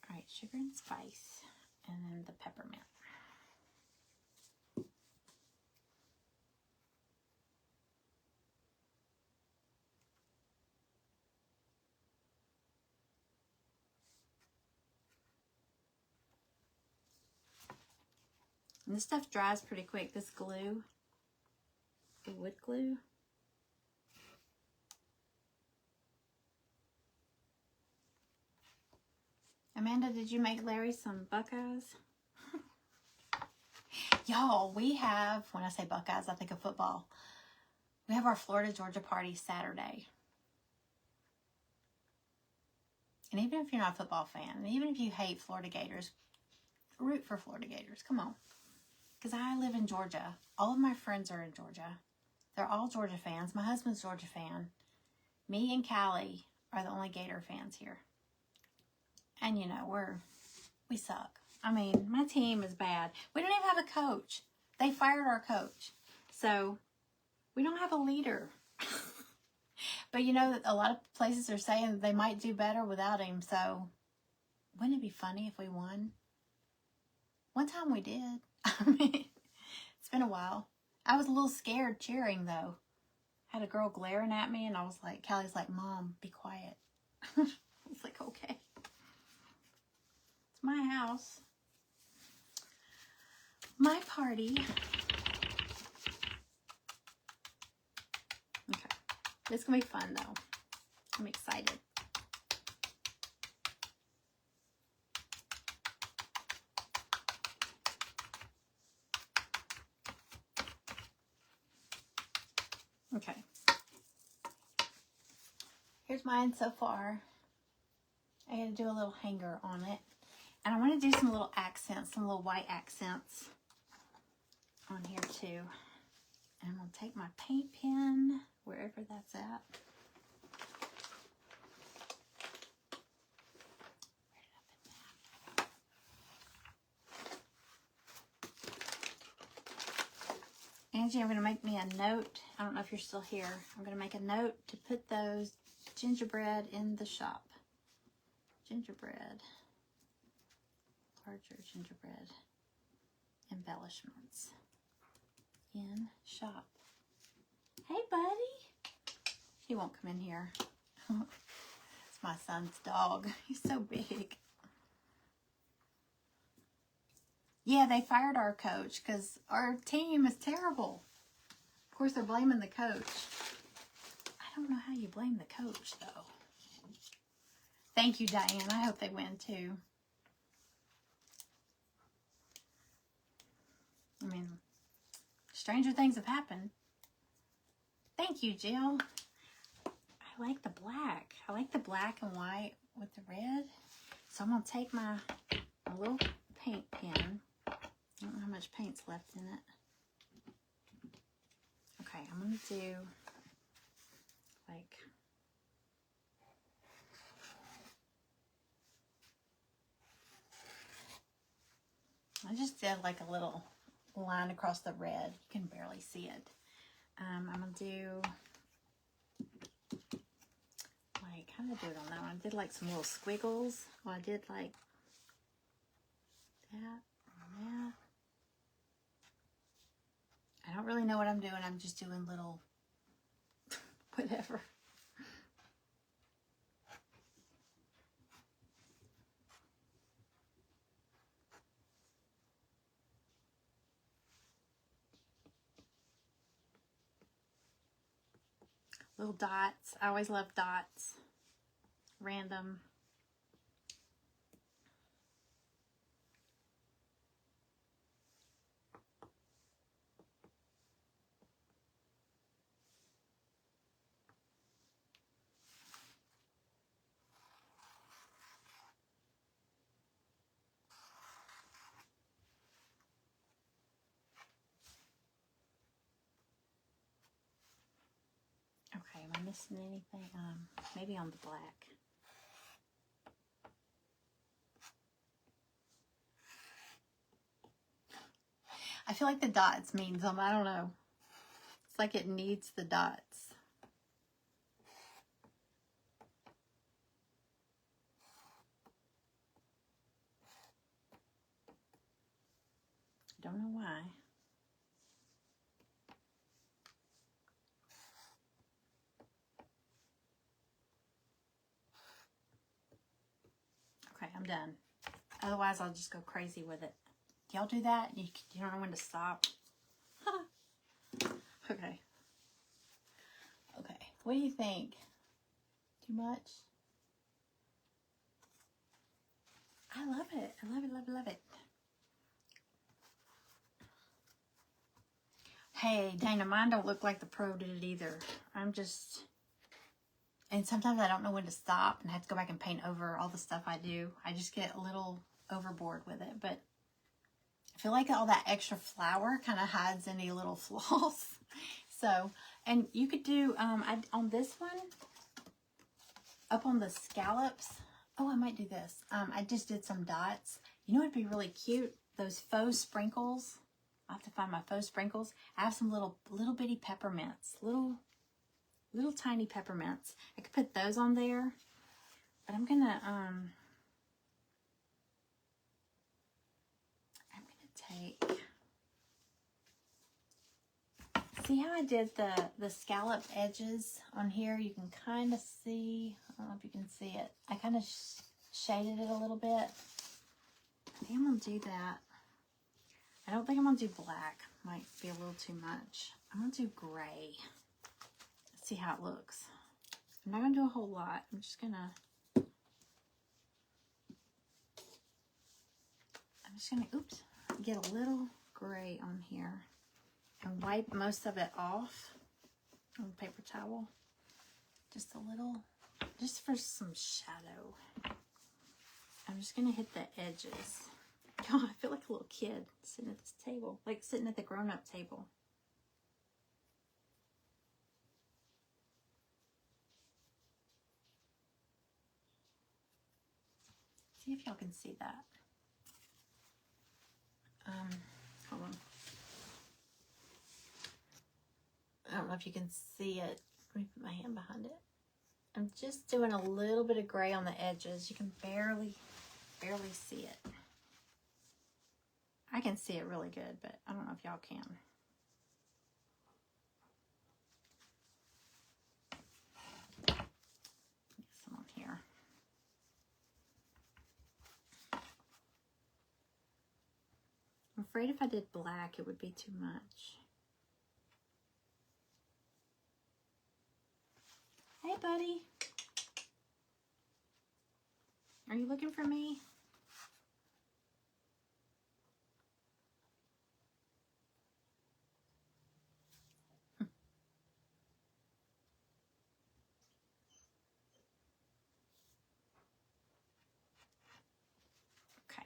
All right, sugar and spice, and then the peppermint. And this stuff dries pretty quick. This glue, the wood glue. Amanda, did you make Larry some Buckeyes? Y'all, we have, when I say Buckeyes, I think of football. We have our Florida-Georgia party Saturday. And even if you're not a football fan, and even if you hate Florida Gators, root for Florida Gators. Come on. Because I live in Georgia. All of my friends are in Georgia. They're all Georgia fans. My husband's a Georgia fan. Me and Callie are the only Gator fans here. And, you know, we suck. I mean, my team is bad. We don't even have a coach. They fired our coach. So, we don't have a leader. But, you know, a lot of places are saying they might do better without him. So, wouldn't it be funny if we won? One time we did. I mean, it's been a while. I was a little scared cheering, though. Had a girl glaring at me, and I was like, Callie's like, Mom, be quiet. I was like, okay. It's my house. My party. Okay. It's going to be fun, though. I'm excited. Okay. Here's mine so far. I got to do a little hanger on it. And I want to do some little accents, some little white accents on here too. And I'm going to take my paint pen, wherever that's at. Angie, I'm going to make me a note. I don't know if you're still here. I'm going to make a note to put those gingerbread in the shop. Gingerbread. Larger gingerbread embellishments in shop. Hey, buddy. He won't come in here. It's my son's dog. He's so big. Yeah, they fired our coach because our team is terrible. Of course, they're blaming the coach. I don't know how you blame the coach, though. Thank you, Diane. I hope they win, too. I mean, stranger things have happened. Thank you, Jill. I like the black. I like the black and white with the red. So I'm going to take my little paint pen. I don't know how much paint's left in it. Okay, I'm going to do like... I just did like a little line across the red. You can barely see it. I'm going to do... like, how did I do it on that one? I did like some little squiggles. Well, I did like that and that. I don't really know what I'm doing. I'm just doing little whatever. Little dots. I always love dots. Random. Okay, am I missing anything? Maybe on the black. I feel like the dots mean something. I don't know. It's like it needs the dots. I don't know why. Okay, I'm done. Otherwise, I'll just go crazy with it. Y'all do that? You don't know when to stop? Okay. Okay. What do you think? Too much? I love it. I love it, love it, love it. Hey, Dana, mine don't look like the pro did either. I'm just... And sometimes I don't know when to stop and I have to go back and paint over all the stuff I do. I just get a little overboard with it. But I feel like all that extra flour kind of hides any little flaws. So, and you could do, on this one, up on the scallops. Oh, I might do this. I just did some dots. You know what would be really cute? Those faux sprinkles. I'll have to find my faux sprinkles. I have some little bitty peppermints. Little tiny peppermints. I could put those on there. But I'm gonna take... See how I did the scallop edges on here? You can kind of see. I don't know if you can see it. I kind of shaded it a little bit. I think I'm going to do that. I don't think I'm going to do black. Might be a little too much. I'm going to do gray. Let's see how it looks. I'm not going to do a whole lot. I'm just going to, oops, get a little gray on here. And wipe most of it off on a paper towel. Just a little, just for some shadow. I'm just gonna hit the edges. Oh, I feel like a little kid sitting at this table, like sitting at the grown-up table. See if y'all can see that. Hold on. I don't know if you can see it. Let me put my hand behind it. I'm just doing a little bit of gray on the edges. You can barely see it. I can see it really good, but I don't know if y'all can. Get some on here. I'm afraid if I did black, it would be too much. Hey, buddy. Are you looking for me? Okay.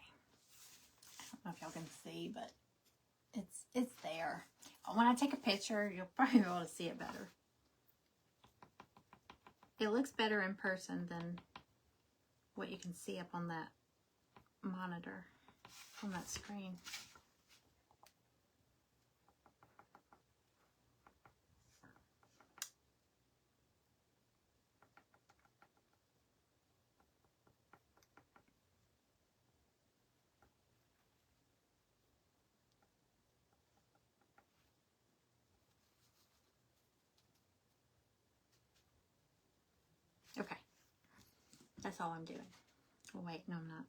I don't know if y'all can see, but it's there. When I take a picture, you'll probably be able to see it better. It looks better in person than what you can see up on that monitor, on that screen. Okay. That's all I'm doing. Oh, wait, no, I'm not.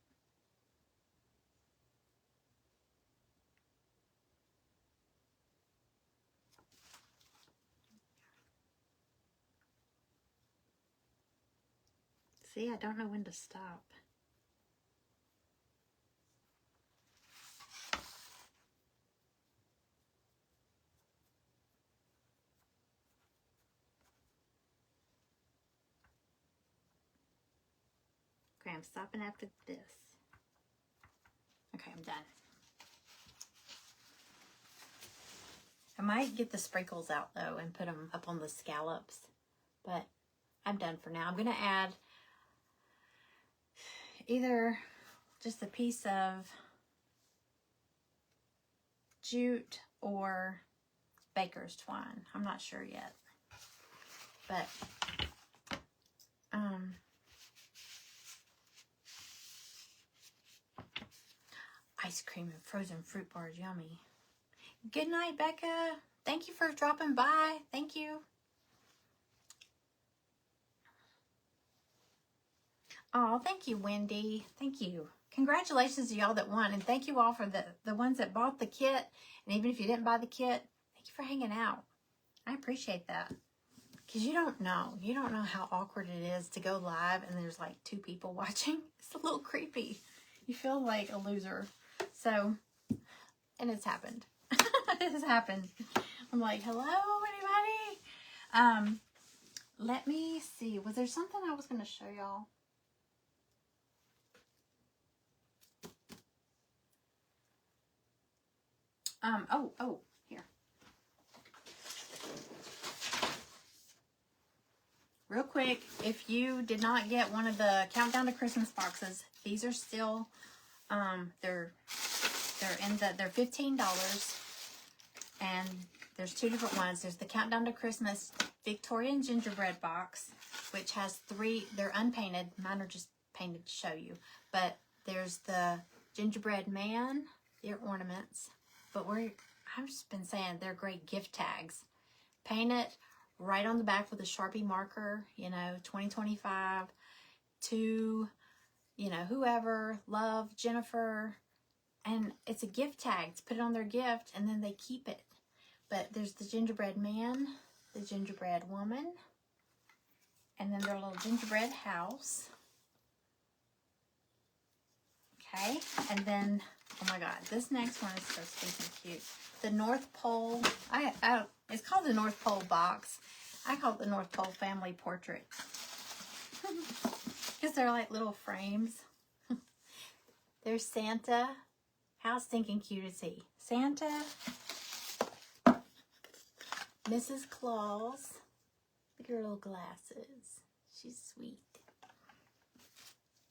See, I don't know when to stop. Okay, I'm stopping after this. Okay, I'm done. I might get the sprinkles out though and put them up on the scallops, but I'm done for now. I'm gonna add either just a piece of jute or baker's twine. I'm not sure yet, but ice cream and frozen fruit bars, yummy. Good night, Becca. Thank you for dropping by. Thank you. Oh, thank you, Wendy. Thank you. Congratulations to y'all that won. And thank you all for the ones that bought the kit. And even if you didn't buy the kit, thank you for hanging out. I appreciate that. Because you don't know. You don't know how awkward it is to go live and there's like 2 people watching. It's a little creepy. You feel like a loser. So, and it's happened. It has happened. I'm like, hello, anybody? Let me see. Was there something I was going to show y'all? Oh, here. Real quick, if you did not get one of the Countdown to Christmas boxes, these are still, they're $15, and there's 2 different ones. There's the Countdown to Christmas Victorian gingerbread box, which has 3, they're unpainted. Mine are just painted to show you. But there's the gingerbread man, their ornaments. But I've just been saying they're great gift tags. Paint it right on the back with a Sharpie marker, 2025 to, whoever, love, Jennifer. And it's a gift tag to put it on their gift, and then they keep it. But there's the gingerbread man, the gingerbread woman, and then their little gingerbread house. Okay, and then, oh my God, this next one is so stinking cute. The North Pole, it's called the North Pole box. I call it the North Pole family portrait. Because they're like little frames. There's Santa. How stinking cute is he? Santa. Mrs. Claus. Look at her little glasses. She's sweet.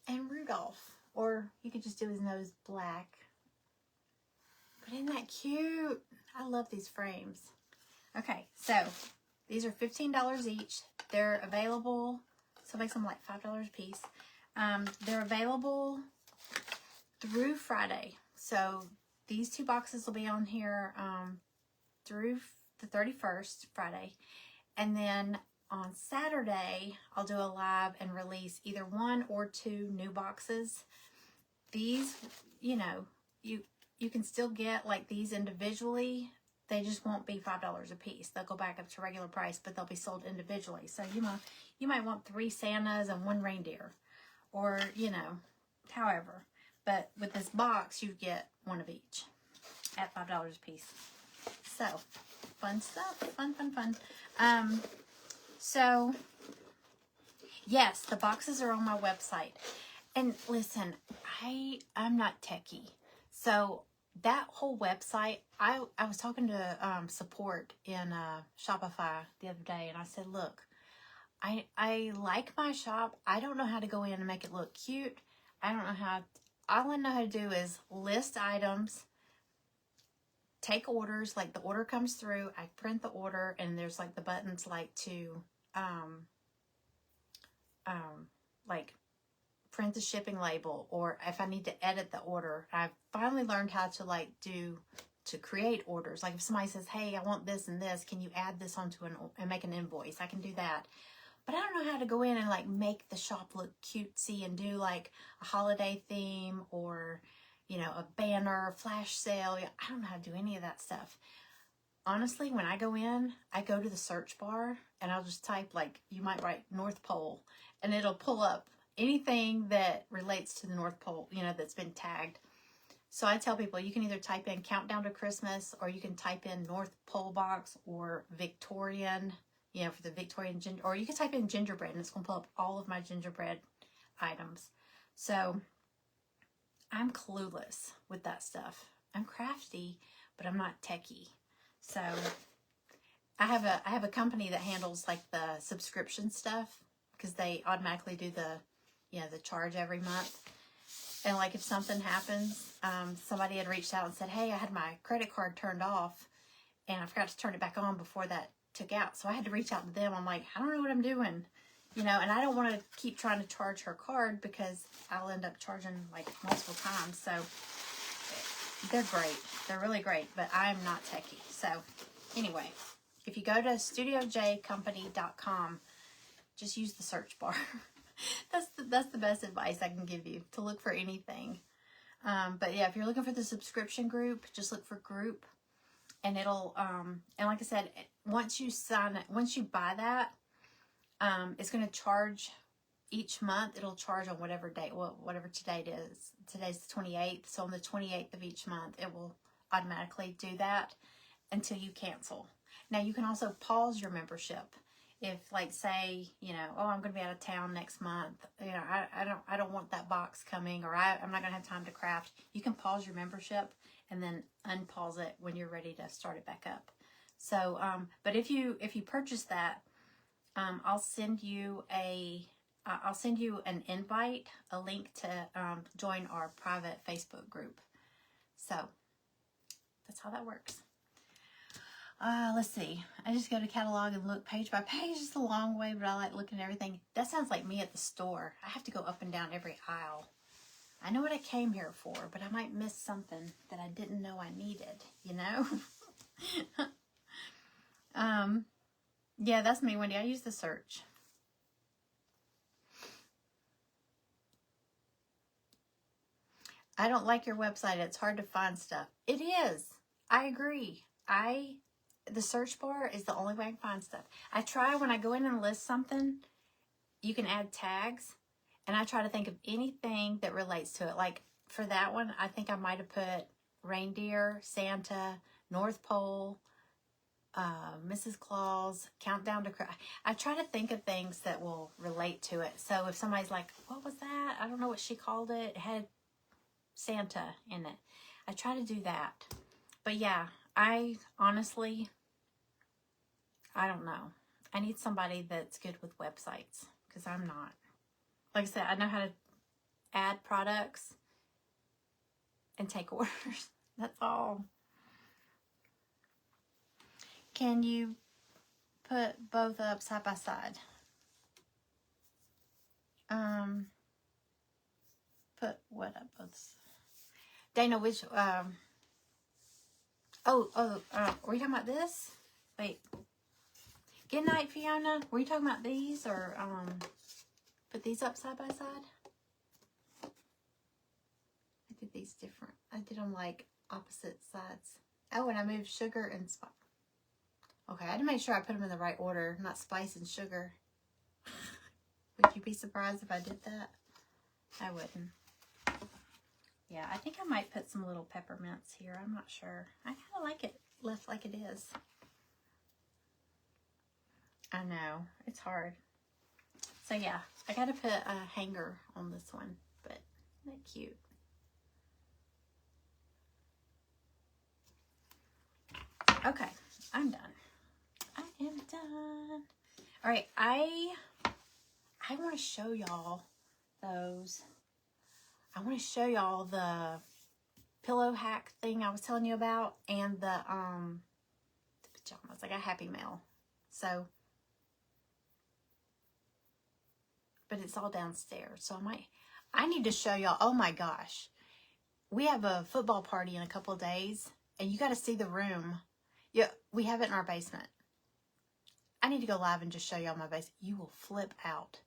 And Rudolph. Or you could just do his nose black. But isn't that cute? I love these frames. Okay, so these are $15 each. They're available, so it makes them like $5 a piece. They're available through Friday. So these 2 boxes will be on here through the 31st, Friday. And then on Saturday, I'll do a live and release either 1 or 2 new boxes. These, you know, you can still get like these individually. They just won't be $5 a piece. They'll go back up to regular price, but they'll be sold individually. So you might want 3 Santas and 1 reindeer, or you know, however. But with this box, you get 1 of each at $5 a piece. So fun stuff, fun. So yes, the boxes are on my website. And listen, I'm not techie, so that whole website, I was talking to support in Shopify the other day, and I said, look, I like my shop. I don't know how to go in and make it look cute. I don't know how. All I know how to do is list items, take orders. Like the order comes through, I print the order, and there's like the buttons like to like print the shipping label, or if I need to edit the order. I've finally learned how to to create orders. Like if somebody says, hey, I want this and this, can you add this onto and make an invoice? I can do that. But I don't know how to go in and like make the shop look cutesy and do like a holiday theme, or, you know, a banner, flash sale. I don't know how to do any of that stuff. Honestly, when I go in, I go to the search bar and I'll just type, like, you might write North Pole, and it'll pull up anything that relates to the North Pole, you know, that's been tagged. So I tell people, you can either type in Countdown to Christmas, or you can type in North Pole box, or Victorian, you know, for the Victorian ginger, or you can type in gingerbread and it's going to pull up all of my gingerbread items. So I'm clueless with that stuff. I'm crafty, but I'm not techie. So I have a company that handles like the subscription stuff, because they automatically do the charge every month. And like if something happens, somebody had reached out and said, hey, I had my credit card turned off and I forgot to turn it back on before that took out. So I had to reach out to them. I'm like, I don't know what I'm doing, you know, and I don't want to keep trying to charge her card because I'll end up charging like multiple times. So they're great. They're really great, but I'm not techie. So anyway, if you go to studiojcompany.com, just use the search bar. That's the best advice I can give you, to look for anything. But yeah, if you're looking for the subscription group, just look for group, and it'll and like I said, once you buy that, it's going to charge each month. It'll charge on whatever date, whatever today is. Today's the 28th, so on the 28th of each month, it will automatically do that until you cancel. Now you can also pause your membership. If, like, say, you know, oh, I'm going to be out of town next month, you know, I don't want that box coming, or I'm not going to have time to craft. You can pause your membership and then unpause it when you're ready to start it back up. So, but if you purchase that, I'll send you an invite, a link to join our private Facebook group. So that's how that works. Let's see. I just go to catalog and look page by page. It's a long way, but I like looking at everything. That sounds like me at the store. I have to go up and down every aisle. I know what I came here for, but I might miss something that I didn't know I needed, you know? Yeah, that's me, Wendy. I use the search. I don't like your website. It's hard to find stuff. It is. I agree. The search bar is the only way I can find stuff. I try, when I go in and list something, you can add tags, and I try to think of anything that relates to it. Like for that one, I think I might have put reindeer, Santa, North Pole, Mrs. Claus, Countdown to Christmas. I try to think of things that will relate to it. So if somebody's like, what was that? I don't know what she called it. It had Santa in it. I try to do that. But yeah, I honestly, I don't know. I need somebody that's good with websites, because I'm not. Like I said, I know how to add products and take orders. That's all. Can you put both up side by side? Put what up both? Dana, which, were you talking about this? Wait. Good night, Fiona. Were you talking about these or, put these up side by side? I did these different. I did them like opposite sides. Oh, and I moved sugar and spice. Okay, I had to make sure I put them in the right order, not spice and sugar. Would you be surprised if I did that? I wouldn't. Yeah, I think I might put some little peppermints here. I'm not sure. I kind of like it left like it is. I know, it's hard. So yeah, I got to put a hanger on this one, but isn't that cute? Okay, I'm done. I am done. All right, I want to show y'all those. I want to show y'all the pillow hack thing I was telling you about and the pajamas. I got Happy Mail. So, but it's all downstairs. So I need to show y'all. Oh my gosh. We have a football party in a couple of days and you got to see the room. Yeah, we have it in our basement. I need to go live and just show y'all my basement. You will flip out.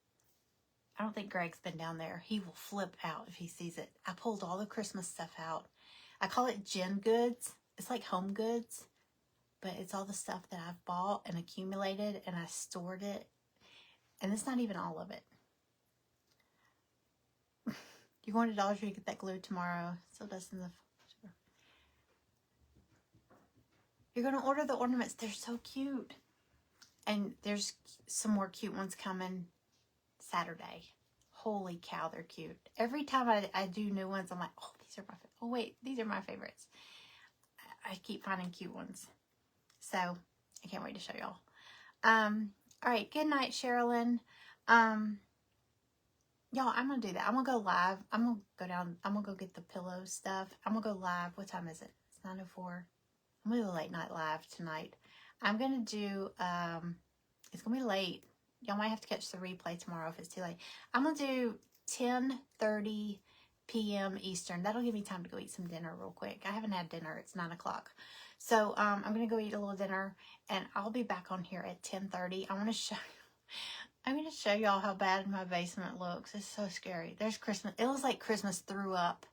I don't think Greg's been down there. He will flip out if he sees it. I pulled all the Christmas stuff out. I call it Gen Goods. It's like home goods, but it's all the stuff that I've bought and accumulated and I stored it. And it's not even all of it. You're going to Dollar Tree to get that glue tomorrow. Still does in the... You're going to order the ornaments. They're so cute. And there's some more cute ones coming Saturday. Holy cow, they're cute. Every time I do new ones, I'm like, oh, these are my favorites. Oh, wait, these are my favorites. I keep finding cute ones. So, I can't wait to show y'all. All right, good night, Sherilyn. Y'all, I'm going to do that. I'm going to go live. I'm going to go down. I'm going to go get the pillow stuff. I'm going to go live. What time is it? It's 9:04. I'm going to do a late night live tonight. I'm going to do, it's going to be late. Y'all might have to catch the replay tomorrow if it's too late. I'm going to do 10:30 p.m. Eastern. That'll give me time to go eat some dinner real quick. I haven't had dinner. It's 9 o'clock. So I'm going to go eat a little dinner and I'll be back on here at 10:30. I'm going to show y'all how bad my basement looks. It's so scary. There's Christmas. It looks like Christmas threw up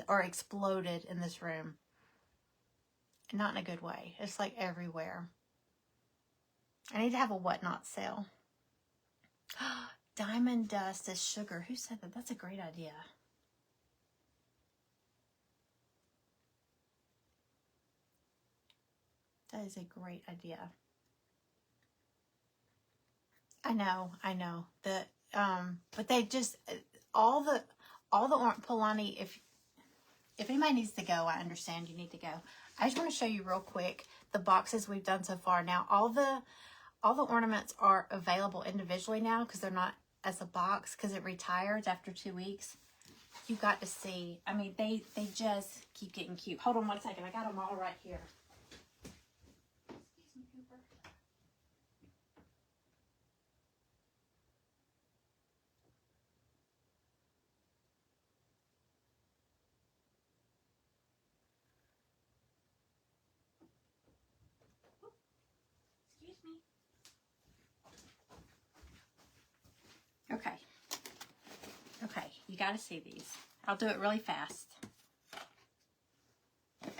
or exploded in this room. Not in a good way. It's like everywhere. I need to have a whatnot sale. Diamond dust as sugar. Who said that? That's a great idea. That is a great idea. I know. But they just all the Polani. If anybody needs to go, I understand you need to go. I just want to show you real quick the boxes we've done so far. Now all the ornaments are available individually now because they're not as a box because it retires after 2 weeks. You got to see. I mean, they just keep getting cute. Hold on 1 second. I got them all right here. Excuse me, Cooper. Excuse me. Okay, you got to see these. I'll do it really fast. Okay,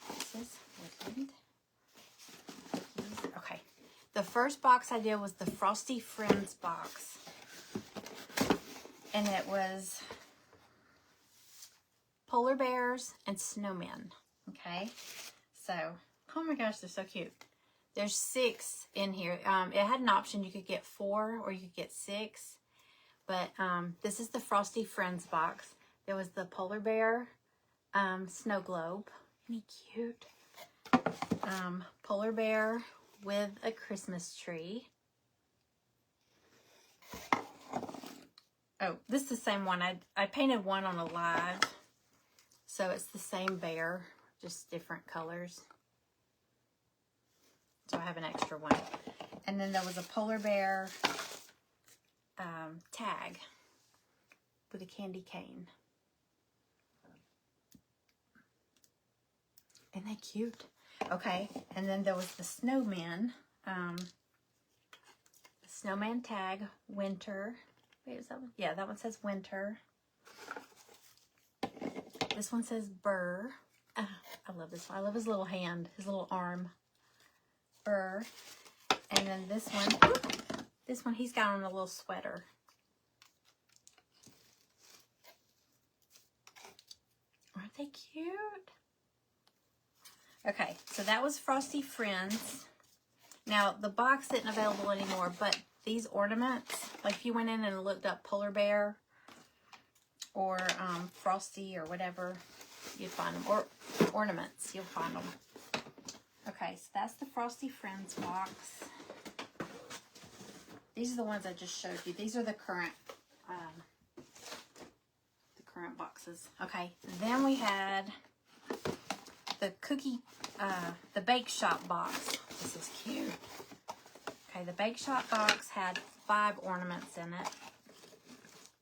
this is Woodland. Okay, the first box I did was the Frosty Friends box. And it was polar bears and snowmen. Okay, so, oh my gosh, they're so cute. There's 6 in here. It had an option. You could get 4 or you could get 6. But this is the Frosty Friends box. There was the polar bear snow globe. Isn't he cute? Polar bear with a Christmas tree. Oh, this is the same one. I painted one on a live. So it's the same bear, just different colors. So I have an extra one. And then there was a polar bear tag with a candy cane. Isn't that cute? Okay, and then there was the snowman. The snowman tag, winter. Wait, is that one? Yeah, that one says winter. This one says Burr. I love this one. I love his little hand, his little arm. Burr. And then this one, he's got on a little sweater. Aren't they cute? Okay, so that was Frosty Friends. Now, the box isn't available anymore, but these ornaments, like if you went in and looked up Polar Bear or Frosty or whatever, you'd find them. Or ornaments, you'll find them. Okay, so that's the Frosty Friends box. These are the ones I just showed you. These are the current boxes. Okay, then we had the the Bake Shop box. This is cute. Okay, the Bake Shop box had 5 ornaments in it.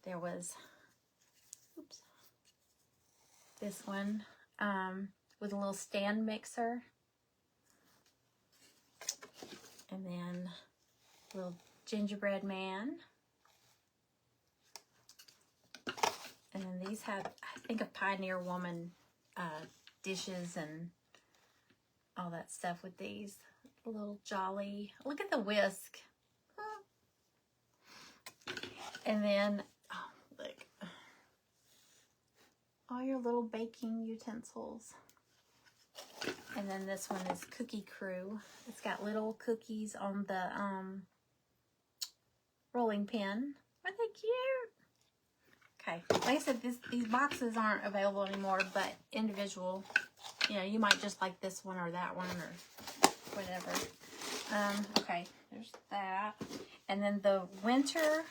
There was, oops, this one with a little stand mixer. And then a little gingerbread man. And then these have, I think, a Pioneer Woman dishes and all that stuff with these. A little jolly. Look at the whisk. And then, oh, look. All your little baking utensils. And then this one is Cookie Crew. It's got little cookies on the rolling pin. Aren't they cute? Okay, like I said, these boxes aren't available anymore, but individual, you know, you might just like this one or that one or whatever. Okay, there's that. And then the Winter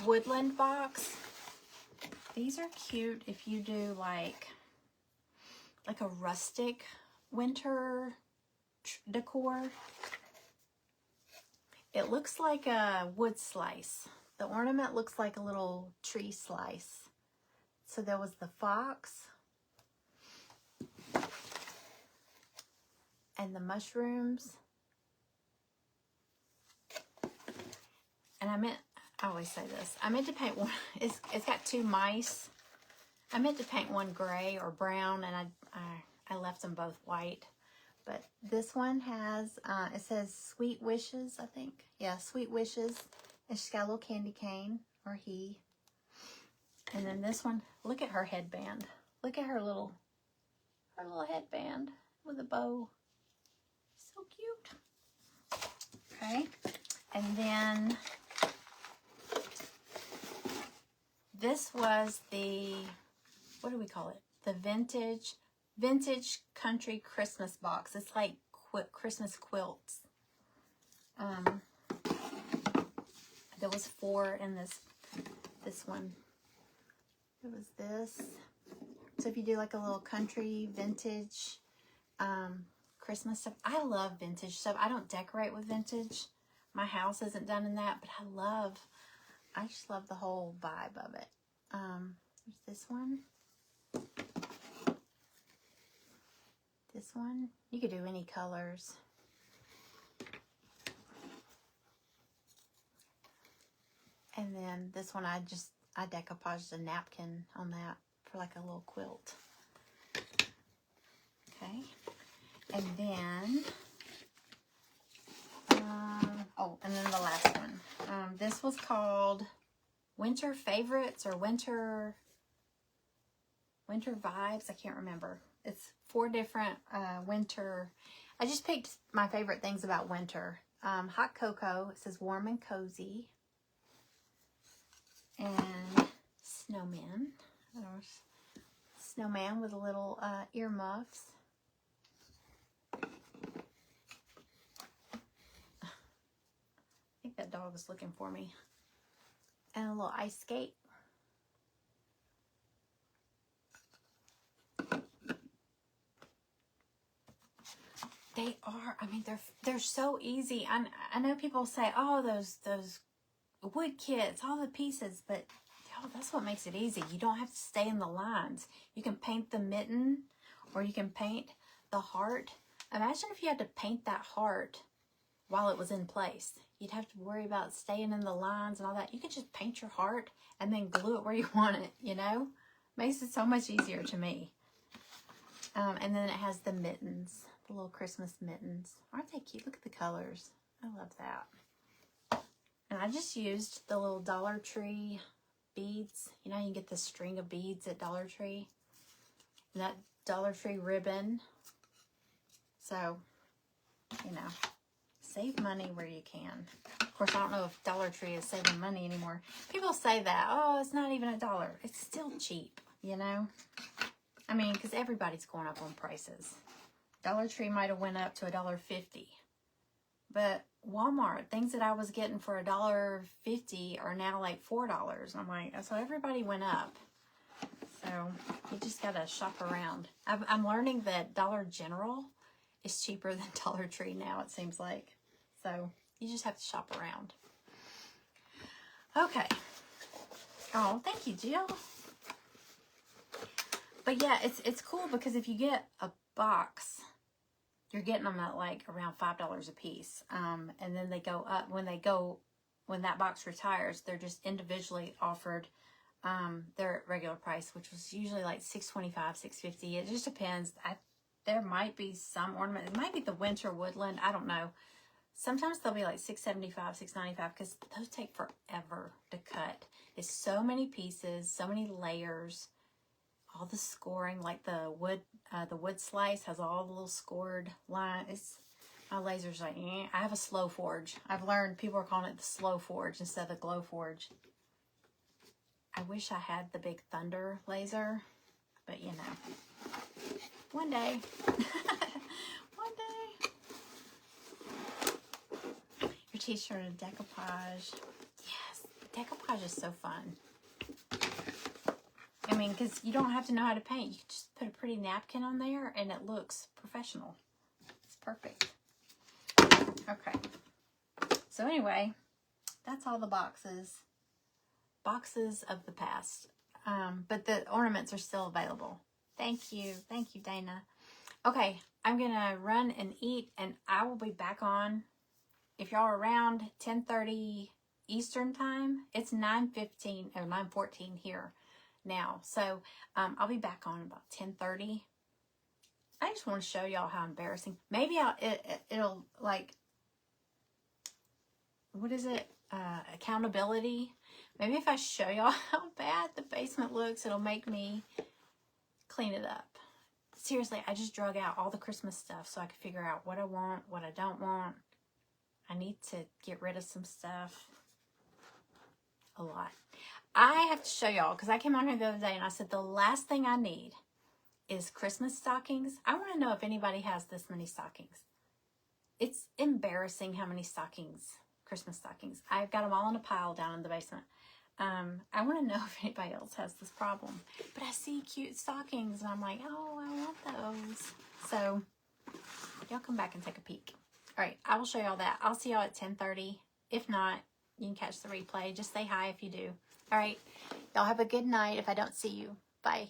Woodland box. These are cute if you do like a rustic winter decor. It looks like a wood slice. The ornament looks like a little tree slice. So there was the fox and the mushrooms. And I always say this, I meant to paint one, it's got 2 mice. I meant to paint one gray or brown, and I left them both white. But this one has, it says Sweet Wishes, I think. Yeah, Sweet Wishes. And she's got a little candy cane, or he. And then this one, look at her headband. Look at her little headband with a bow. So cute. Okay. And then this was the, what do we call it? The vintage country Christmas box. It's like Christmas quilts. There was 4 in this one. It was this. So if you do like a little country vintage Christmas stuff. I love vintage stuff. I don't decorate with vintage. My house isn't done in that, but I just love the whole vibe of it. There's this one. This one. You could do any colors. And then this one, I decoupaged a napkin on that for like a little quilt. Okay. And then, and then the last one. This was called Winter Favorites or Winter Vibes. I can't remember. It's 4 different winter. I just picked my favorite things about winter. Hot cocoa. It says warm and cozy. And snowman. There's snowman with a little earmuffs. I think that dog is looking for me. And a little ice skate. They are. I mean, they're so easy. I know people say, oh, those wood kits, all the pieces, but oh, that's what makes it easy. You don't have to stay in the lines. You can paint the mitten, or you can paint the heart. Imagine if you had to paint that heart while it was in place. You'd have to worry about staying in the lines and all that. You could just paint your heart and then glue it where you want it, you know? Makes it so much easier to me. And then it has the mittens, the little Christmas mittens. Aren't they cute? Look at the colors. I love that. And I just used the little Dollar Tree beads. You know, you can get the string of beads at Dollar Tree. And that Dollar Tree ribbon. So, you know, save money where you can. Of course, I don't know if Dollar Tree is saving money anymore. People say that, oh, it's not even $1. It's still cheap, you know? I mean, because everybody's going up on prices. Dollar Tree might have went up to $1.50. But Walmart, things that I was getting for $1.50 are now like $4. I'm like, so everybody went up. So you just got to shop around. I'm learning that Dollar General is cheaper than Dollar Tree now, it seems like. So you just have to shop around. Okay. Oh, thank you, Jill. But yeah, it's cool because if you get a box, you're getting them at like around $5 a piece. And then they go up when that box retires, they're just individually offered their regular price, which was usually like $6.25, $6.50. It just depends. There might be some ornament. It might be the winter woodland. I don't know. Sometimes they'll be like $6.75, $6.95 because those take forever to cut. It's so many pieces, so many layers. All the scoring, like the wood slice has all the little scored lines. My laser's like, eh. I have a slow forge. I've learned people are calling it the slow forge instead of the glow forge. I wish I had the big thunder laser, but you know, one day. One day. Your t-shirt and decoupage. Yes, decoupage is so fun. I mean, because you don't have to know how to paint. You can just put a pretty napkin on there and it looks professional. It's perfect. Okay. So anyway, that's all the boxes. Boxes of the past. But the ornaments are still available. Thank you. Thank you, Dana. Okay, I'm going to run and eat and I will be back on. If y'all are around 10:30 Eastern time, it's 9:15 or 9:14 here now. So I'll be back on about 10:30. I just want to show y'all how embarrassing. Maybe it'll like, what is it? Accountability. Maybe if I show y'all how bad the basement looks, it'll make me clean it up. Seriously, I just drug out all the Christmas stuff so I could figure out what I want, what I don't want. I need to get rid of some stuff. A lot. I have to show y'all because I came on here the other day and I said the last thing I need is Christmas stockings. I want to know if anybody has this many stockings. It's embarrassing how many stockings, Christmas stockings. I've got them all in a pile down in the basement. I want to know if anybody else has this problem. But I see cute stockings and I'm like, oh, I want those. So y'all come back and take a peek. All right, I will show y'all that. I'll see y'all at 10:30. If not, you can catch the replay. Just say hi if you do. All right, y'all have a good night if I don't see you. Bye.